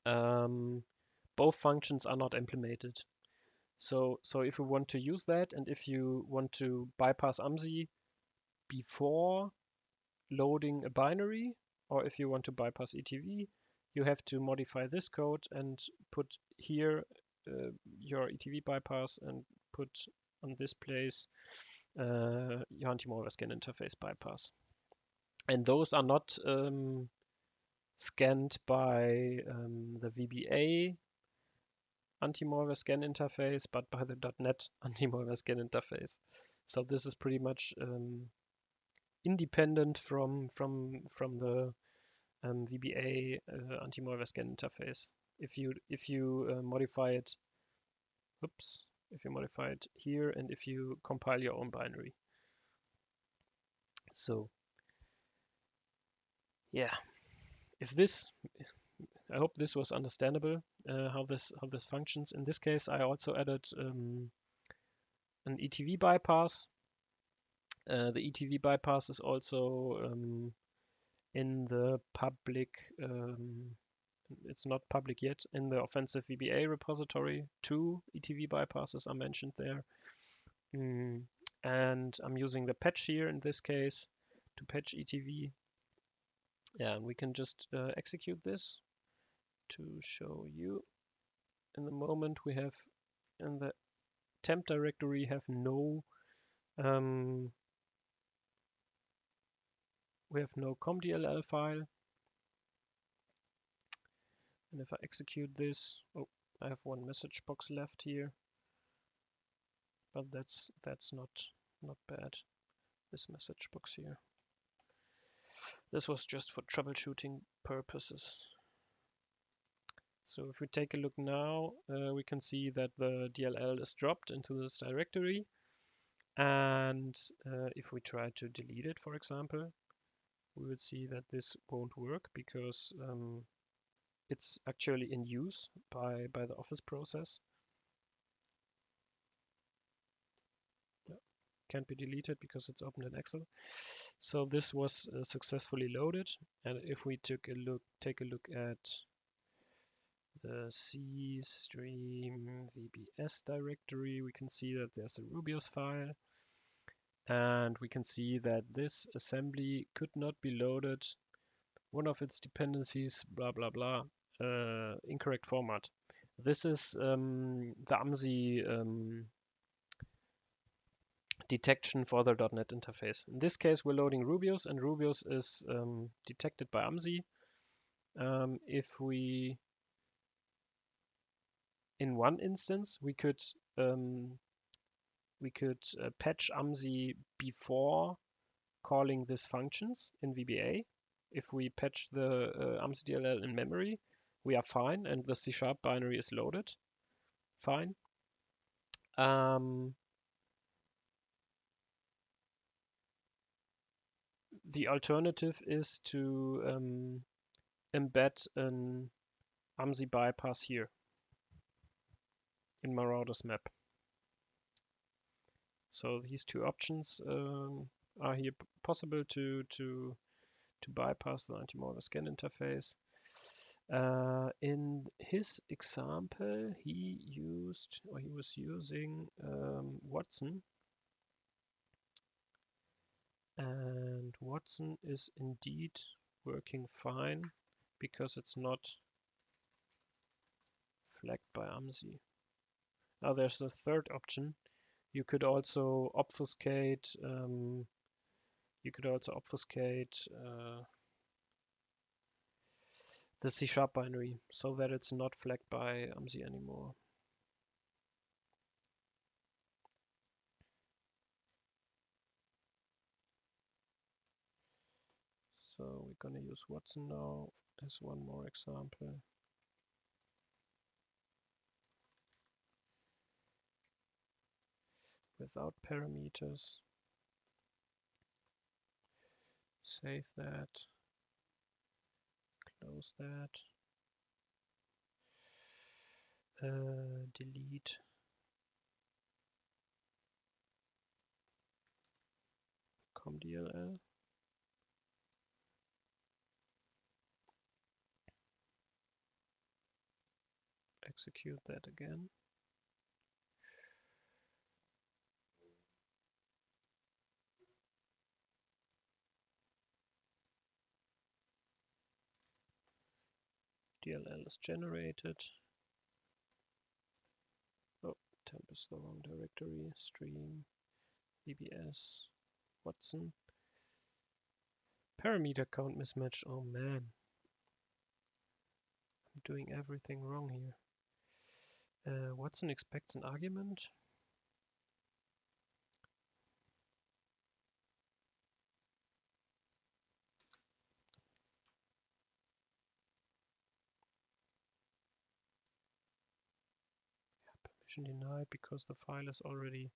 both functions are not implemented. So if you want to use that, and if you want to bypass Amsi before loading a binary, or if you want to bypass ETV, you have to modify this code and put here your ETV bypass and put on this place your anti-malware scan interface bypass. And those are not scanned by the VBA anti-malware scan interface, but by the .NET anti-malware scan interface. So this is pretty much independent from the VBA anti-malware scan interface. If you modify it, if you modify it here, and if you compile your own binary. So yeah, I hope this was understandable, how this functions. In this case, I also added an ETV bypass. The ETV bypass is also in the public, it's not public yet, in the OffensiveVBA repository. 2 ETV bypasses are mentioned there. And I'm using the patch here in this case to patch ETV. Yeah, and we can just execute this to show you. In the moment, we have in the temp directory have no comdll file. And if I execute this, I have one message box left here, but that's not bad. This message box here. This was just for troubleshooting purposes. So if we take a look now, we can see that the DLL is dropped into this directory. And if we try to delete it, for example, we would see that this won't work because it's actually in use by the Office process. Can't be deleted because it's open in Excel. So this was successfully loaded. And if we take a look at the C stream VBS directory, we can see that there's a Rubius file. And we can see that this assembly could not be loaded. One of its dependencies, blah, blah, blah, incorrect format. This is the Amsi detection for the .NET interface. In this case, we're loading Rubius, and Rubius is detected by Amsi. If we, in one instance, we could patch Amsi before calling these functions in VBA. If we patch the Amsi DLL in memory, we are fine, and the C# binary is loaded. Fine. The alternative is to embed an Amsi bypass here in MaraudersMap. So these two options are here possible to bypass the anti-malware scan interface. In his example, he was using Watson, and Watson is indeed working fine because it's not flagged by Amsi. Now there's a third option. You could also obfuscate. The C# binary so that it's not flagged by Amsi anymore. So we're gonna use Watson now as one more example. Without parameters. Save that. Close that. Delete. comDLL. Execute that again. DLL is generated. Oh, temp is the wrong directory. Stream, VBS, Watson. Parameter count mismatch. Oh man. I'm doing everything wrong here. Watson expects an argument. Permission denied because the file is already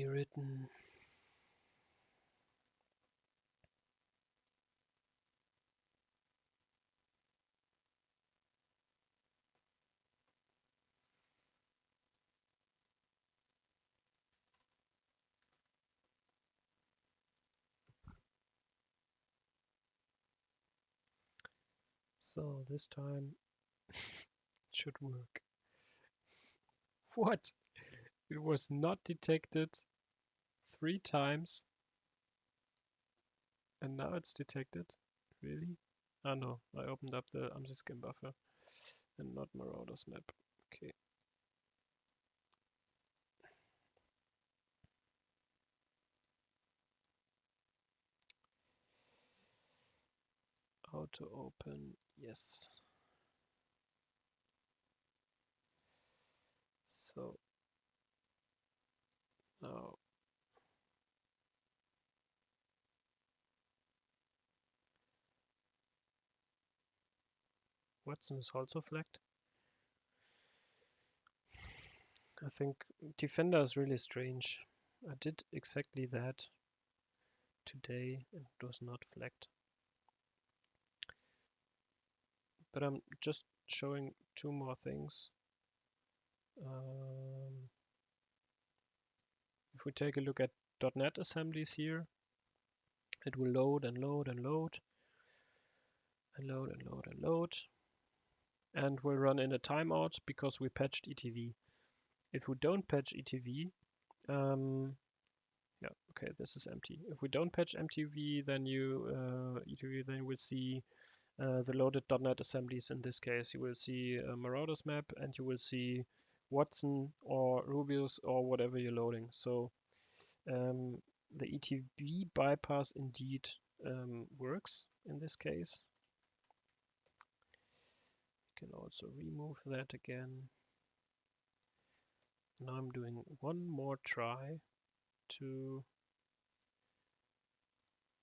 written. So this time it should work. What? It was not detected 3 times and now it's detected? Really? Ah no, I opened up the AmsiScanBuffer and not MaraudersMap. Okay. Auto open, yes. So now Watson is also flagged. I think Defender is really strange. I did exactly that today and it was not flagged. But I'm just showing 2 more things. If we take a look at .NET assemblies here, it will load and load and load and load and load and load, and will run in a timeout because we patched ETV. If we don't patch ETV, yeah, okay, this is empty. If we don't patch ETV, then you will see the loaded .NET assemblies. In this case, you will see MaraudersMap and you will see Watson or Rubius or whatever you're loading. So the ETV bypass indeed works in this case. You can also remove that again. Now I'm doing one more try to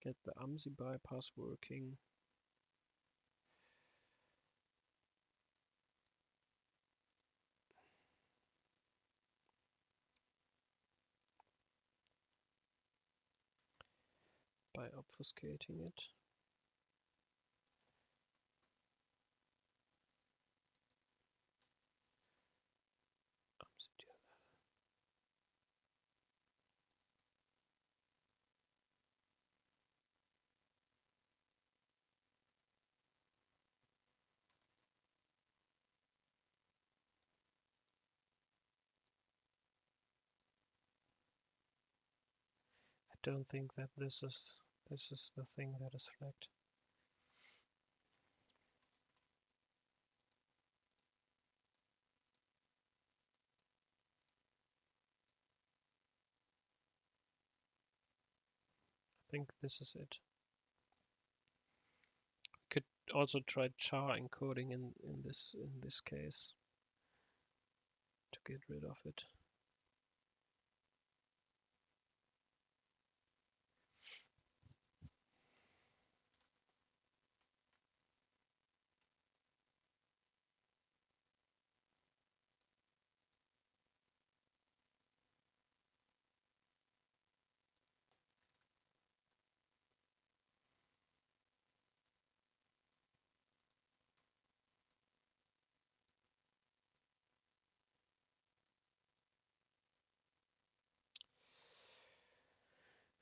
get the Amsi bypass working. By obfuscating it. don't think that this is the thing that is flagged. I think this is it. Could also try char encoding in this case to get rid of it.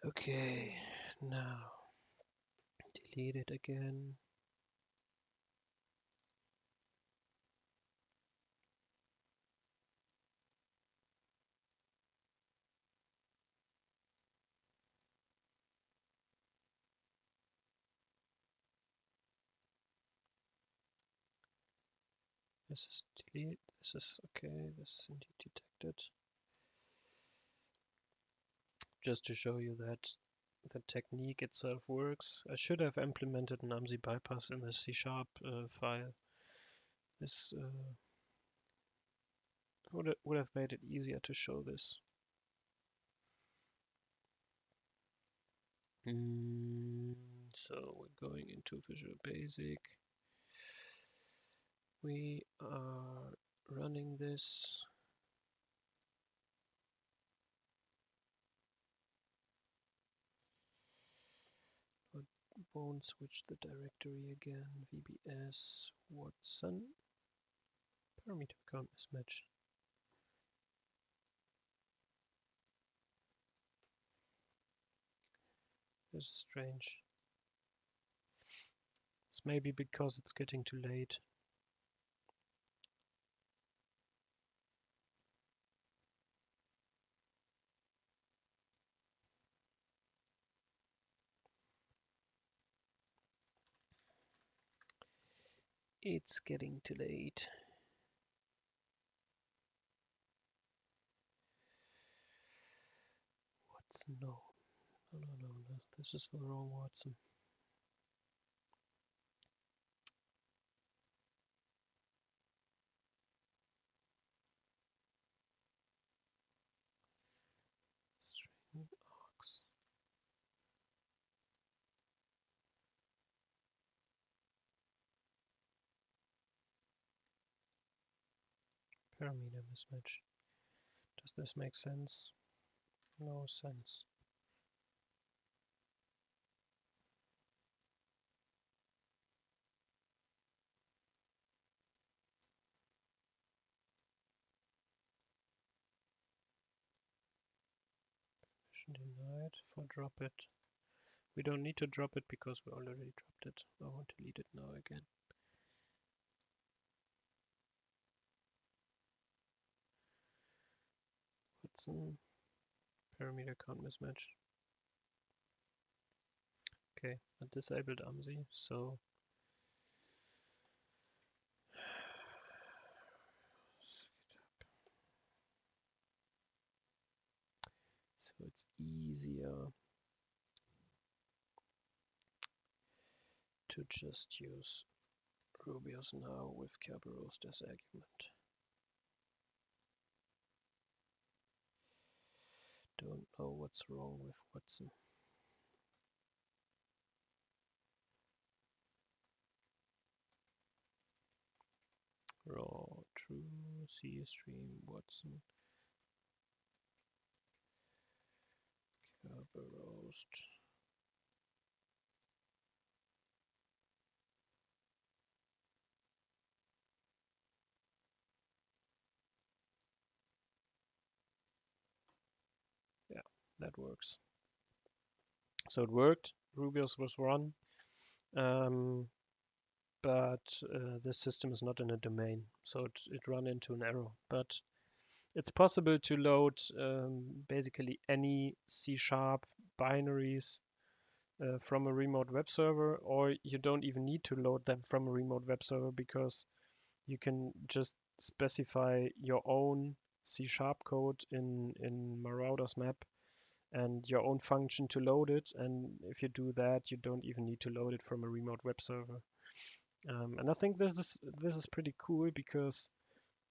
Okay, now delete it again. This is delete. This is okay. This is indeed detected. Just to show you that the technique itself works. I should have implemented an Amsi bypass in the C# file. This would have made it easier to show this. So we're going into Visual Basic. We are running this. Won't switch the directory again. VBS Watson. Parameter count mismatch. This is strange. It's maybe because it's getting too late. It's getting too late. Watson, no. No. This is the wrong Watson. String args. Parameter mismatch. Does this make sense? No sense. Permission denied for drop it. We don't need to drop it because we already dropped it. I want to delete it now again. Watson. Parameter count mismatch. Okay, I disabled Amsi, so it's easier to just use Rubios now with Kerberos as argument. Don't know what's wrong with Watson. Raw, true, C stream, Watson, Kerberos. Yeah, that works. So it worked. Rubios was run, but this system is not in a domain, so it ran into an error. But it's possible to load basically any C# binaries from a remote web server, or you don't even need to load them from a remote web server because you can just specify your own C# code in MaraudersMap and your own function to load it. And if you do that, you don't even need to load it from a remote web server. And I think this is pretty cool because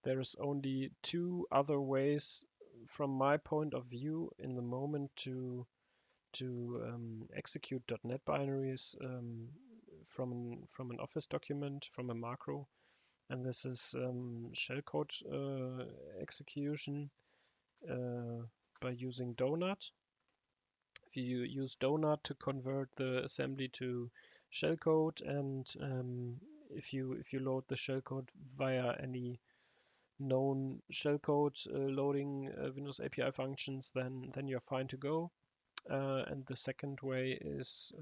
there's only two other ways, from my point of view, in the moment to execute .NET binaries from an Office document, from a macro, and this is shellcode execution by using Donut. If you use Donut to convert the assembly to shellcode, and if you load the shellcode via any known shellcode loading Windows API functions, then you're fine to go. And the second way is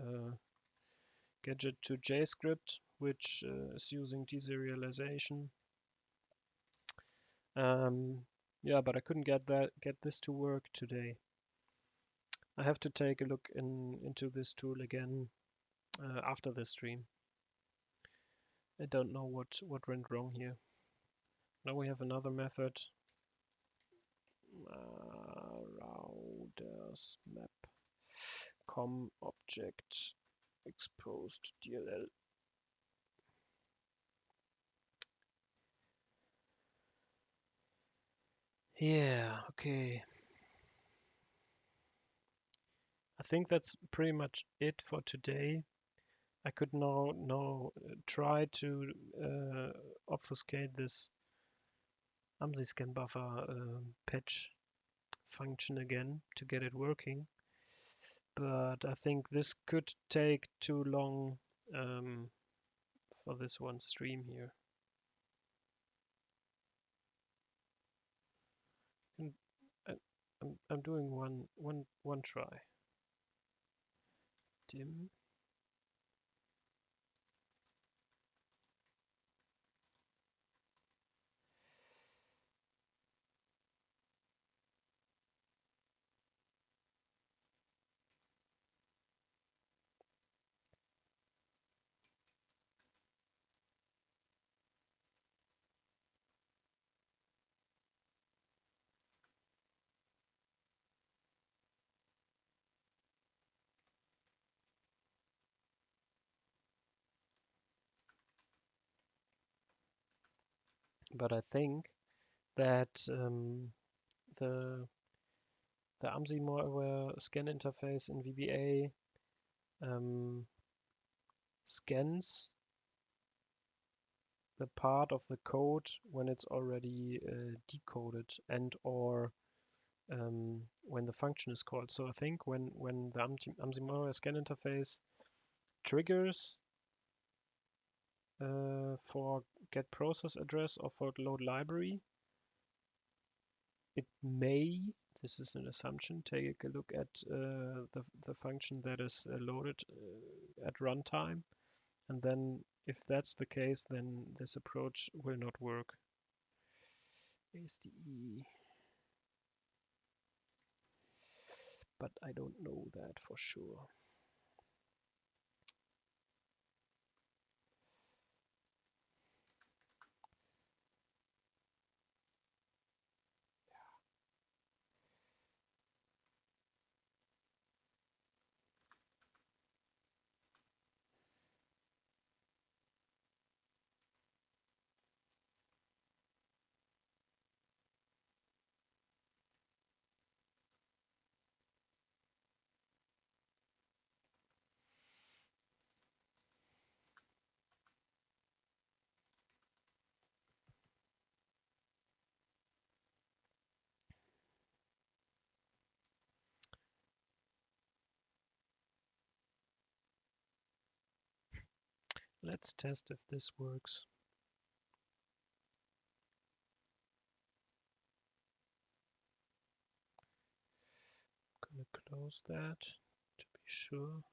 gadget to JScript, which is using deserialization. Yeah, but I couldn't get this to work today. I have to take a look into this tool again after this stream. I don't know what went wrong here. Now we have another method. MaraudersMap com object exposed DLL. Yeah, okay. I think that's pretty much it for today. I could now try to obfuscate this AmsiScanBuffer patch function again to get it working. But I think this could take too long for this one stream here. And I'm doing one try. Dim. But I think that the Amsi more aware scan interface in VBA scans the part of the code when it's already decoded and or when the function is called. So I think when the Amsi more aware scan interface triggers for get process address or for load library, it may, this is an assumption, take a look at the function that is loaded at runtime, and then if that's the case, then this approach will not work. ASDE, but I don't know that for sure. Let's test if this works. I'm gonna close that to be sure.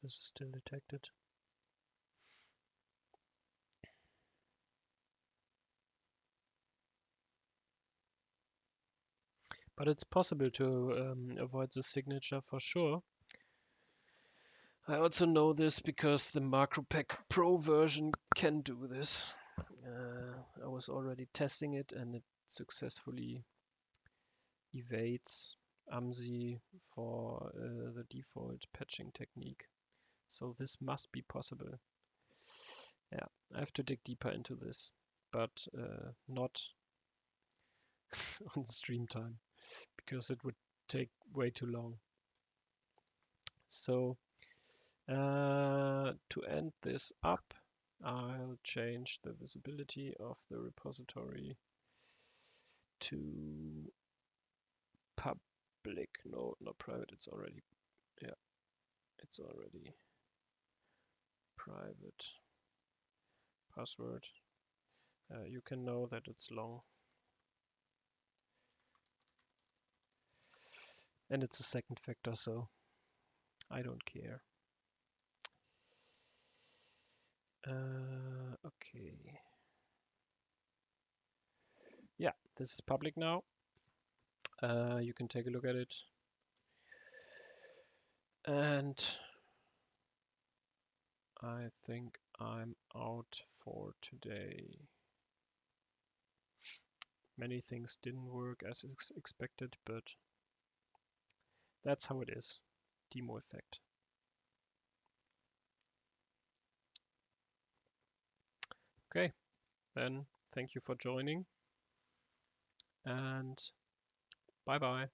this is still detected. But it's possible to avoid the signature for sure. I also know this because the MacroPack Pro version can do this. I was already testing it and it successfully evades Amsi for the default patching technique. So this must be possible. Yeah, I have to dig deeper into this, but not on stream time because it would take way too long. So to end this up, I'll change the visibility of the repository to public. No, not private. It's already, yeah, it's already private. Password. You can know that it's long. And it's a second factor, so I don't care. Okay. Yeah, this is public now. You can take a look at it. And I think I'm out for today. Many things didn't work as expected, but that's how it is. Demo effect. Okay, then thank you for joining and bye bye.